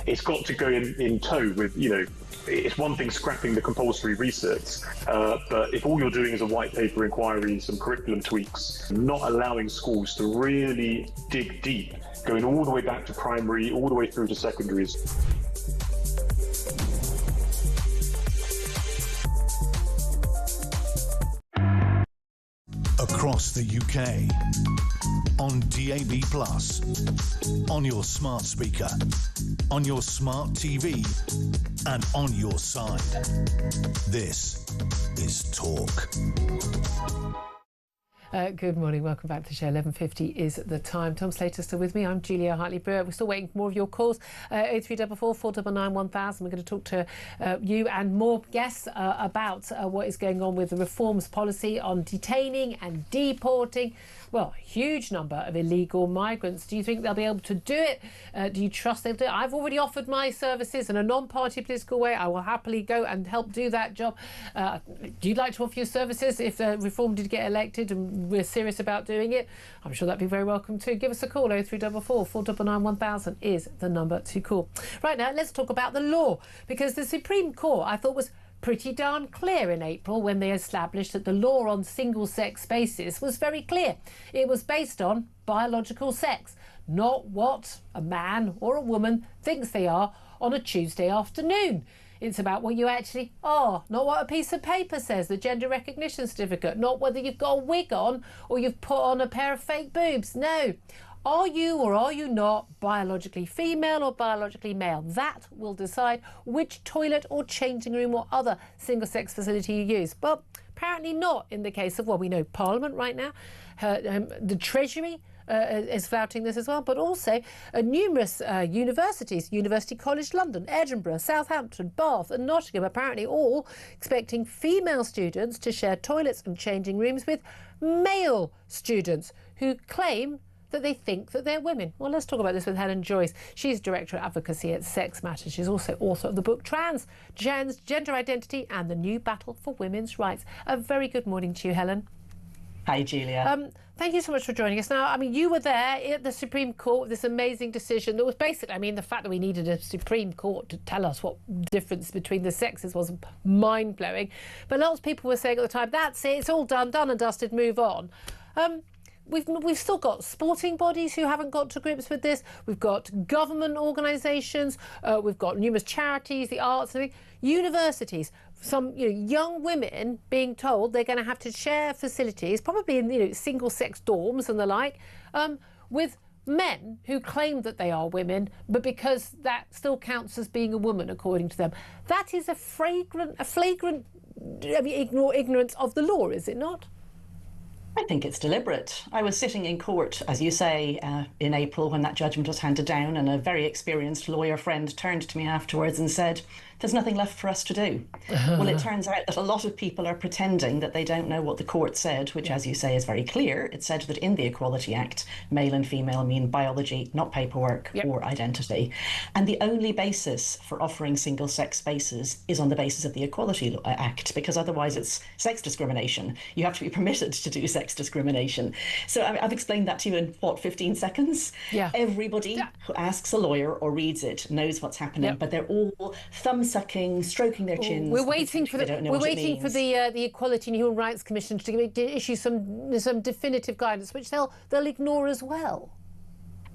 Speaker 15: it's got to go in tow with, it's one thing scrapping the compulsory research, but if all you're doing is a white paper inquiry, some curriculum tweaks, not allowing schools to really dig deep, going all the way back to primary, all the way through to secondaries.
Speaker 10: Across the UK, on DAB+, on your smart speaker, on your smart TV, and on your side. This is Talk.
Speaker 11: Good morning, welcome back to the show. 11:50 is the time. Tom Slater's still with me. I'm Julia Hartley-Brewer. We're still waiting for more of your calls. 0344 499 1000. We're going to talk to you and more guests about what is going on with the reforms policy on detaining and deporting. Well, a huge number of illegal migrants. Do you think they'll be able to do it? Do you trust they'll do it? I've already offered my services in a non-party political way. I will happily go and help do that job. Do you like to offer your services if reform did get elected and we're serious about doing it? I'm sure that'd be very welcome too. Give us a call. 0344 499 1000 is the number to call. Right now, let's talk about the law, because the Supreme Court, I thought, was pretty darn clear in April when they established that the law on single-sex spaces was very clear. It was based on biological sex, not what a man or a woman thinks they are on a Tuesday afternoon. It's about what you actually are, not what a piece of paper says, the gender recognition certificate, not whether you've got a wig on or you've put on a pair of fake boobs. No. Are you or are you not biologically female or biologically male? That will decide which toilet or changing room or other single-sex facility you use. But apparently not in the case of, well, we know Parliament right now, the Treasury is flouting this as well, but also numerous universities, University College London, Edinburgh, Southampton, Bath and Nottingham, apparently all expecting female students to share toilets and changing rooms with male students who claim that they think that they're women. Well, let's talk about this with Helen Joyce. She's Director of Advocacy at Sex Matters. She's also author of the book Trans, Gender Identity and the New Battle for Women's Rights. A very good morning to you, Helen.
Speaker 13: Hi, Julia.
Speaker 11: Thank you so much for joining us. Now, I mean, you were there at the Supreme Court with this amazing decision that was basically, I mean, the fact that we needed a Supreme Court to tell us what difference between the sexes was mind-blowing. But lots of people were saying at the time, that's it, it's all done and dusted, move on. We've still got sporting bodies who haven't got to grips with this. We've got government organisations. We've got numerous charities, the arts, and universities. Some young women being told they're going to have to share facilities, probably in single-sex dorms and the like, with men who claim that they are women, but because that still counts as being a woman according to them. That is a flagrant ignorance of the law, is it not?
Speaker 13: I think it's deliberate. I was sitting in court, as you say, in April when that judgment was handed down, and a very experienced lawyer friend turned to me afterwards and said, there's nothing left for us to do. Well, it turns out that a lot of people are pretending that they don't know what the court said, which, as you say, is very clear. It said that in the Equality Act, male and female mean biology, not paperwork or identity. And the only basis for offering single-sex spaces is on the basis of the Equality Act, because otherwise it's sex discrimination. You have to be permitted to do sex discrimination. So I've explained that to you in, 15 seconds? Yeah. Everybody who asks a lawyer or reads it knows what's happening, but they're all thumb-sucking, stroking their chins.
Speaker 11: We're waiting for the Equality and Human Rights Commission to issue some definitive guidance, which they'll ignore as well.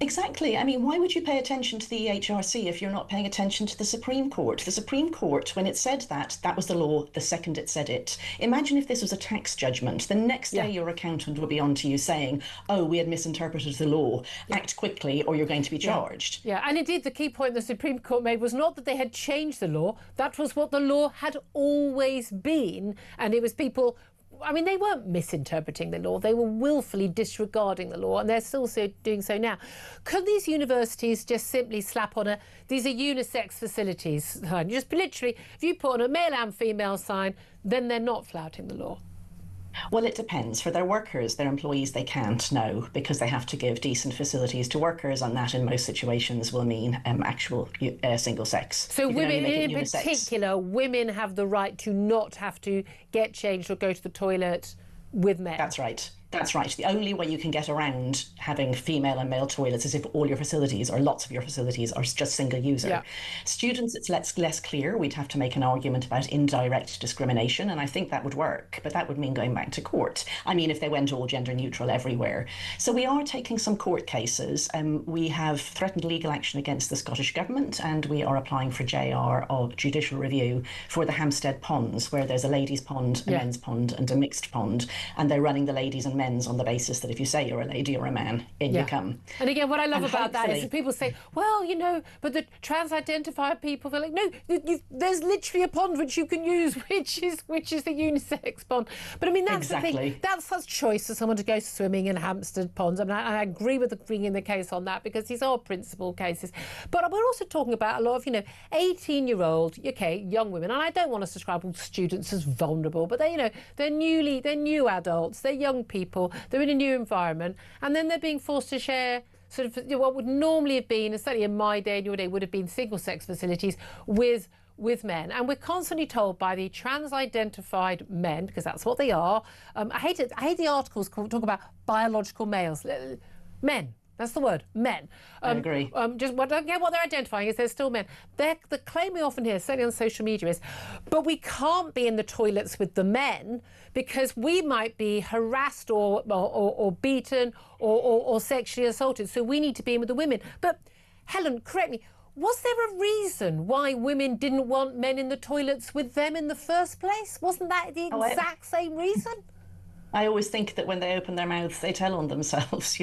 Speaker 13: Exactly. I mean, why would you pay attention to the HRC if you're not paying attention to the Supreme Court? The Supreme Court, when it said that was the law the second it said it. Imagine if this was a tax judgment. The next day your accountant would be on to you saying, oh, we had misinterpreted the law. Act quickly or you're going to be charged.
Speaker 11: Yeah, and indeed the key point the Supreme Court made was not that they had changed the law. That was what the law had always been. And it was people... I mean, they weren't misinterpreting the law. They were willfully disregarding the law, and they're still doing so now. Could these universities just simply slap on these are unisex facilities sign? Just literally, if you put on a male and female sign, then they're not flouting the law.
Speaker 13: Well, it depends. For their workers, their employees, they can't, no, because they have to give decent facilities to workers, and that in most situations will mean actual single sex.
Speaker 11: So women, in particular, women have the right to not have to get changed or go to the toilet with men.
Speaker 13: That's right. That's right. The only way you can get around having female and male toilets is if all your facilities or lots of your facilities are just single user.
Speaker 11: Yeah.
Speaker 13: Students, it's less clear. We'd have to make an argument about indirect discrimination, and I think that would work, but that would mean going back to court. I mean, if they went all gender neutral everywhere. So we are taking some court cases. We have threatened legal action against the Scottish Government, and we are applying for JR of judicial review for the Hampstead ponds, where there's a ladies' pond, a men's pond, and a mixed pond, and they're running the ladies and men's on the basis that if you say you're a lady or a man, in you come.
Speaker 11: And again, what I love
Speaker 13: And
Speaker 11: about that is that people say, well, you know, but the trans-identified people, they're like, no, there's literally a pond which you can use, which is the unisex pond. But I mean, that's the thing. That's such choice for someone to go swimming in Hampstead ponds. I mean, I agree with bringing the case on that because these are principal cases. But we're also talking about a lot of, 18-year-old, young women, and I don't want to describe all students as vulnerable, but they're new adults, they're young people, they're in a new environment, and then they're being forced to share sort of what would normally have been, and certainly in my day and your day, would have been single-sex facilities with men. And we're constantly told by the trans-identified men, because that's what they are. I hate the articles talk about biological males. Men. That's the word, men.
Speaker 13: I agree.
Speaker 11: Just what they're identifying is they're still men. The claim we often hear, certainly on social media, is, but we can't be in the toilets with the men because we might be harassed or beaten or sexually assaulted, so we need to be in with the women. But Helen, correct me, was there a reason why women didn't want men in the toilets with them in the first place? Wasn't that the exact same reason?
Speaker 13: I always think that when they open their mouths, they tell on themselves,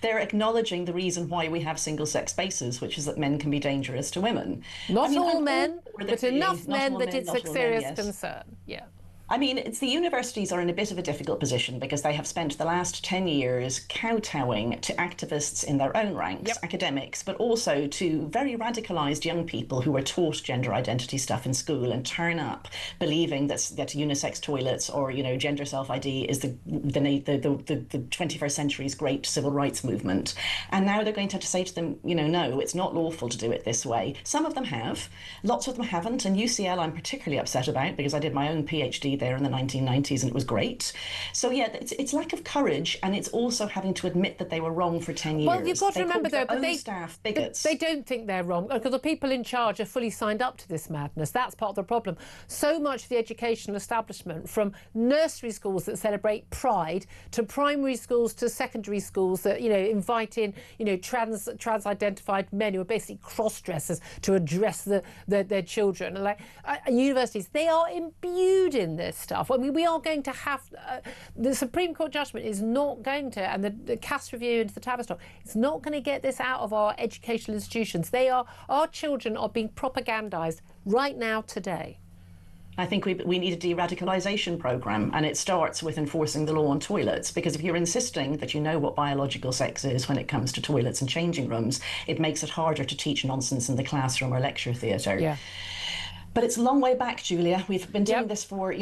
Speaker 13: They're acknowledging the reason why we have single-sex spaces, which is that men can be dangerous to women.
Speaker 11: Not all men, but enough men that it's a serious concern. Yeah.
Speaker 13: I mean, the universities are in a bit of a difficult position because they have spent the last 10 years kowtowing to activists in their own ranks, academics, but also to very radicalised young people who are taught gender identity stuff in school and turn up believing that unisex toilets or, gender self-ID is the 21st century's great civil rights movement. And now they're going to have to say to them, no, it's not lawful to do it this way. Some of them have, lots of them haven't, and UCL I'm particularly upset about because I did my own PhD there in the 1990s and it was great. So yeah, it's lack of courage, and it's also having to admit that they were wrong for 10 years.
Speaker 11: Well, you've got to remember though, but
Speaker 13: staff bigots.
Speaker 11: They don't think they're wrong because the people in charge are fully signed up to this madness. That's part of the problem. So much of the educational establishment, from nursery schools that celebrate pride to primary schools to secondary schools that invite in trans-identified men who are basically cross-dressers to address their children. And universities, they are imbued in this stuff. I mean, we are going to have the Supreme Court judgment is not going to, and the Cass review into the Tavistock, it's not going to get this out of our educational institutions. Our children are being propagandised right now today.
Speaker 13: I think we need a de-radicalisation programme, and it starts with enforcing the law on toilets, because if you're insisting that you know what biological sex is when it comes to toilets and changing rooms, it makes it harder to teach nonsense in the classroom or lecture theatre.
Speaker 11: Yeah.
Speaker 13: But it's a long way back, Julia. We've been doing this for,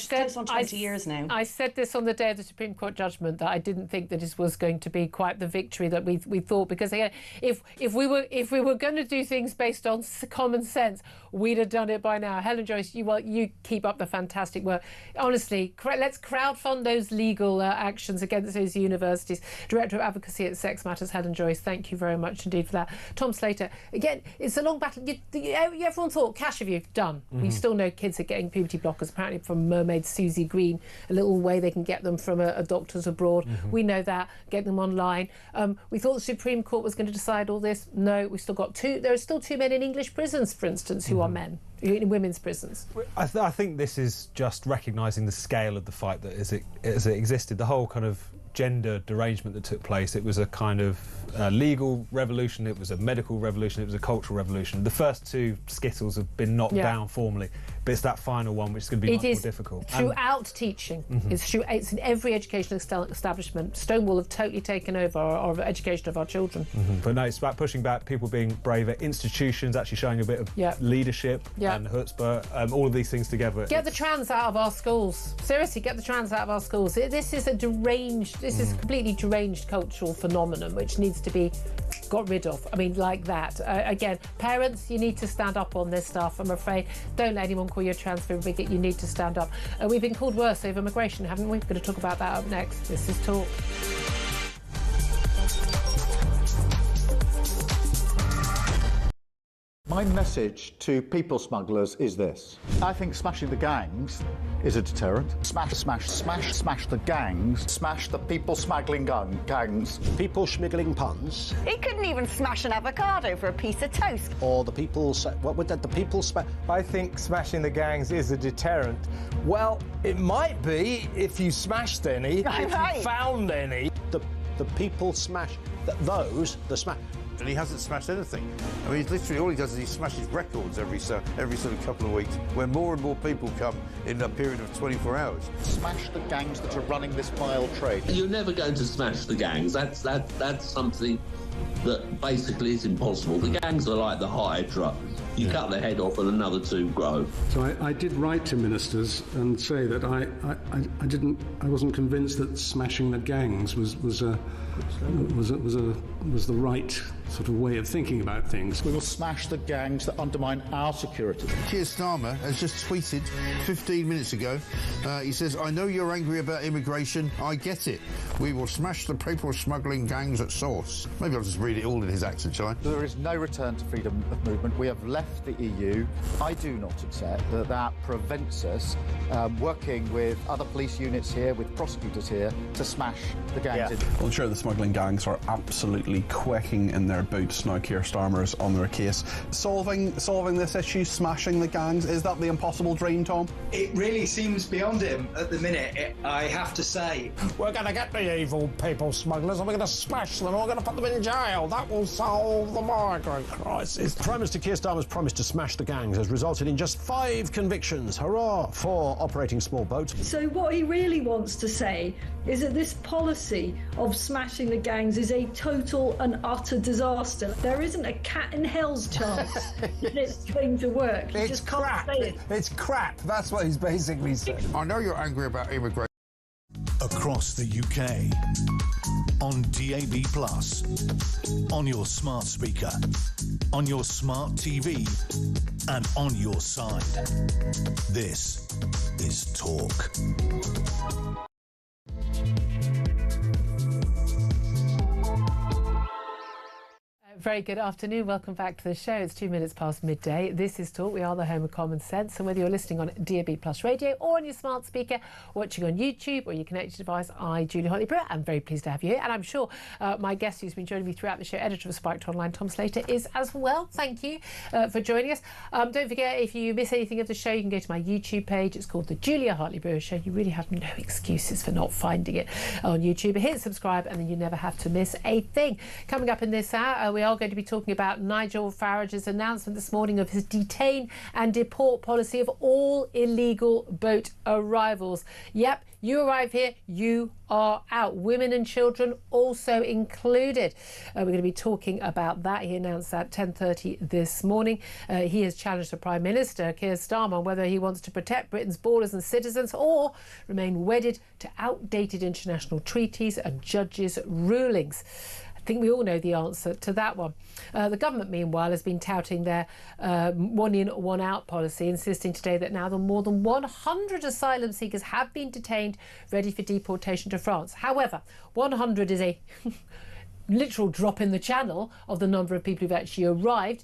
Speaker 13: close on 20 years now.
Speaker 11: I said this on the day of the Supreme Court judgment that I didn't think that this was going to be quite the victory that we thought, because if we were going to do things based on common sense, we'd have done it by now. Helen Joyce, you keep up the fantastic work. Honestly, let's crowdfund those legal actions against those universities. Director of Advocacy at Sex Matters, Helen Joyce, thank you very much indeed for that. Tom Slater, again, it's a long battle. Everyone thought cash review done. We still know kids are getting puberty blockers apparently from Mermaid Susie Green, a little way they can get them from a doctor's abroad. We know that, get them online. We thought the Supreme Court was going to decide all this. No, we've still got there are still 2 men in English prisons, for instance, who are men in women's prisons.
Speaker 12: I think this is just recognising the scale of the fight that as it existed. The whole kind of gender derangement that took place, it was a kind of legal revolution, it was a medical revolution, it was a cultural revolution. The first 2 skittles have been knocked down formally, but it's that final one which is going to be much more difficult.
Speaker 11: Throughout teaching, it's in every educational establishment. Stonewall have totally taken over our education of our children.
Speaker 12: But no, it's about pushing back, people being braver, institutions actually showing a bit of leadership and chutzpah, all of these things together.
Speaker 11: Get the trans out of our schools. Seriously, get the trans out of our schools. This is a completely deranged cultural phenomenon which needs to be got rid of. I mean, like that. Again, parents, you need to stand up on this stuff, I'm afraid. Don't let anyone call you a transfer bigot. You need to stand up. We've been called worse over migration, haven't we? We're going to talk about that up next. This is Talk.
Speaker 4: My message to people smugglers is this. I think smashing the gangs is a deterrent. Smash the gangs. Smash the people smuggling gangs.
Speaker 2: People schmiggling puns.
Speaker 18: He couldn't even smash an avocado for a piece of toast.
Speaker 2: Or the people... What would that... The people...
Speaker 19: I think smashing the gangs is a deterrent. Well, it might be if you smashed any, if you found any.
Speaker 2: The people smash... Those... The smash...
Speaker 3: And he hasn't smashed anything. I mean, literally all he does is he smashes records every sort of couple of weeks, where more and more people come in a period of 24 hours.
Speaker 4: Smash the gangs that are running this vile trade.
Speaker 5: You're never going to smash the gangs. That's something that basically is impossible. The gangs are like the Hydra. You cut the head off and another two grow.
Speaker 6: So I did write to ministers and say that I wasn't convinced that smashing the gangs was the right sort of way of thinking about things.
Speaker 4: We will smash the gangs that undermine our security.
Speaker 3: Keir Starmer has just tweeted 15 minutes ago. He says, "I know you're angry about immigration. I get it. We will smash the people smuggling gangs at source." Maybe I'll just read it all in his accent, shall I?
Speaker 4: There is no return to freedom of movement. We have left the EU. I do not accept that prevents us working with other police units here, with prosecutors here, to smash the gangs.
Speaker 7: Well, I'm sure the smuggling gangs are absolutely quaking in their boots now. Keir Starmer's on their case. Solving this issue, smashing the gangs, is that the impossible dream, Tom?
Speaker 8: It really seems beyond him at the minute, I have to say.
Speaker 1: We're going to get the evil people smugglers and we're going to smash them and we're going to put them in jail. That will solve the migrant crisis.
Speaker 2: Prime Minister Keir Starmer's promise to smash the gangs has resulted in just 5 convictions. Hurrah for operating small boats.
Speaker 9: So what he really wants to say is that this policy of smashing the gangs is a total and utter disaster. There isn't a cat in hell's chance that it's going to work. You just can't say it.
Speaker 19: It's crap. That's what he's basically saying.
Speaker 3: I know you're angry about immigration.
Speaker 10: Across the UK, on DAB+, on your smart speaker, on your smart TV, and on your side. This is Talk.
Speaker 11: Very good afternoon. Welcome back to the show. It's 2 minutes past midday. This is Talk. We are the home of common sense. And whether you're listening on DAB Plus radio or on your smart speaker, watching on YouTube or your connected device, Julia Hartley-Brewer, I'm very pleased to have you here. And I'm sure my guest who's been joining me throughout the show, editor of Spiked Online, Tom Slater, is as well. Thank you for joining us. Don't forget, if you miss anything of the show, you can go to my YouTube page. It's called The Julia Hartley-Brewer Show. You really have no excuses for not finding it on YouTube. Hit subscribe and then you never have to miss a thing. Coming up in this hour, we are going to be talking about Nigel Farage's announcement this morning of his detain and deport policy of all illegal boat arrivals. Yep, you arrive here, you are out. Women and children also included. We're going to be talking about that. He announced that 10:30 this morning. He has challenged the Prime Minister, Keir Starmer, on whether he wants to protect Britain's borders and citizens or remain wedded to outdated international treaties and judges' rulings. I think we all know the answer to that one. The government, meanwhile, has been touting their one in, one out policy, insisting today that now more than 100 asylum seekers have been detained, ready for deportation to France. However, 100 is a literal drop in the channel of the number of people who've actually arrived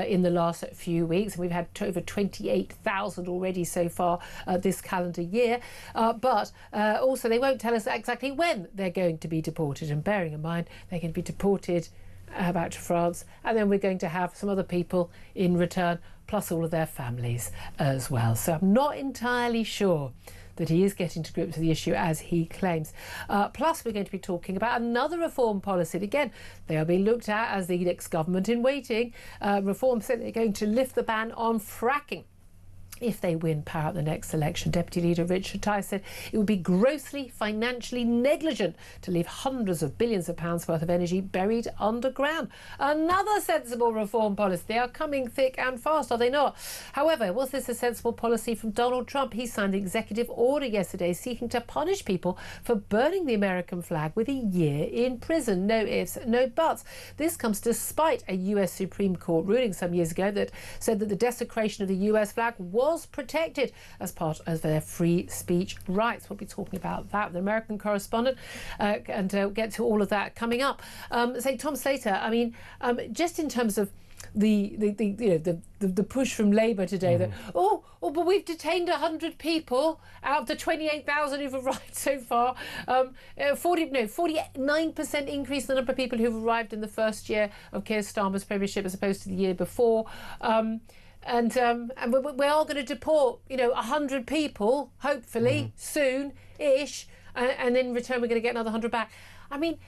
Speaker 11: in the last few weeks. And we've had over 28,000 already so far this calendar year. But also they won't tell us exactly when they're going to be deported. And bearing in mind, they're going to be deported back to France. And then we're going to have some other people in return, plus all of their families as well. So I'm not entirely sure that he is getting to grips with the issue as he claims. Plus, we're going to be talking about another reform policy. And again, they are being looked at as the next government in waiting. Reform said they're going to lift the ban on fracking. if they win power at the next election. Deputy Leader Richard Tice said it would be grossly financially negligent to leave hundreds of billions of pounds worth of energy buried underground. Another sensible reform policy. They are coming thick and fast, are they not? However, was this a sensible policy from Donald Trump? He signed an executive order yesterday seeking to punish people for burning the American flag with a year in prison. No ifs, no buts. This comes despite a US Supreme Court ruling some years ago that said that the desecration of the US flag was protected as part of their free speech rights. We'll be talking about that with the American correspondent, and get to all of that coming up. Say, Tom Slater, I mean, just in terms of the push from Labour today that but we've detained 100 people out of the 28,000 who've arrived so far. 49% increase in the number of people who've arrived in the first year of Keir Starmer's premiership as opposed to the year before. And we are going to deport, 100 people, hopefully, soon-ish, and in return we're going to get another 100 back. I mean,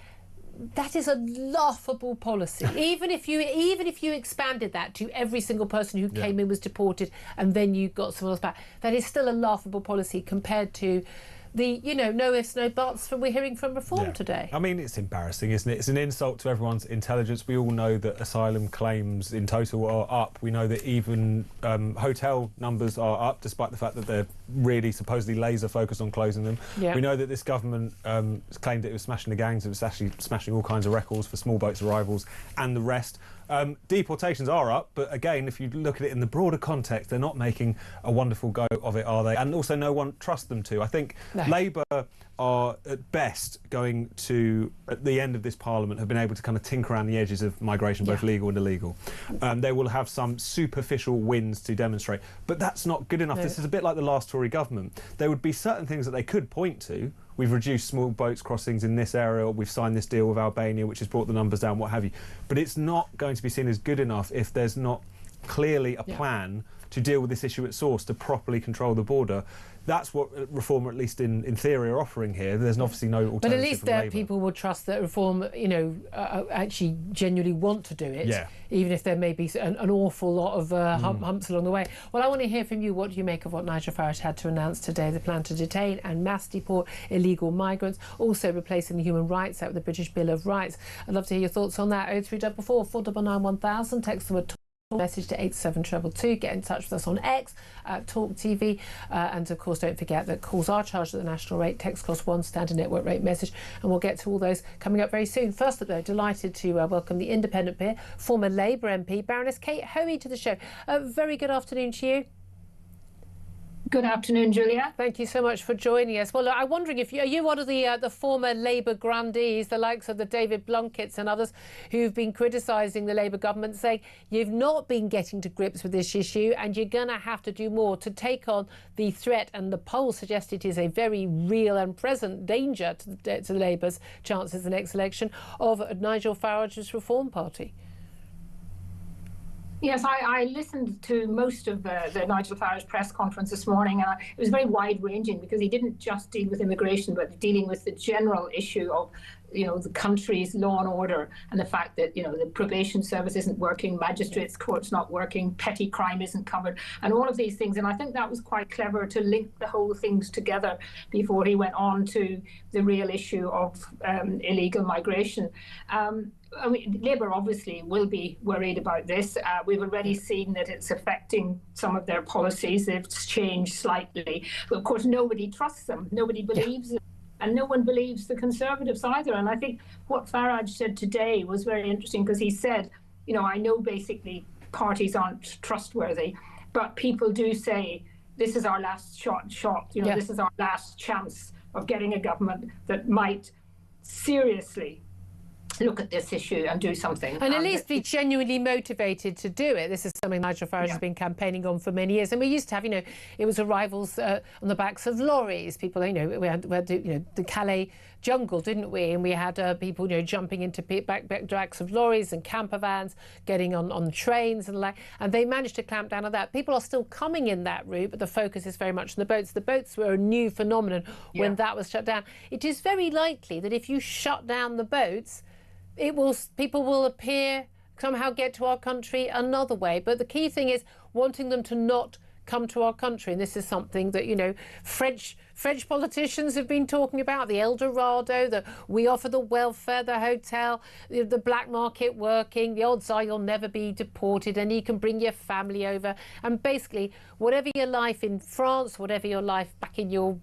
Speaker 11: that is a laughable policy. even if you expanded that to every single person who came in was deported and then you got someone else back, that is still a laughable policy compared to the, no ifs, no buts we're hearing from Reform today.
Speaker 12: I mean, it's embarrassing, isn't it? It's an insult to everyone's intelligence. We all know that asylum claims in total are up. We know that even hotel numbers are up, despite the fact that they're really supposedly laser focused on closing them. Yeah. We know that this government claimed that it was smashing the gangs. It was actually smashing all kinds of records for small boats arrivals and the rest. Deportations are up, but again, if you look at it in the broader context, they're not making a wonderful go of it, are they? And also no one trusts them to. I think Labour are at best going to, at the end of this Parliament, have been able to kind of tinker around the edges of migration, both legal and illegal. They will have some superficial wins to demonstrate, but that's not good enough. This is a bit like the last Tory government. There would be certain things that they could point to. We've reduced small boats crossings in this area, we've signed this deal with Albania, which has brought the numbers down, what have you. But it's not going to be seen as good enough if there's not clearly a plan to deal with this issue at source, to properly control the border. That's what Reform, at least in theory, are offering here. There's obviously no alternative.
Speaker 11: But at least people will trust that Reform, actually genuinely want to do it, even if there may be an awful lot of humps along the way. Well, I want to hear from you. What do you make of what Nigel Farage had to announce today? The plan to detain and mass deport illegal migrants, also replacing the Human Rights Act with the British Bill of Rights. I'd love to hear your thoughts on that. 0344 499 1000. Text the word message to 87222. Get in touch with us on X at talkTV, and of course don't forget that calls are charged at the national rate. Text cost £1, standard network rate message, and we'll get to all those coming up very soon. First up though, delighted to welcome the independent peer, former Labour MP Baroness Kate Hoey, to the show. Very good afternoon to you.
Speaker 16: Good afternoon, Julia.
Speaker 11: Thank you so much for joining us. Well, I'm wondering if are you one of the former Labour grandees, the likes of the David Blunketts and others, who've been criticising the Labour government, saying you've not been getting to grips with this issue and you're going to have to do more to take on the threat, and the polls suggest it is a very real and present danger to Labour's chances in the next election, of Nigel Farage's Reform Party?
Speaker 16: Yes, I listened to most of the Nigel Farage press conference this morning, and it was very wide-ranging because he didn't just deal with immigration, but dealing with the general issue of, the country's law and order, and the fact that, the probation service isn't working, magistrates' courts not working, petty crime isn't covered, and all of these things. And I think that was quite clever to link the whole things together before he went on to the real issue of illegal migration. I mean, Labour obviously will be worried about this. We've already seen that it's affecting some of their policies. They've changed slightly. But of course, nobody trusts them. Nobody believes them. And no one believes the Conservatives either. And I think what Farage said today was very interesting, because he said, I know basically parties aren't trustworthy, but people do say this is our last shot. This is our last chance of getting a government that might seriously look at this issue and do something.
Speaker 11: And at least be genuinely motivated to do it. This is something Nigel Farage has been campaigning on for many years. And we used to have, it was arrivals on the backs of lorries. People, we had the Calais jungle, didn't we? And we had people, jumping into backs of lorries and camper vans, getting on trains and like. And they managed to clamp down on that. People are still coming in that route, but the focus is very much on the boats. The boats were a new phenomenon when that was shut down. It is very likely that if you shut down the boats, people will somehow get to our country another way. But the key thing is wanting them to not come to our country. And this is something that, you know, French politicians have been talking about, the El Dorado, that we offer the welfare, the hotel, the black market working. The odds are you'll never be deported and you can bring your family over. And basically, whatever your life in France, whatever your life back in your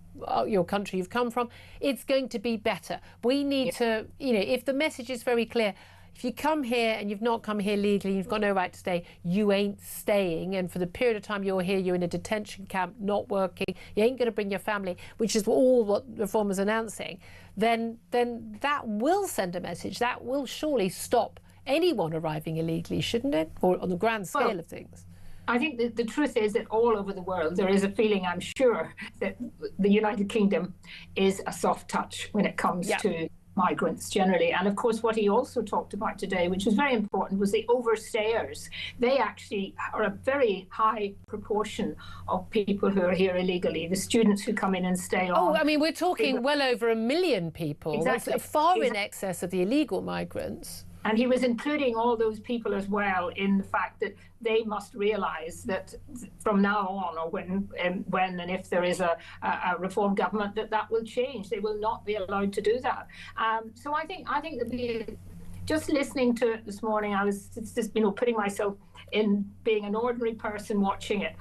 Speaker 11: country you've come from, it's going to be better. We need to, you know, if the message is very clear, if you come here and you've not come here legally, you've got no right to stay, you ain't staying. And for the period of time you're here, you're in a detention camp, not working, you ain't going to bring your family, which is all what Reform is announcing, then that will send a message. That will surely stop anyone arriving illegally, shouldn't it? Or on the grand scale of things.
Speaker 16: I think the truth is that all over the world there is a feeling, I'm sure, that the United Kingdom is a soft touch when it comes to migrants generally. And of course, what he also talked about today, which was very important, was the overstayers. They actually are a very high proportion of people who are here illegally, the students who come in and stay on.
Speaker 11: Oh, I mean, we're talking well over 1 million people.
Speaker 16: Exactly.
Speaker 11: That's far in excess of the illegal migrants.
Speaker 16: And he was including all those people as well in the fact that they must realise that from now on, or when and if there is a reform government, that will change. They will not be allowed to do that. So I think that just listening to it this morning, I was just putting myself in being an ordinary person watching it,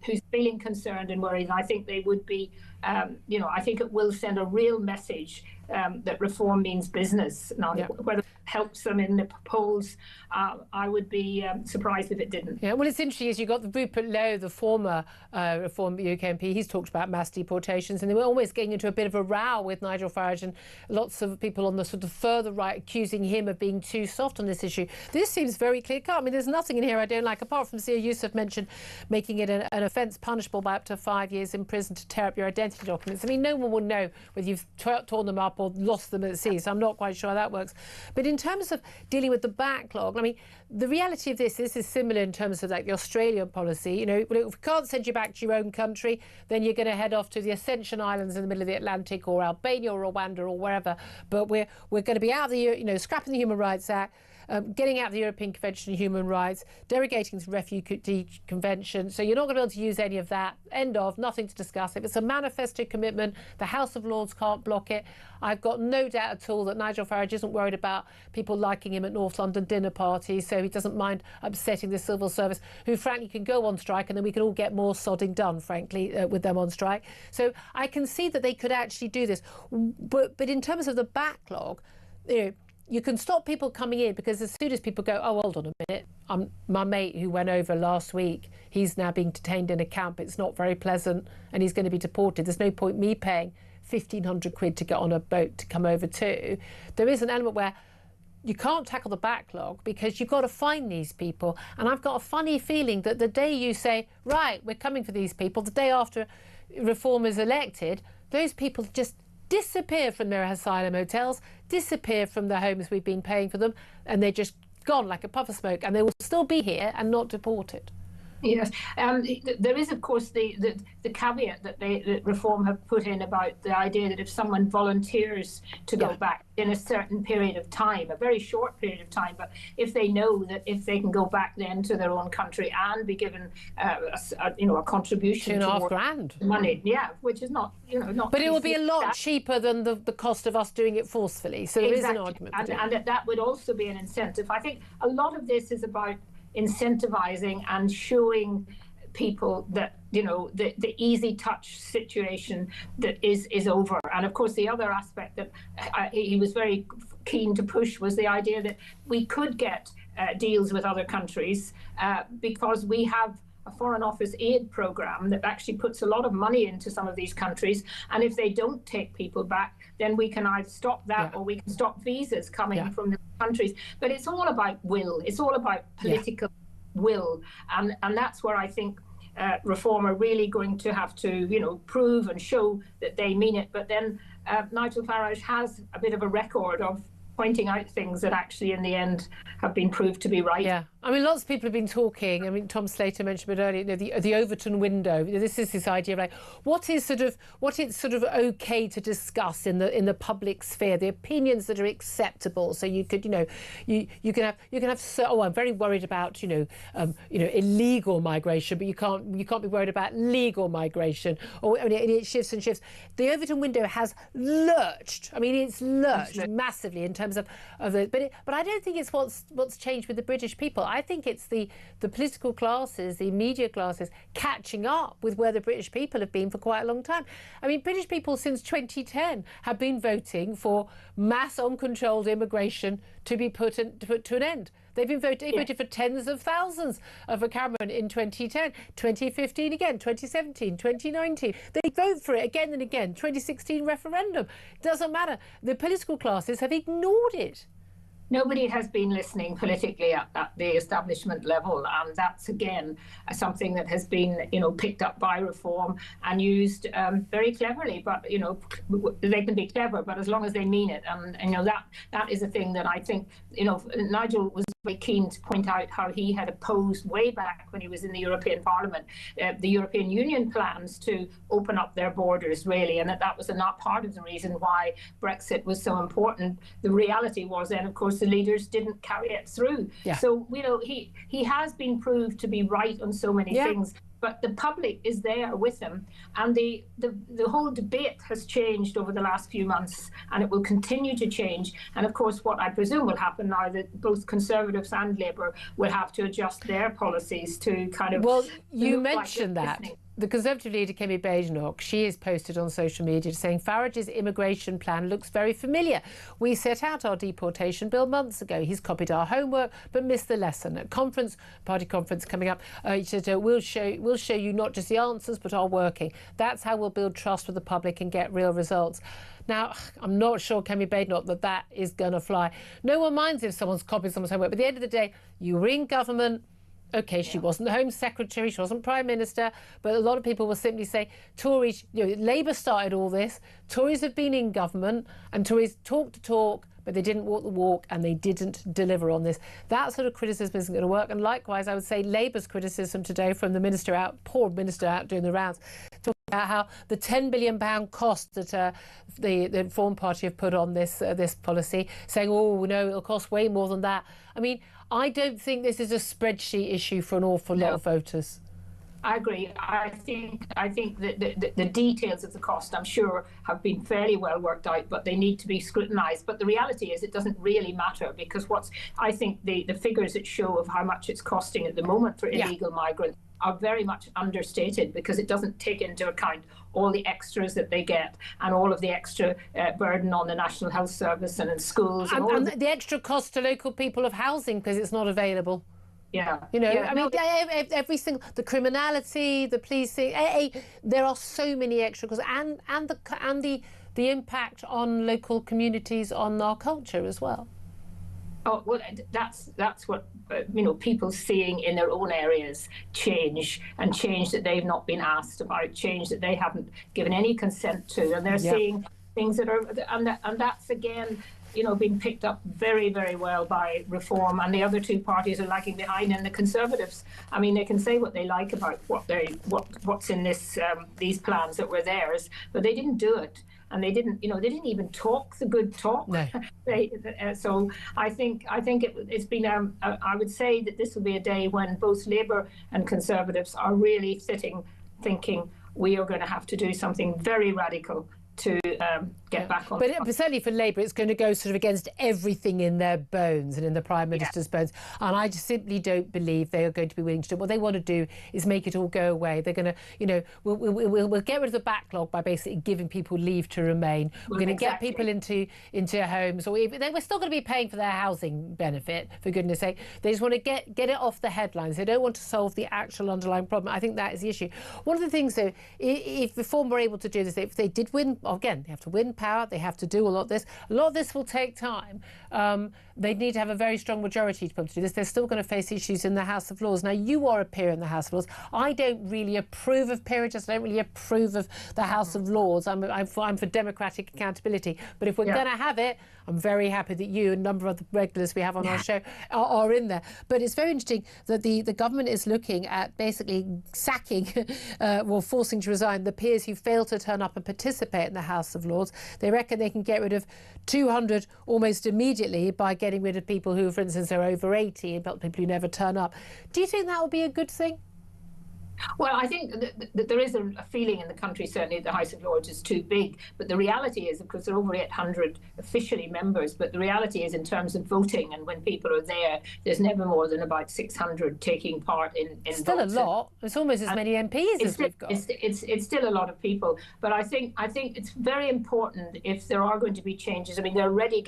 Speaker 16: who's feeling concerned and worried. And I think they would be, I think it will send a real message that reform means business. Now, whether it helps them in the polls, I would be surprised if it didn't.
Speaker 11: Yeah, well, it's interesting is you got the Rupert Lowe, the former Reform UK MP. He's talked about mass deportations, and they were almost getting into a bit of a row with Nigel Farage, and lots of people on the sort of further right accusing him of being too soft on this issue. This seems very clear-cut. I mean, there's nothing in here I don't like, apart from Zia Youssef mentioned making it an offence punishable by up to 5 years in prison to tear up your identity documents. I mean, no one will know whether you've torn them up or lost them at sea, so I'm not quite sure how that works. But in terms of dealing with the backlog, I mean, the reality of this is similar in terms of like the Australian policy. You know, if we can't send you back to your own country, then you're going to head off to the Ascension Islands in the middle of the Atlantic, or Albania or Rwanda or wherever. But we're going to be out of the, scrapping the Human Rights Act, getting out of the European Convention on Human Rights, derogating the Refugee Convention. So you're not going to be able to use any of that. End of, nothing to discuss. If it's a manifesto commitment, the House of Lords can't block it. I've got no doubt at all that Nigel Farage isn't worried about people liking him at North London dinner parties, so he doesn't mind upsetting the civil service, who frankly can go on strike, and then we can all get more sodding done, frankly, with them on strike. So I can see that they could actually do this. But in terms of the backlog, you can stop people coming in, because as soon as people go, oh, hold on a minute, my mate who went over last week, he's now being detained in a camp, it's not very pleasant, and he's going to be deported. There's no point me paying 1,500 quid to get on a boat to come over to. There is an element where you can't tackle the backlog because you've got to find these people. And I've got a funny feeling that the day you say, right, we're coming for these people, the day after Reform is elected, those people just disappear from their asylum hotels, disappear from the homes we've been paying for them, and they're just gone like a puff of smoke, and they will still be here and not deported.
Speaker 16: Yes, there is, of course, the caveat that Reform have put in about the idea that if someone volunteers to go back in a certain period of time, a very short period of time, but if they know that if they can go back then to their own country and be given a contribution,
Speaker 11: £2.5 grand
Speaker 16: money, which is not not.
Speaker 11: But it will be a lot cheaper than the cost of us doing it forcefully. So there is an argument,
Speaker 16: and that would also be an incentive. I think a lot of this is about incentivizing and showing people that the easy touch situation that is over. And of course the other aspect that he was very keen to push was the idea that we could get deals with other countries because we have a Foreign Office aid program that actually puts a lot of money into some of these countries, and if they don't take people back, then we can either stop that or we can stop visas coming from the countries. But it's all about will. It's all about political will, and that's where I think Reform are really going to have to prove and show that they mean it. But then Nigel Farage has a bit of a record of pointing out things that actually in the end have been proved to be right.
Speaker 11: Yeah, I mean, lots of people have been talking. I mean, Tom Slater mentioned a bit earlier, you know, the Overton window. This is this idea of like what it's sort of okay to discuss in the public sphere, the opinions that are acceptable. So you could, you know, you can have. Oh, I'm very worried about illegal migration, but you can't be worried about legal migration. Or I mean, it shifts and shifts. The Overton window has lurched. I mean, it's lurched massively in terms of the. But I don't think it's what's changed with the British people. I think it's the political classes, the media classes, catching up with where the British people have been for quite a long time. I mean, British people since 2010 have been voting for mass uncontrolled immigration to be put to an end. They've been voted for tens of thousands for Cameron in 2010, 2015 again, 2017, 2019. They vote for it again and again. 2016 referendum. Doesn't matter. The political classes have ignored it.
Speaker 16: Nobody has been listening politically at the establishment level, and that's again something that has been, picked up by Reform and used very cleverly. But they can be clever, but as long as they mean it, and that is a thing that I think Nigel was very keen to point out how he had opposed way back when he was in the European Parliament, the European Union plans to open up their borders, really, and that was not part of the reason why Brexit was so important. The reality was then, of course, the leaders didn't carry it through. Yeah. So, he has been proved to be right on so many things. But the public is there with him, and the whole debate has changed over the last few months, and it will continue to change. And of course, what I presume will happen now that both Conservatives and Labour will have to adjust their policies to kind of.
Speaker 11: Well, you mentioned that. The Conservative leader, Kemi Badenoch, she is posted on social media saying Farage's immigration plan looks very familiar. We set out our deportation bill months ago. He's copied our homework but missed the lesson. At party conference coming up, he said, we'll show you not just the answers but our working. That's how we'll build trust with the public and get real results. Now, I'm not sure, Kemi Badenoch, that is going to fly. No one minds if someone's copied someone's homework, but at the end of the day, you were in government. OK, she wasn't the Home Secretary, she wasn't Prime Minister, but a lot of people will simply say, Tories, Labour started all this, Tories have been in government, and Tories talk the talk, but they didn't walk the walk, and they didn't deliver on this. That sort of criticism isn't going to work. And likewise, I would say Labour's criticism today from the poor minister out doing the rounds, talking about how the £10 billion cost that the Reform Party have put on this policy, saying, oh, no, it'll cost way more than that. I mean, I don't think this is a spreadsheet issue for an awful lot of voters.
Speaker 16: I agree. I think that the details of the cost, I'm sure, have been fairly well worked out, but they need to be scrutinised. But the reality is it doesn't really matter, because I think the figures that show of how much it's costing at the moment for illegal migrants are very much understated, because it doesn't take into account all the extras that they get and all of the extra burden on the National Health Service and in schools.
Speaker 11: And the extra cost to local people of housing because it's not available.
Speaker 16: Yeah.
Speaker 11: Every single, the criminality, the policing, there are so many extra costs, and the impact on local communities, on our culture as well.
Speaker 16: Oh, well, that's what people seeing in their own areas change that they've not been asked about, change that they haven't given any consent to, and they're seeing things that are, and that's again, being picked up very, very well by Reform, and the other two parties are lagging behind. And the Conservatives, I mean, they can say what they like about what's in these plans that were theirs, but they didn't do it. And they didn't even talk the good talk. No. So I think it's been. I would say that this will be a day when both Labour and Conservatives are really sitting, thinking we are going to have to do something very radical to get back on.
Speaker 11: But certainly for Labour, it's going to go sort of against everything in their bones and in the Prime Minister's bones. And I just simply don't believe they are going to be willing to do it. What they want to do is make it all go away. They're going to, we'll get rid of the backlog by basically giving people leave to remain. We're going to get people into homes, or we're still going to be paying for their housing benefit, for goodness sake. They just want to get it off the headlines. They don't want to solve the actual underlying problem. I think that is the issue. One of the things, though, if Reform were able to do this, if they did win again, they have to win power, they have to do a lot of this. A lot of this will take time. They need to have a very strong majority to be able to do this. They're still going to face issues in the House of Lords. Now, you are a peer in the House of Lords. I don't really approve of peerages. I don't really approve of the House of Lords. I'm for democratic accountability. But if we're going to have it, I'm very happy that you and a number of the regulars we have on our show are in there. But it's very interesting that the government is looking at basically sacking or forcing to resign the peers who fail to turn up and participate in the House of Lords. They reckon they can get rid of 200 almost immediately by getting rid of people who, for instance, are over 80 and people who never turn up. Do you think that will be a good thing?
Speaker 16: Well, I think that there is a feeling in the country, certainly the House of Lords is too big. But the reality is, of course, there are over 800 officially members. But the reality is, in terms of voting and when people are there, there's never more than about 600 taking part in
Speaker 11: still
Speaker 16: votes.
Speaker 11: A lot. It's almost as many MPs as we've got.
Speaker 16: It's still a lot of people. But I think it's very important if there are going to be changes. I mean, they're already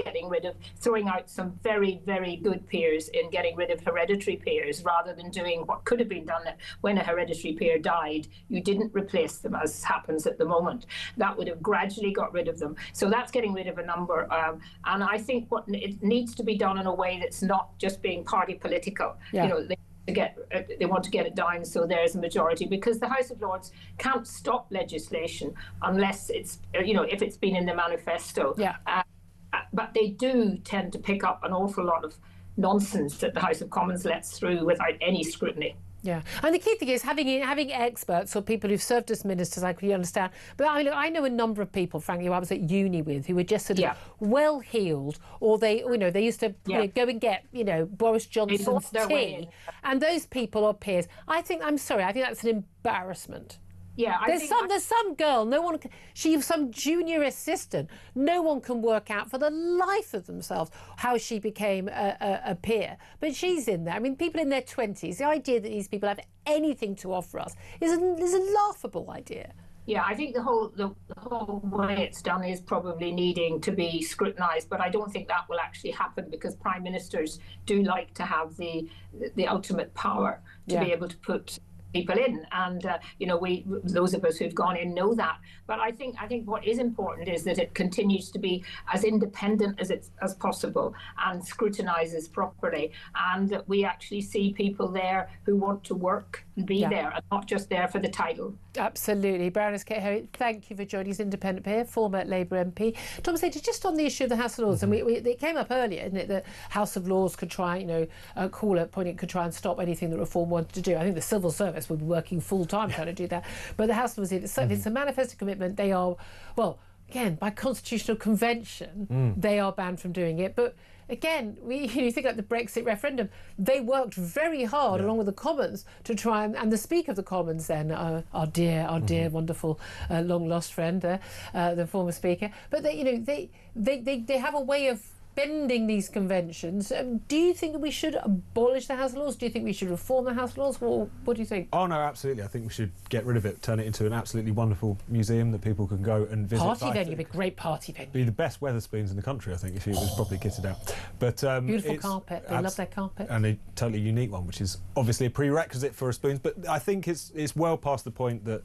Speaker 16: throwing out some very, very good peers in getting rid of hereditary peers rather than doing what could have been done when a hereditary peer died. You didn't replace them, as happens at the moment. That would have gradually got rid of them. So that's getting rid of a number. And I think what it needs to be done in a way that's not just being party political.
Speaker 11: Yeah.
Speaker 16: You know, they want to get it down so there's a majority, because the House of Lords can't stop legislation unless it's, if it's been in the manifesto.
Speaker 11: Yeah.
Speaker 16: But they do tend to pick up an awful lot of nonsense that the House of Commons lets through without any scrutiny.
Speaker 11: Yeah, and the key thing is having experts or people who've served as ministers. I can understand, but I know a number of people, frankly, who I was at uni with, who were just sort of well-heeled, or they used to go and get Boris Johnson's tea, and those people are peers. I think that's an embarrassment.
Speaker 16: Yeah,
Speaker 11: there's some girl, she's some junior assistant. No one can work out for the life of themselves how she became a peer. But she's in there. I mean, people in their 20s, the idea that these people have anything to offer us is a laughable idea.
Speaker 16: Yeah, I think the whole way it's done is probably needing to be scrutinised, but I don't think that will actually happen, because prime ministers do like to have the ultimate power to be able to put people in, and those of us who've gone in know that. But I think what is important is that it continues to be as independent as possible and scrutinises properly, and that we actually see people there who want to work and be there, and not just there for the title.
Speaker 11: Absolutely. Baroness Kate Herriot, thank you for joining us, independent peer, former Labour MP. Thomas, just on the issue of the House of Lords, and it came up earlier, didn't it, that House of Lords could try, could try and stop anything that Reform wanted to do. I think the civil service would be working full-time trying to do that. But the House of Lords, it's a manifesto commitment. They are, again, by constitutional convention, they are banned from doing it. But again, you think like the Brexit referendum, they worked very hard along with the Commons to try and the Speaker of the Commons then, our dear, wonderful, long lost friend, the former Speaker. But they have a way of bending these conventions. Do you think that we should abolish the House of Lords? Do you think we should reform the House of Lords? What do you think?
Speaker 12: Oh no, absolutely. I think we should get rid of it, turn it into an absolutely wonderful museum that people can go and visit.
Speaker 11: Party venue, be a great party venue.
Speaker 12: Be the best Wetherspoons in the country, I think, if it was properly kitted out. But
Speaker 11: beautiful carpet. They love their carpet.
Speaker 12: And a totally unique one, which is obviously a prerequisite for a spoons. But I think it's well past the point that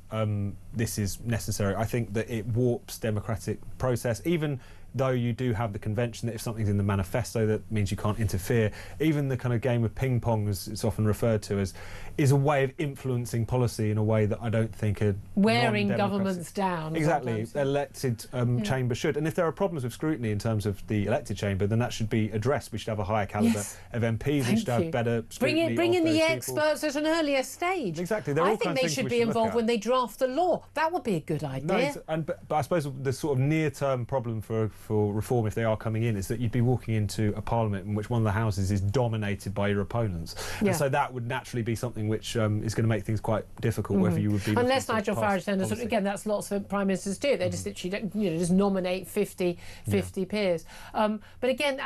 Speaker 12: this is necessary. I think that it warps democratic process, even though you do have the convention that if something's in the manifesto that means you can't interfere. Even the kind of game of ping pong, as it's often referred to as, is a way of influencing policy in a way that I don't think a
Speaker 11: wearing governments down.
Speaker 12: Exactly, elected chamber should. And if there are problems with scrutiny in terms of the elected chamber, then that should be addressed. We should have a higher calibre of MPs. We should have better scrutiny.
Speaker 11: Bring in the experts at an earlier stage.
Speaker 12: Exactly.
Speaker 11: I think they should be involved when they draft the law. That would be a good idea.
Speaker 12: No, but I suppose the sort of near-term problem for reform, if they are coming in, is that you'd be walking into a parliament in which one of the houses is dominated by your opponents. And so that would naturally be something which is going to make things quite difficult, whether you would be...
Speaker 11: Unless Nigel Farage then, again, that's lots of prime ministers do. They just literally, just nominate 50 peers. But again,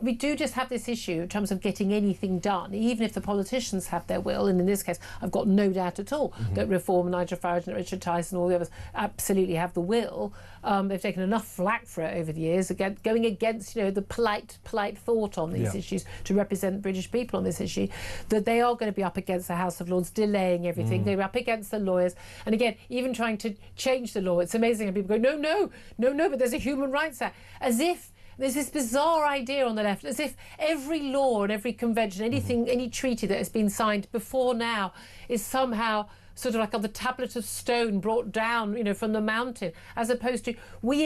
Speaker 11: we do just have this issue in terms of getting anything done, even if the politicians have their will. And in this case, I've got no doubt at all that Reform, Nigel Farage and Richard Tyson, all the others absolutely have the will. They've taken enough flack for it over the years, again, going against the polite thought on these issues to represent British people on this issue, that they are going to be up against the House of Lords delaying everything. They're up against the lawyers, and again, even trying to change the law. It's amazing how people go, no, but there's a Human Rights Act, as if there's this bizarre idea on the left, as if every law and every convention, anything, any treaty that has been signed before now is somehow sort of like on the tablet of stone brought down, from the mountain, as opposed to we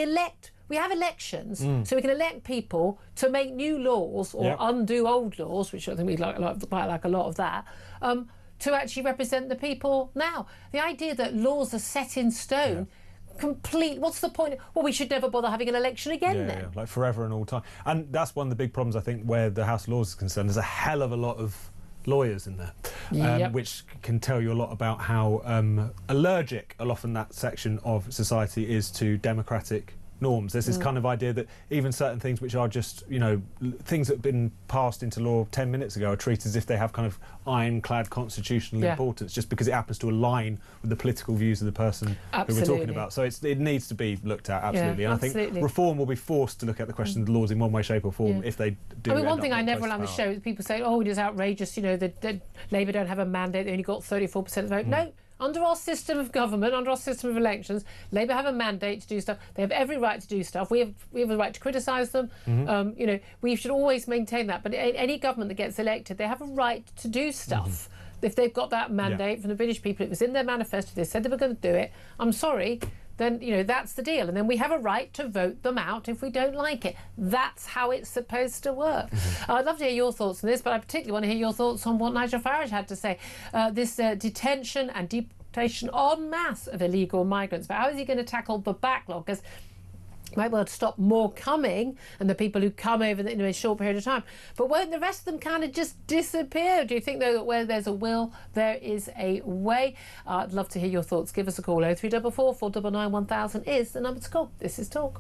Speaker 11: have elections, so we can elect people to make new laws or undo old laws, which I think we quite like a lot of that, to actually represent the people now. The idea that laws are set in stone, what's the point? Well, we should never bother having an election again then.
Speaker 12: Like forever and all time. And that's one of the big problems, I think, where the House of Lords is concerned. There's a hell of a lot of lawyers in there, which can tell you a lot about how allergic often that section of society is to democratic norms. There's this kind of idea that even certain things which are just, things that have been passed into law 10 minutes ago are treated as if they have kind of ironclad constitutional importance, just because it happens to align with the political views of the person who we're talking about. So it needs to be looked at, absolutely. And I think reform will be forced to look at the question of the laws in one way, shape or form if they do.
Speaker 11: I mean, one thing I never on the show is people say, it is outrageous, that Labour don't have a mandate, they only got 34% of the vote. No. Under our system of government, under our system of elections, Labour have a mandate to do stuff. They have every right to do stuff. We have a right to criticise them. We should always maintain that. But any government that gets elected, they have a right to do stuff. If they've got that mandate from the British people, it was in their manifesto, they said they were going to do it. I'm sorry, then, that's the deal. And then we have a right to vote them out if we don't like it. That's how it's supposed to work. I'd love to hear your thoughts on this, but I particularly want to hear your thoughts on what Nigel Farage had to say. This detention and deportation en masse of illegal migrants. But how is he going to tackle the backlog? Because might well stop more coming and the people who come over in a short period of time. But won't the rest of them kind of just disappear? Do you think, though, that where there's a will, there is a way? I'd love to hear your thoughts. Give us a call. 0344 499 1000 is the number to call. This is Talk.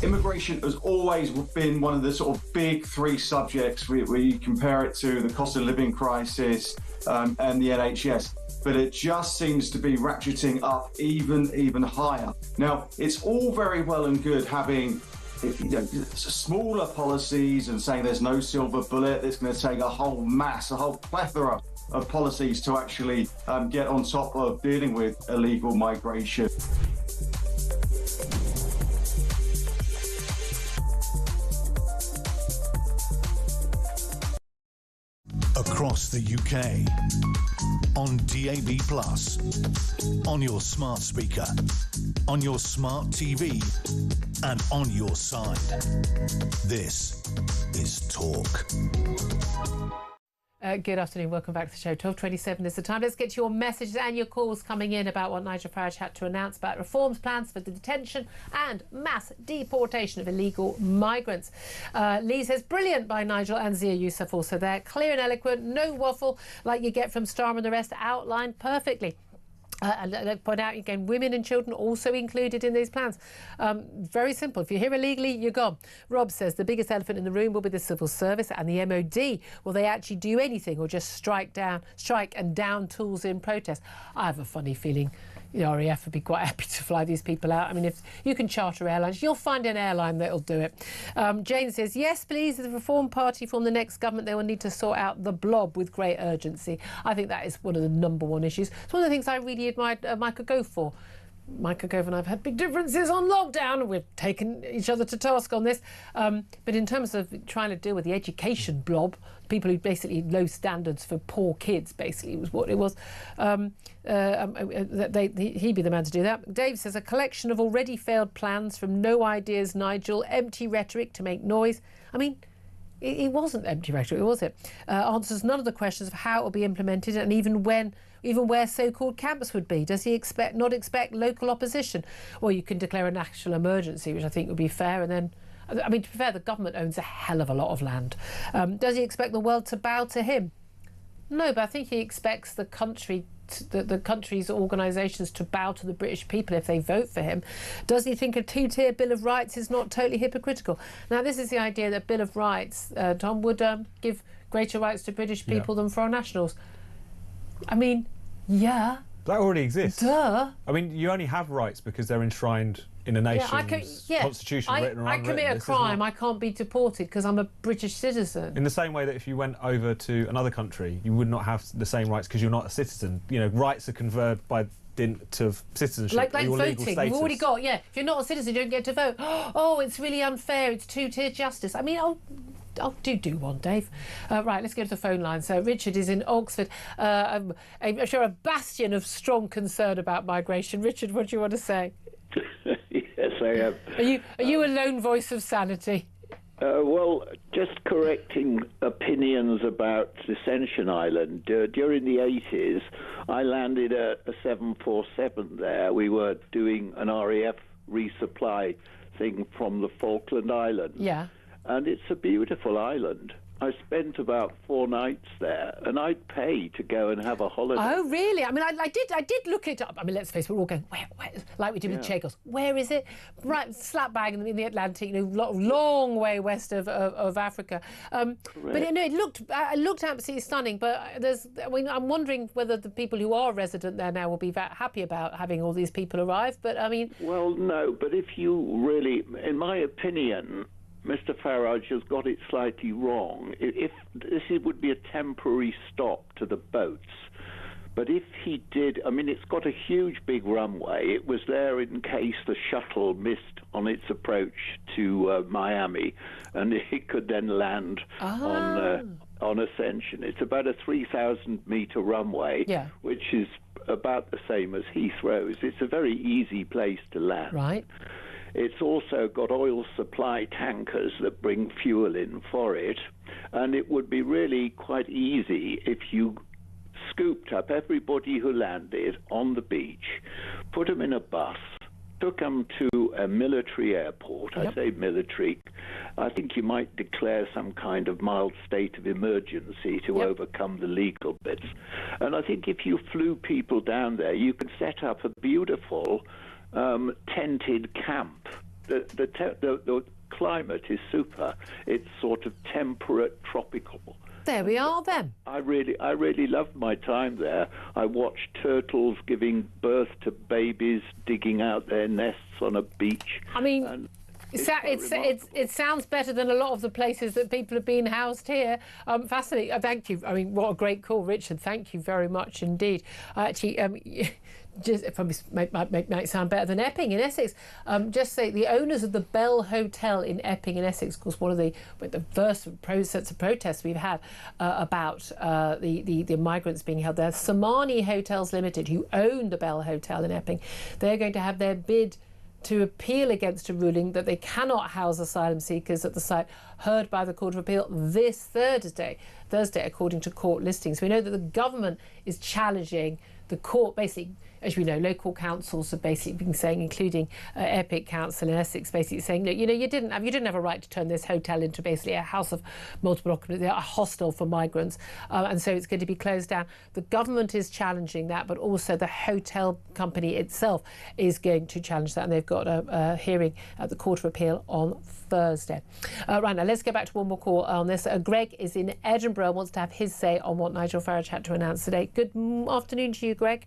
Speaker 17: Immigration has always been one of the sort of big three subjects where you compare it to the cost of living crisis and the NHS, but it just seems to be ratcheting up even higher. Now, it's all very well and good having smaller policies and saying there's no silver bullet. It's going to take a whole plethora of policies to actually get on top of dealing with illegal migration.
Speaker 10: Across the UK, on DAB+, on your smart speaker, on your smart TV, and on your side. This is Talk.
Speaker 11: Good afternoon, welcome back to the show. 12:27 is the time. Let's get to your messages and your calls coming in about what Nigel Farage had to announce about reforms plans for the detention and mass deportation of illegal migrants. Lee says, brilliant by Nigel and Zia Youssef also there. Clear and eloquent, no waffle like you get from Starmer and the rest, outlined perfectly. And let's point out again, women and children also included in these plans. Very simple. If you're here illegally, you're gone. Rob says the biggest elephant in the room will be the civil service and the MOD. Will they actually do anything or just strike and down tools in protest? I have a funny feeling the RAF would be quite happy to fly these people out. I mean, if you can charter airlines, you'll find an airline that'll do it. Jane says, yes, please, if the Reform Party form the next government, they will need to sort out the blob with great urgency. I think that is one of the number one issues. It's one of the things I really admired Michael Gove for. Michael Gove and I have had big differences on lockdown, and we've taken each other to task on this. But in terms of trying to deal with the education blob, people who basically low standards for poor kids, basically, was what it was. He'd be the man to do that. Dave says, a collection of already failed plans from no ideas, Nigel, empty rhetoric to make noise. I mean, it wasn't empty rhetoric, was it? Answers none of the questions of how it will be implemented and even where so-called camps would be. Does he not expect local opposition? Well, you can declare a national emergency, which I think would be fair, and then, I mean, to be fair, the government owns a hell of a lot of land. Does he expect the world to bow to him? No, but I think he expects the country's organisations to bow to the British people if they vote for him. Does he think a two-tier Bill of Rights is not totally hypocritical? Now, this is the idea that Bill of Rights, Tom, would give greater rights to British people than foreign nationals. I mean, yeah.
Speaker 12: That already exists.
Speaker 11: Duh.
Speaker 12: I mean, you only have rights because they're enshrined in a nation's constitution, written or
Speaker 11: I
Speaker 12: unwritten.
Speaker 11: commit a crime, I can't be deported because I'm a British citizen.
Speaker 12: In the same way that if you went over to another country, you would not have the same rights because you're not a citizen. You know, rights are conferred by dint of citizenship.
Speaker 11: Like
Speaker 12: your
Speaker 11: voting,
Speaker 12: legal status.
Speaker 11: you've already got, if you're not a citizen, you don't get to vote. Oh, it's really unfair, it's two-tier justice. I mean, I'll do one, Dave. Right, let's go to the phone line. So Richard is in Oxford. I'm sure a bastion of strong concern about migration. Richard, what do you want to say?
Speaker 20: Yes, I am.
Speaker 11: Are you a lone voice of sanity?
Speaker 20: Well, just correcting opinions about Ascension Island. During the 80s, I landed a 747 there. We were doing an RAF resupply thing from the Falkland Islands.
Speaker 11: Yeah.
Speaker 20: And it's a beautiful island. I spent about 4 nights there, and I'd pay to go and have a holiday.
Speaker 11: Oh, really? I mean, I did look it up. I mean, let's face it, we're all going, where like we did with Chagos. Where is it? Right, slap bang in the Atlantic, long way west of Africa. But it looked absolutely stunning. But I'm wondering whether the people who are resident there now will be happy about having all these people arrive. But I mean,
Speaker 20: well, no. But if you really, in my opinion, Mr. Farage has got it slightly wrong. If this would be a temporary stop to the boats, but if he did, I mean, it's got a huge big runway. It was there in case the shuttle missed on its approach to Miami, and it could then land on Ascension. It's about a 3,000-metre runway, which is about the same as Heathrow's. It's a very easy place to land.
Speaker 11: Right.
Speaker 20: It's also got oil supply tankers that bring fuel in for it, and it would be really quite easy if you scooped up everybody who landed on the beach, put them in a bus, took them to a military airport. I say military. I think you might declare some kind of mild state of emergency to overcome the legal bits. And I think if you flew people down there, you could set up a beautiful tented camp. The climate is super. It's sort of temperate, tropical.
Speaker 11: There we are then.
Speaker 20: I really loved my time there. I watched turtles giving birth to babies, digging out their nests on a beach.
Speaker 11: I mean, it sounds better than a lot of the places that people have been housed here. Fascinating. Thank you. I mean, what a great call, Richard. Thank you very much indeed. Actually, just it probably might sound better than Epping in Essex. Just say the owners of the Bell Hotel in Epping in Essex, of course, one of the first sets of protests we've had about the migrants being held there. Samani Hotels Limited, who own the Bell Hotel in Epping, they're going to have their bid to appeal against a ruling that they cannot house asylum seekers at the site heard by the Court of Appeal this Thursday, according to court listings. We know that the government is challenging the court. Basically, as we know, local councils have basically been saying, including Epic Council in Essex, basically saying, look, you didn't have a right to turn this hotel into basically a house of multiple occupancy, a hostel for migrants, and so it's going to be closed down. The government is challenging that, but also the hotel company itself is going to challenge that, and they've got a hearing at the Court of Appeal on Thursday. Right, now let's go back to one more call on this. Greg is in Edinburgh, wants to have his say on what Nigel Farage had to announce today. Good afternoon to you, Greg.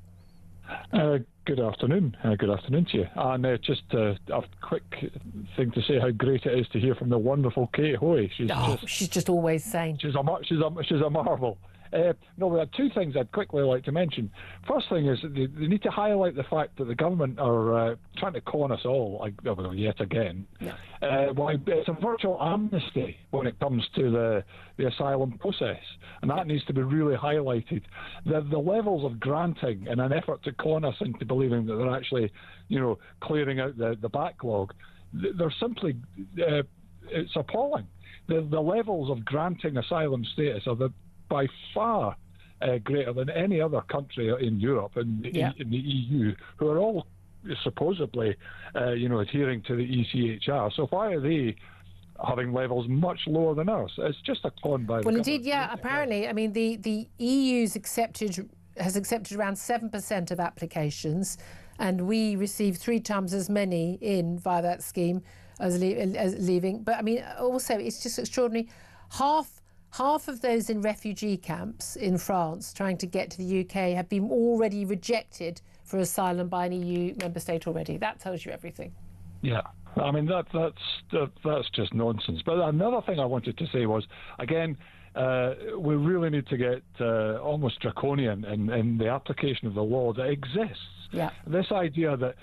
Speaker 21: Good afternoon. Good afternoon to you. And just a quick thing to say how great it is to hear from the wonderful Kate Hoey. She's just always saying. She's a marvel. No, there are two things I'd quickly like to mention. First thing is they need to highlight the fact that the government are trying to con us all, yet again. Why it's a virtual amnesty when it comes to the asylum process, and that needs to be really highlighted. The levels of granting in an effort to con us into believing that they're actually, clearing out the backlog, they're simply, it's appalling. The levels of granting asylum status are by far greater than any other country in Europe and in the EU, who are all supposedly, adhering to the ECHR. So why are they having levels much lower than ours? It's just a con by the government.
Speaker 11: Well, indeed, apparently. I mean, the EU's has accepted around 7% of applications, and we receive 3 times as many in via that scheme as leaving. But I mean, also, it's just extraordinary. Half of those in refugee camps in France trying to get to the UK have been already rejected for asylum by an EU member state already. That tells you everything.
Speaker 21: Yeah. I mean, that's just nonsense. But another thing I wanted to say was, again, we really need to get almost draconian in the application of the law that exists.
Speaker 11: Yeah.
Speaker 21: This idea that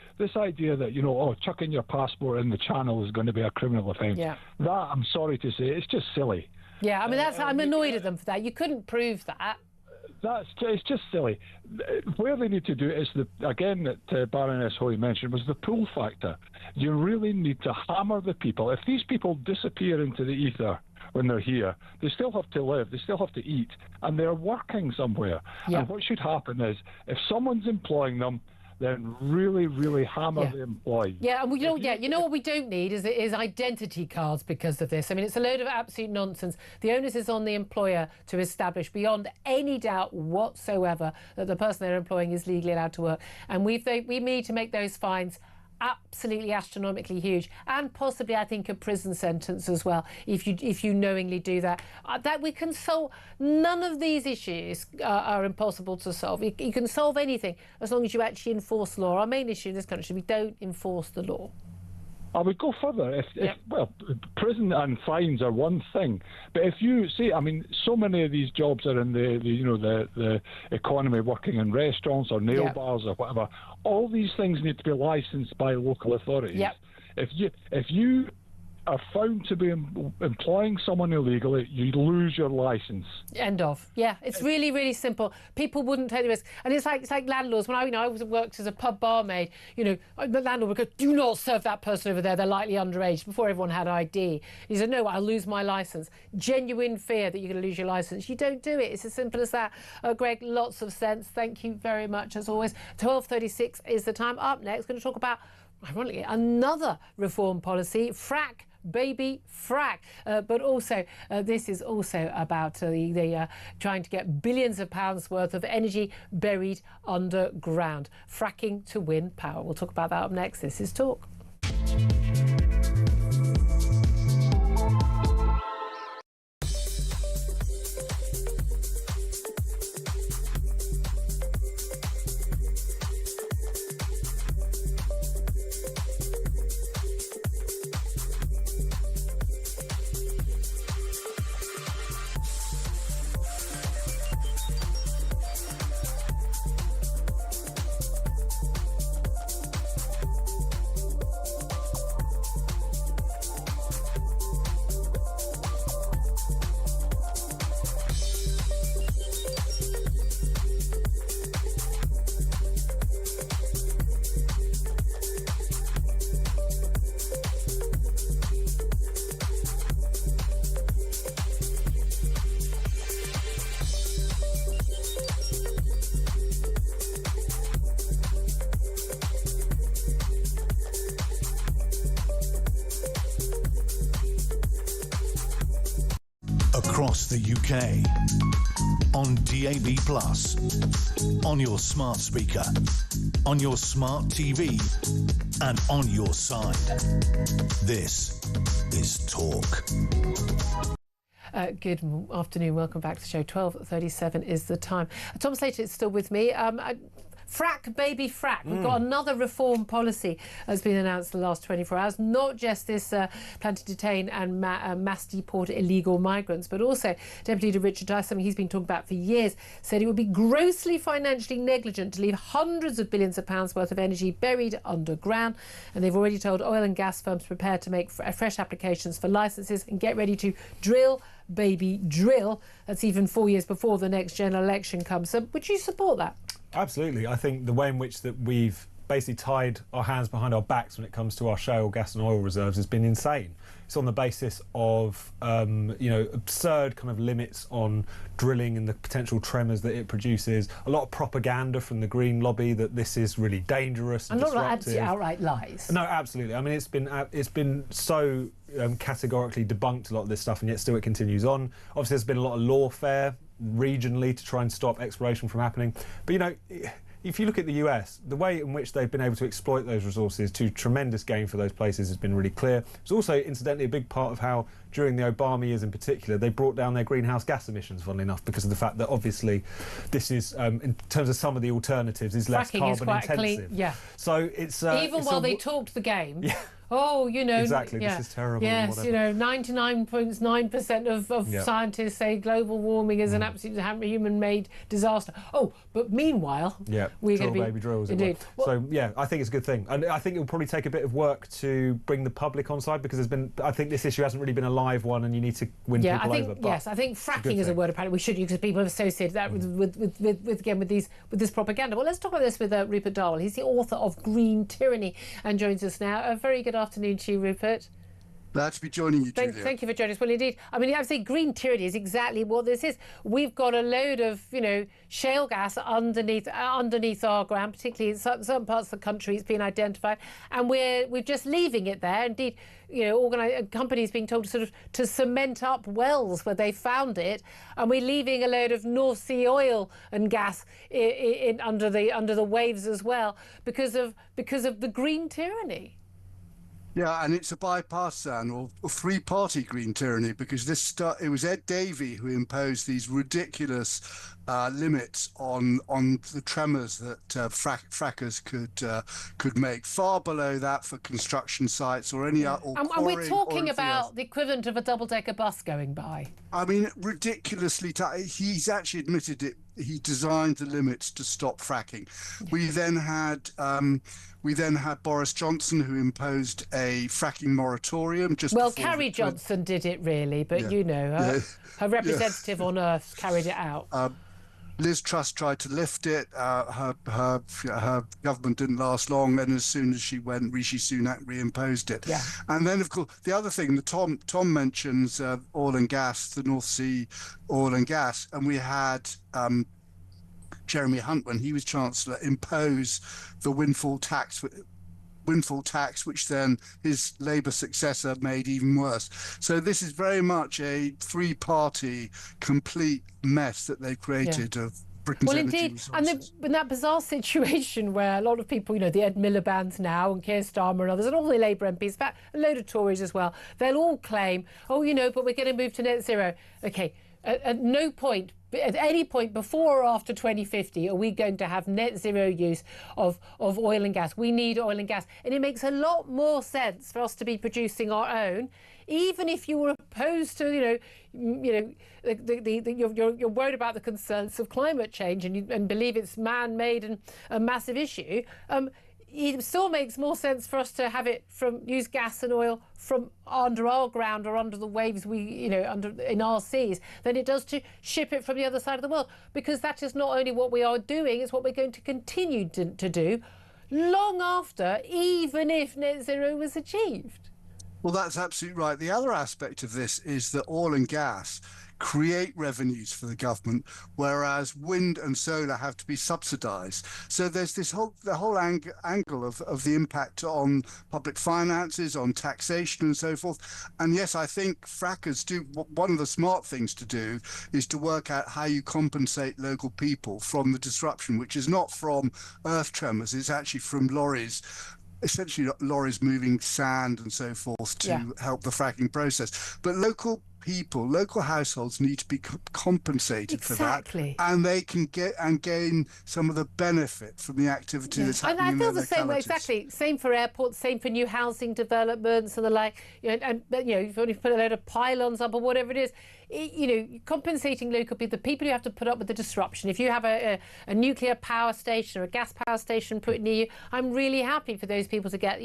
Speaker 21: chucking your passport in the Channel is going to be a criminal offence.
Speaker 11: Yeah.
Speaker 21: That, I'm sorry to say, it's just silly.
Speaker 11: Yeah, I mean, I'm annoyed at them for that. You couldn't prove that.
Speaker 21: It's just silly. Where they need to do it is that Baroness Hoy mentioned was the pull factor. You really need to hammer the people. If these people disappear into the ether when they're here, they still have to live, they still have to eat, and they're working somewhere.
Speaker 11: Yeah.
Speaker 21: And what should happen is, if someone's employing them, then really, really hammer the employee.
Speaker 11: Yeah, and you know what we don't need is identity cards because of this. I mean, it's a load of absolute nonsense. The onus is on the employer to establish beyond any doubt whatsoever that the person they're employing is legally allowed to work. And we need to make those fines absolutely astronomically huge, and possibly, I think, a prison sentence as well if you knowingly do that. That we can solve. None of these issues are impossible to solve. You can solve anything as long as you actually enforce the law. Our main issue in this country, we don't enforce the law.
Speaker 21: I would go further. Well, prison and fines are one thing, but if you see, I mean, so many of these jobs are in the economy, working in restaurants or nail bars or whatever. All these things need to be licensed by local authorities.
Speaker 11: Yep.
Speaker 21: If you are found to be employing someone illegally, you lose your licence.
Speaker 11: End of. Yeah, it's really, really simple. People wouldn't take the risk. And it's like landlords. When I worked as a pub barmaid, the landlord would go, do not serve that person over there, they're likely underage, before everyone had ID. He said, no, I'll lose my licence. Genuine fear that you're going to lose your licence. You don't do it. It's as simple as that. Greg, lots of sense. Thank you very much, as always. 12:36 is the time. Up next, going to talk about, ironically, another reform policy, frack. Baby frack, but also this is also about the trying to get billions of pounds worth of energy buried underground. Fracking to win power. We'll talk about that up next. This is Talk.
Speaker 10: Across the UK, on DAB+, on your smart speaker, on your smart TV, and on your side. This is Talk.
Speaker 11: Good afternoon. Welcome back to the show. 12:37 is the time. Tom Slater is still with me. Frack, baby, frack. We've got another reform policy that's been announced in the last 24 hours. Not just this plan to detain and mass deport illegal migrants, but also Deputy Leader Richard Dyson, something he's been talking about for years, said it would be grossly financially negligent to leave hundreds of billions of pounds worth of energy buried underground. And they've already told oil and gas firms prepare to make fresh applications for licences and get ready to drill, baby, drill. That's even 4 years before the next general election comes. So would you support that? Absolutely. I think the way in which that we've basically tied our hands behind our backs when it comes to our shale gas and oil reserves has been insane. It's on the basis of absurd kind of limits on drilling and the potential tremors that it produces. A lot of propaganda from the Green lobby that this is really dangerous and disruptive. Not outright lies. No, absolutely. I mean, it's been so categorically debunked, a lot of this stuff, and yet still it continues on. Obviously, there's been a lot of lawfare regionally to try and stop exploration from happening. But if you look at the US, the way in which they've been able to exploit those resources to tremendous gain for those places has been really clear. It's also, incidentally, a big part of how, during the Obama years in particular, they brought down their greenhouse gas emissions, funnily enough, because of the fact that obviously this is, in terms of some of the alternatives, is less carbon intensive. So it's even while they talked the game. Yeah. Oh,
Speaker 12: exactly. This is terrible.
Speaker 11: Yes, 99.9% of scientists say global warming is an absolute human-made disaster. Oh, but meanwhile, we're going to be
Speaker 12: baby drills. Indeed. So I think it's a good thing, and I think it will probably take a bit of work to bring the public on side, because I think this issue hasn't really been a live one, and you need to win people over.
Speaker 11: Yes, I think fracking is a word apparently we should use because people have associated that with this propaganda. Well, let's talk about this with Rupert Darwell. He's the author of Green Tyranny and joins us now. A very good afternoon to you, Rupert.
Speaker 14: Glad to be joining you, Julia.
Speaker 11: Thank you for joining us. Well, indeed. I mean, I would say green tyranny is exactly what this is. We've got a load of, shale gas underneath our ground, particularly in certain parts of the country. It's been identified, and we're just leaving it there. Indeed, companies being told to cement up wells where they found it, and we're leaving a load of North Sea oil and gas under the waves as well because of the green tyranny.
Speaker 14: Yeah, and it's a bipartisan or three-party green tyranny, because it was Ed Davey who imposed these ridiculous limits on the tremors that frackers could make, far below that for construction sites or any other.
Speaker 11: And we're talking about the equivalent of a double-decker bus going by.
Speaker 14: I mean, ridiculously. He's actually admitted it. He designed the limits to stop fracking. We then had Boris Johnson, who imposed a fracking moratorium.
Speaker 11: Carrie Johnson did it really, but her representative on Earth carried it out.
Speaker 14: Liz Truss tried to lift it. Her government didn't last long, and as soon as she went, Rishi Sunak reimposed it. Yeah. And then, of course, the other thing that Tom mentions, oil and gas, the North Sea oil and gas, and we had Jeremy Hunt, when he was Chancellor, impose the windfall tax, which then his Labour successor made even worse. So this is very much a three-party complete mess that they've created of Britain's energy resources.
Speaker 11: And in that bizarre situation where a lot of people, the Ed Miliband's now and Keir Starmer and others, and all the Labour MPs, in fact, a load of Tories as well, they'll all claim, but we're going to move to net zero. OK, at no point, at any point before or after 2050 are we going to have net zero use of oil and gas. We need oil and gas, and it makes a lot more sense for us to be producing our own, even if you were opposed to you're worried about the concerns of climate change and believe it's man-made and a massive issue. It still makes more sense for us to have it use gas and oil from under our ground or under the waves in our seas than it does to ship it from the other side of the world, because that is not only what we are doing, it's what we're going to continue to do long after, even if net zero was achieved.
Speaker 14: Well, that's absolutely right. The other aspect of this is that oil and gas create revenues for the government, whereas wind and solar have to be subsidised. So there's the whole angle of the impact on public finances, on taxation and so forth. And yes, I think frackers do. One of the smart things to do is to work out how you compensate local people from the disruption, which is not from earth tremors, it's actually from essentially lorries moving sand and so forth to help the fracking process. But local people, local households need to be compensated for that,
Speaker 11: Exactly.
Speaker 14: and they can get and gain some of the benefit from the activity that's
Speaker 11: And
Speaker 14: happening
Speaker 11: I
Speaker 14: in
Speaker 11: feel
Speaker 14: their
Speaker 11: the same way,
Speaker 14: localities.
Speaker 11: exactly. Same for airports, same for new housing developments and the like. You've only put a load of pylons up or whatever it is. Compensating local people, the people who have to put up with the disruption. If you have a nuclear power station or a gas power station put near you, I'm really happy for those people to get,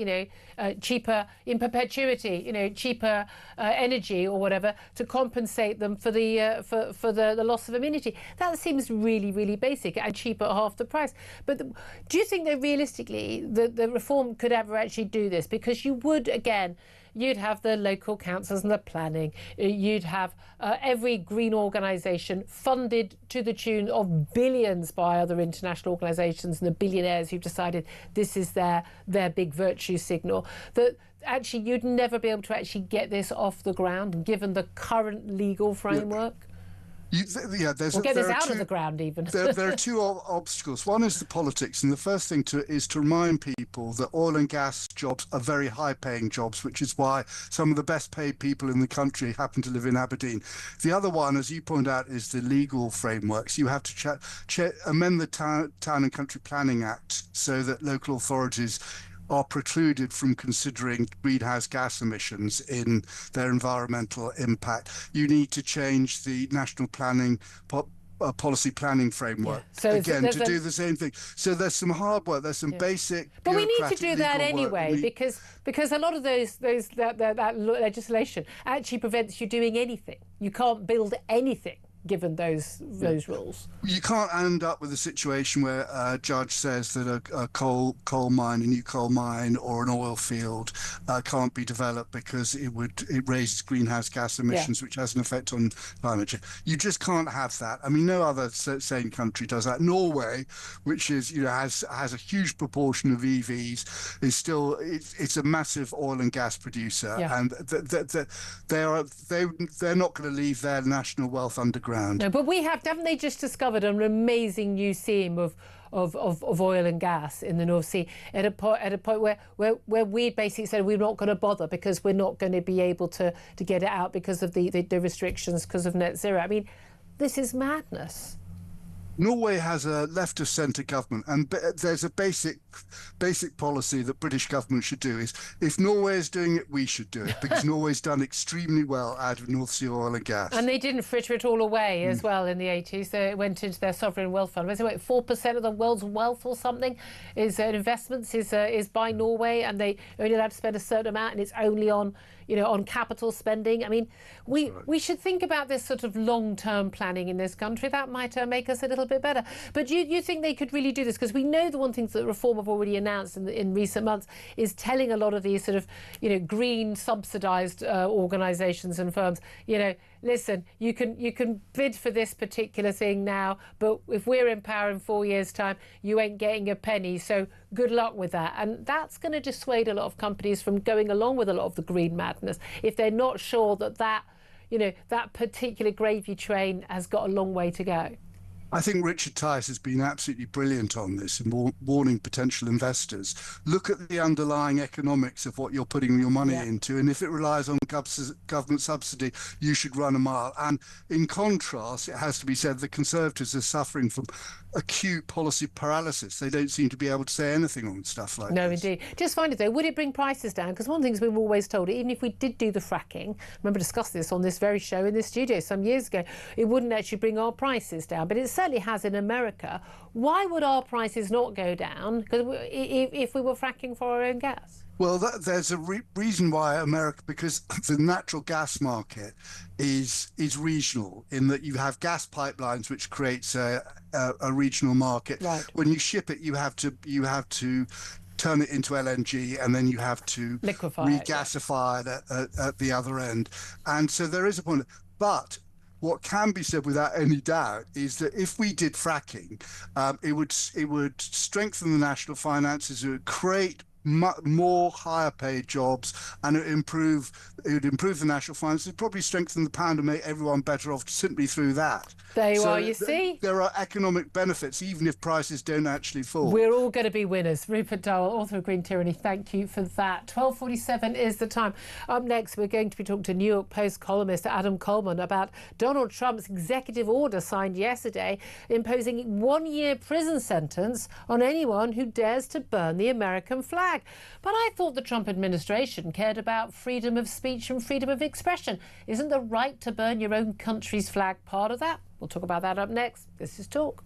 Speaker 11: cheaper in perpetuity, cheaper energy or whatever to compensate them for the for the loss of amenity. That seems really, really basic and cheaper at half the price. But do you think that realistically the reform could ever actually do this? Because you would, again, you'd have the local councils and the planning. You'd have every green organisation funded to the tune of billions by other international organisations and the billionaires who've decided this is their big virtue signal. That actually you'd never be able to actually get this off the ground given the current legal framework.
Speaker 14: Get
Speaker 11: this out of the ground even.
Speaker 14: there are two obstacles. One is the politics, and the first thing is to remind people that oil and gas jobs are very high-paying jobs, which is why some of the best-paid people in the country happen to live in Aberdeen. The other one, as you point out, is the legal frameworks. You have to amend the Town and Country Planning Act so that local authorities are precluded from considering greenhouse gas emissions in their environmental impact. You need to change the national planning policy planning framework to do the same thing. So there's some hard work. There's some basic.
Speaker 11: But we need to do that anyway because a lot of that legislation actually prevents you doing anything. You can't build anything given those rules.
Speaker 14: You can't end up with a situation where a judge says that a coal mine, a new coal mine or an oil field can't be developed because it raises greenhouse gas emissions, which has an effect on climate change. You just can't have that. I mean, no other sane country does that. Norway, which is has a huge proportion of EVs, is still it's a massive oil and gas producer, and they're not going to leave their national wealth underground.
Speaker 11: No, but haven't they just discovered an amazing new seam of oil and gas in the North Sea at a point where we basically said we're not going to bother because we're not going to be able to get it out because of the restrictions because of net zero. I mean, this is madness.
Speaker 14: Norway has a left-of-centre government, and there's a basic policy that British government should do is if Norway is doing it, we should do it, because Norway's done extremely well out of North Sea oil and gas.
Speaker 11: And they didn't fritter it all away as well in the 80s. It went into their sovereign wealth fund. 4% of the world's wealth or something is investments is by Norway, and they only allowed to spend a certain amount, and it's only on capital spending. I mean, we should think about this sort of long-term planning in this country. That might make us a little bit better. But you think they could really do this? Because we know the one thing that Reform have already announced in recent months is telling a lot of these sort of, green subsidised organisations and firms, listen, you can bid for this particular thing now, but if we're in power in 4 years' time, you ain't getting a penny. So good luck with that. And that's going to dissuade a lot of companies from going along with a lot of the green madness if they're not sure that particular gravy train has got a long way to go.
Speaker 14: I think Richard Tice has been absolutely brilliant on this in warning potential investors. Look at the underlying economics of what you're putting your money into, and if it relies on government subsidy, you should run a mile. And in contrast, it has to be said, the Conservatives are suffering from acute policy paralysis. They don't seem to be able to say anything on stuff like this.
Speaker 11: No, indeed. Just find it, though, would it bring prices down? Because one of the things we were always told, even if we did do the fracking, I remember discussing this on this very show in this studio some years ago, it wouldn't actually bring our prices down. But it certainly has in America. Why would our prices not go down if we were fracking for our own gas?
Speaker 14: Well, there's a reason why America, because the natural gas market is regional in that you have gas pipelines, which creates a regional market.
Speaker 11: Right.
Speaker 14: When you ship it, you have to turn it into LNG, and then you have to regasify it at the other end. And so there is a point. But what can be said without any doubt is that if we did fracking, it would strengthen the national finances, it would create more higher paid jobs, and it would improve the national finances. It'd probably strengthen the pound and make everyone better off simply through that.
Speaker 11: There you are, you see.
Speaker 14: There are economic benefits, even if prices don't actually fall.
Speaker 11: We're all going to be winners. Rupert Dowell, author of Green Tyranny, thank you for that. 12:47 is the time. Up next, we're going to be talking to New York Post columnist Adam Coleman about Donald Trump's executive order signed yesterday imposing a 1-year prison sentence on anyone who dares to burn the American flag. But I thought the Trump administration cared about freedom of speech and freedom of expression. Isn't the right to burn your own country's flag part of that? We'll talk about that up next. This is Talk.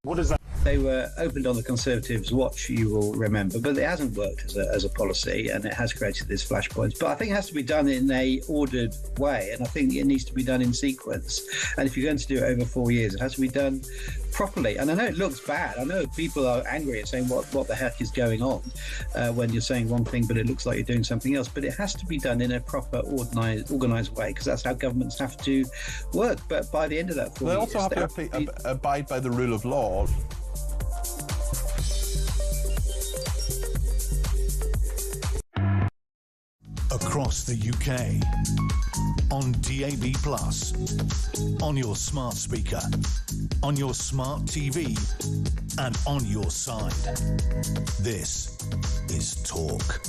Speaker 1: What is that?
Speaker 15: They were opened on the Conservatives' watch, you will remember, but it hasn't worked as a policy, and it has created these flashpoints. But I think it has to be done in a ordered way, and I think it needs to be done in sequence. And if you're going to do it over 4 years, it has to be done properly. And I know it looks bad. I know people are angry at saying what the heck is going on when you're saying one thing, but it looks like you're doing something else. But it has to be done in a proper, organised way, because that's how governments have to work. But by the end of that 4 years...
Speaker 7: They also have to abide by the rule of law.
Speaker 10: Across the UK, on DAB+, on your smart speaker, on your smart TV, and on your side. This is Talk.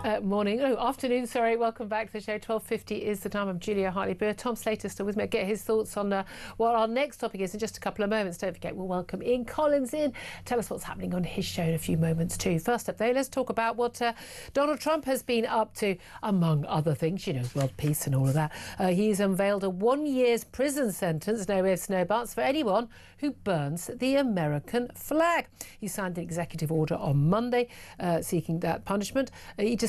Speaker 11: Afternoon, sorry. Welcome back to the show. 12:50 is the time. I'm Julia Hartley-Brewer. Tom Slater still with me. I'll get his thoughts on what our next topic is in just a couple of moments. Don't forget, we'll welcome Ian Collins in. Tell us what's happening on his show in a few moments too. First up, though, let's talk about what Donald Trump has been up to, among other things, world peace and all of that. He's unveiled a 1 year's prison sentence, no ifs, no buts, for anyone who burns the American flag. He signed an executive order on Monday seeking that punishment.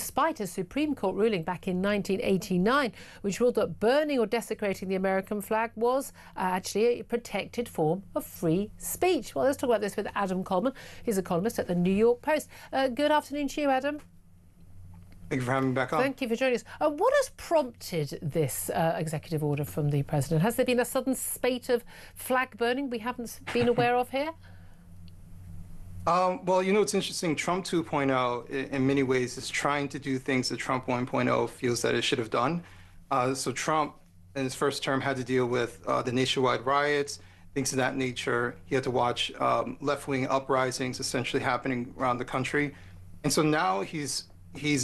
Speaker 11: Despite a Supreme Court ruling back in 1989, which ruled that burning or desecrating the American flag was actually a protected form of free speech. Well, let's talk about this with Adam Coleman. He's a columnist at the New York Post. Good afternoon to you, Adam.
Speaker 22: Thank you for having me back on.
Speaker 11: Thank you for joining us. What has prompted this executive order from the president? Has there been a sudden spate of flag burning we haven't been aware of here?
Speaker 22: Well, it's interesting. Trump 2.0, in many ways, is trying to do things that Trump 1.0 feels that it should have done. So Trump, in his first term, had to deal with the nationwide riots, things of that nature. He had to watch left-wing uprisings essentially happening around the country. And so now he's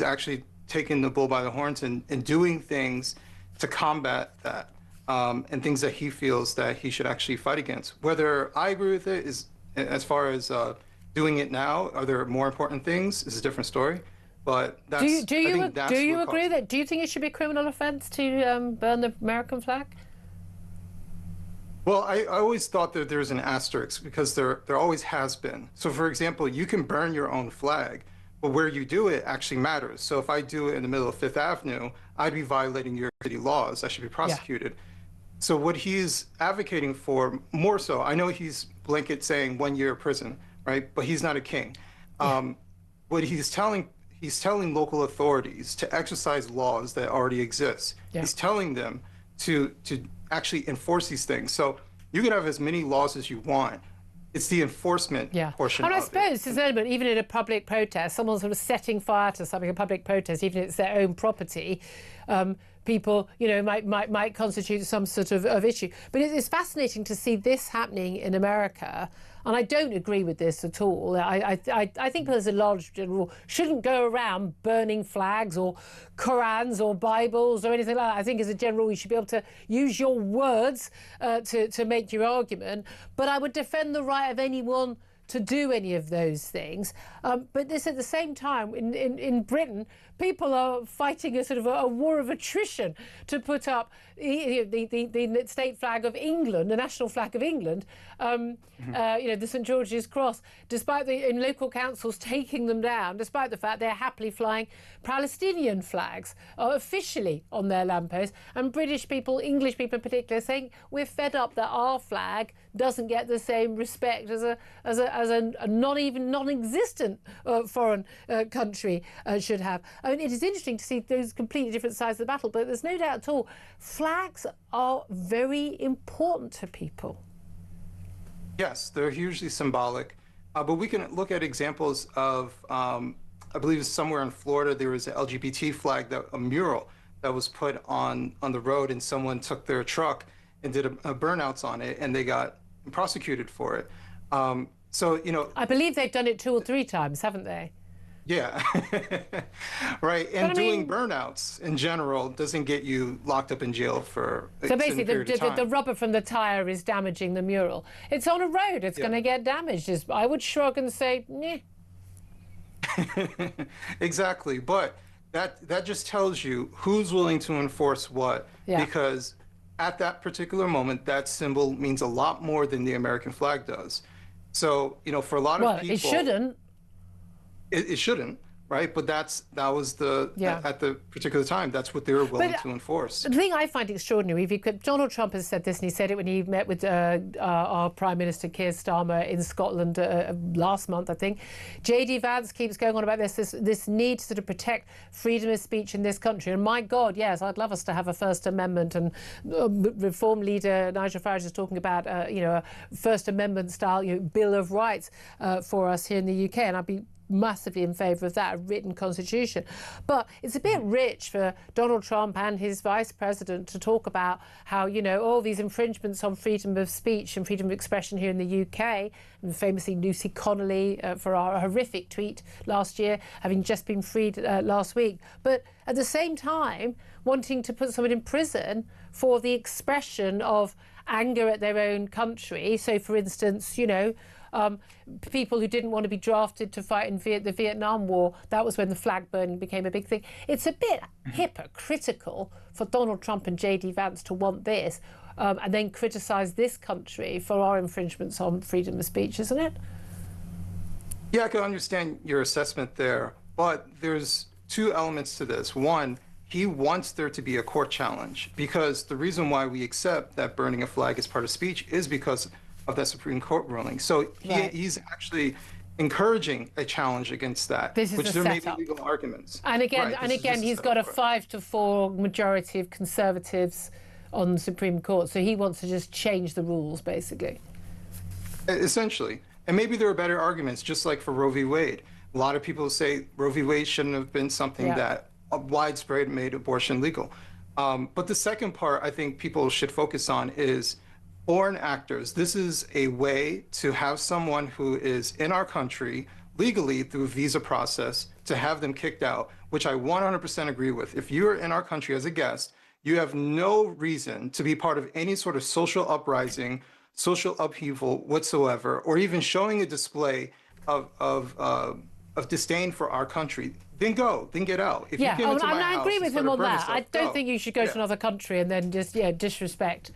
Speaker 22: actually taking the bull by the horns and doing things to combat that, and things that he feels that he should actually fight against. Whether I agree with it is, as far as doing it now, are there more important things? Is a different story. But that's,
Speaker 11: do you agree that? Do you think it should be a criminal offence to burn the American flag?
Speaker 22: Well, I always thought that there's an asterisk, because there always has been. So, for example, you can burn your own flag, but where you do it actually matters. So if I do it in the middle of Fifth Avenue, I'd be violating New York City laws. I should be prosecuted. Yeah. So what he's advocating for, more so, I know he's blanket saying 1 year prison, right? But he's not a king. What he's telling local authorities to exercise laws that already exist. Yeah. He's telling them to actually enforce these things. So you can have as many laws as you want, It's the enforcement portion
Speaker 11: And I
Speaker 22: of
Speaker 11: suppose there's an element, even in a public protest, someone sort of setting fire to something, a public protest, even if it's their own property, people, you know, might constitute some sort of issue. But it's fascinating to see this happening in America. And I don't agree with this at all. I think there's a large general rule shouldn't go around burning flags or Qurans or Bibles or anything like that. I think as a general rule you should be able to use your words to make your argument. But I would defend the right of anyone to do any of those things. But this at the same time, in Britain, people are fighting a sort of a war of attrition to put up the state flag of England, the national flag of England, you know, the St George's Cross, despite in local councils taking them down, despite the fact they're happily flying Palestinian flags officially on their lampposts, and British people, English people in particular, saying we're fed up that our flag doesn't get the same respect as a non-existent foreign country should have. I mean, it is interesting to see those completely different sides of the battle, but there's no doubt at all, flags are very important to people.
Speaker 22: Yes, they're hugely symbolic, but we can look at examples of, I believe it's somewhere in Florida, there was an LGBT flag, a mural that was put on the road, and someone took their truck and did a burnouts on it, and they got prosecuted for it. So, you know,
Speaker 11: I believe they've done it 2 or 3 times, haven't they?
Speaker 22: Yeah, right. And doing burnouts in general doesn't get you locked up in jail for
Speaker 11: so basically the rubber from the tire is damaging the mural. It's on a road, it's going to get damaged. I would shrug and say, meh.
Speaker 22: Exactly, but that just tells you who's willing to enforce what, because at that particular moment, that symbol means a lot more than the American flag does. So, you know, for a lot of people...
Speaker 11: Well, it shouldn't.
Speaker 22: It shouldn't, right? But that was at the particular time, that's what they were willing to enforce.
Speaker 11: The thing I find extraordinary, Donald Trump has said this, and he said it when he met with our Prime Minister Keir Starmer in Scotland last month, I think. J.D. Vance keeps going on about this need to sort of protect freedom of speech in this country. And my God, yes, I'd love us to have a First Amendment. And Reform leader Nigel Farage is talking about, you know, a First Amendment style, you know, Bill of Rights for us here in the UK. And I'd be massively in favour of that, a written constitution. But it's a bit rich for Donald Trump and his vice president to talk about how, you know, all these infringements on freedom of speech and freedom of expression here in the UK, and famously Lucy Connolly for our horrific tweet last year, having just been freed last week. But at the same time, wanting to put someone in prison for the expression of anger at their own country. So, for instance, you know, people who didn't want to be drafted to fight in the Vietnam War, that was when the flag burning became a big thing. It's a bit hypocritical for Donald Trump and J.D. Vance to want this and then criticise this country for our infringements on freedom of speech, isn't it?
Speaker 22: Yeah, I can understand your assessment there, but there's 2 elements to this. One, he wants there to be a court challenge, because the reason why we accept that burning a flag is part of speech is because of that Supreme Court ruling. So he's actually encouraging a challenge against that, which there may be legal arguments.
Speaker 11: And again, he's got a 5-4 majority of Conservatives on the Supreme Court, so he wants to just change the rules, basically.
Speaker 22: Essentially. And maybe there are better arguments, just like for Roe v. Wade. A lot of people say Roe v. Wade shouldn't have been something that widespread made abortion legal. But the second part I think people should focus on is foreign actors. This is a way to have someone who is in our country legally through visa process to have them kicked out, which I 100% agree with. If you're in our country as a guest, you have no reason to be part of any sort of social uprising, social upheaval whatsoever, or even showing a display of disdain for our country. Then get out. If you came into my house,
Speaker 11: I agree with him on that. I don't
Speaker 22: go.
Speaker 11: think you should go to another country and then just disrespect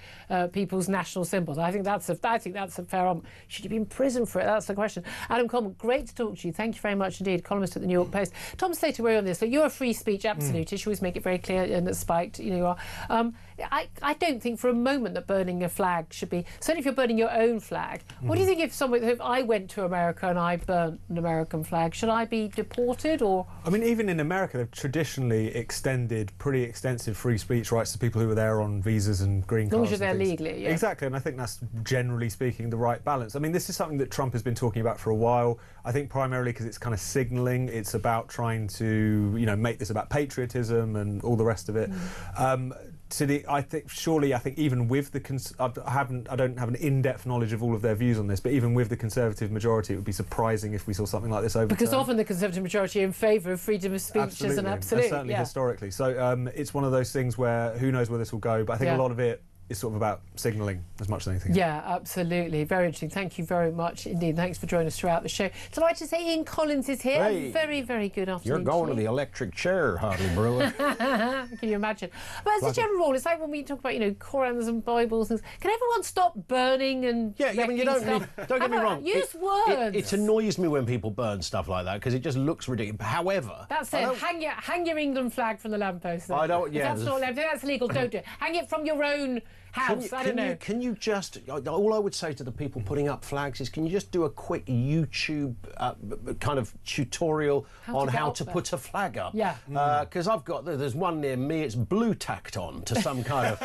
Speaker 11: people's national symbols. I think that's a fair. Should you be in prison for it? That's the question. Adam Coleman, great to talk to you. Thank you very much indeed. Columnist at the New York Post. Tom Slater, we're on this. So you're a free speech absolutist. You always make it very clear and it's spiked. You know, you are. I don't think for a moment that burning a flag should be, certainly if you're burning your own flag. What do you think if I went to America and I burnt an American flag, should I be deported or?
Speaker 12: I mean, even in America, they've traditionally extended pretty extensive free speech rights to people who were there on visas and green cards.
Speaker 11: As long as you're there legally, yeah.
Speaker 12: Exactly, and I think that's generally speaking the right balance. I mean, this is something that Trump has been talking about for a while. I think primarily because it's kind of signalling. It's about trying to, you know, make this about patriotism and all the rest of it. I think even with the I don't have an in-depth knowledge of all of their views on this, but even with the Conservative majority, it would be surprising if we saw something like this overturned.
Speaker 11: Because often the Conservative majority are in favour of freedom of speech as an absolute.
Speaker 12: And certainly historically. So it's one of those things where who knows where this will go, but I think a lot of it is sort of about signalling as much as anything else.
Speaker 11: Yeah, absolutely. Very interesting. Thank you very much indeed. Thanks for joining us throughout the show. Delighted to say Ian Collins is here.
Speaker 1: Hey,
Speaker 11: very, very good afternoon.
Speaker 1: You're going to the electric chair, Hartley-Brewer.
Speaker 11: Can you imagine? But as a general rule, it's like when we talk about, you know, Korans and Bibles and things. Can everyone stop burning and
Speaker 1: I mean, you don't get me wrong.
Speaker 11: Use words.
Speaker 1: It annoys me when people burn stuff like that because it just looks ridiculous. However,
Speaker 11: that's it. Hang your England flag from the lamppost. Then.
Speaker 1: I don't. Yeah,
Speaker 11: if that's illegal. Don't do it. Hang it from your own house. I don't know.
Speaker 1: Can you just? All I would say to the people putting up flags is, can you just do a quick YouTube kind of tutorial on how to put a flag up?
Speaker 11: Yeah.
Speaker 1: Because there's one near me. It's blue tacked on to some kind of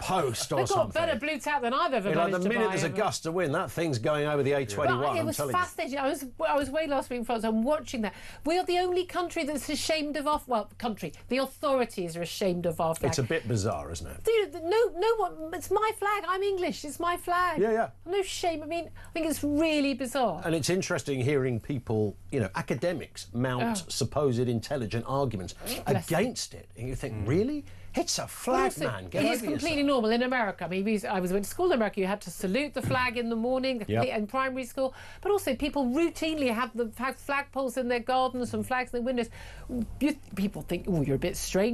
Speaker 1: post or something.
Speaker 11: They've got better blue tack than I've ever managed to buy.
Speaker 1: The minute there's a gust of wind, that thing's going over the A21.
Speaker 11: Well, it was fascinating. I was away last week in France. I'm watching that. We are the only country that's ashamed of our the authorities are ashamed of our flag.
Speaker 1: It's a bit bizarre, isn't it?
Speaker 11: No one. It's my flag. I'm English. It's my flag.
Speaker 1: Yeah.
Speaker 11: No shame. I mean, I think it's really bizarre.
Speaker 1: And it's interesting hearing people, you know, academics mount supposed intelligent arguments against it. And you think, really? It's a flag, man.
Speaker 11: It is completely normal in America. I mean, I went to school in America. You had to salute the flag in the morning in primary school. But also, people routinely have flagpoles in their gardens and flags in their windows. People think, oh, you're a bit strange.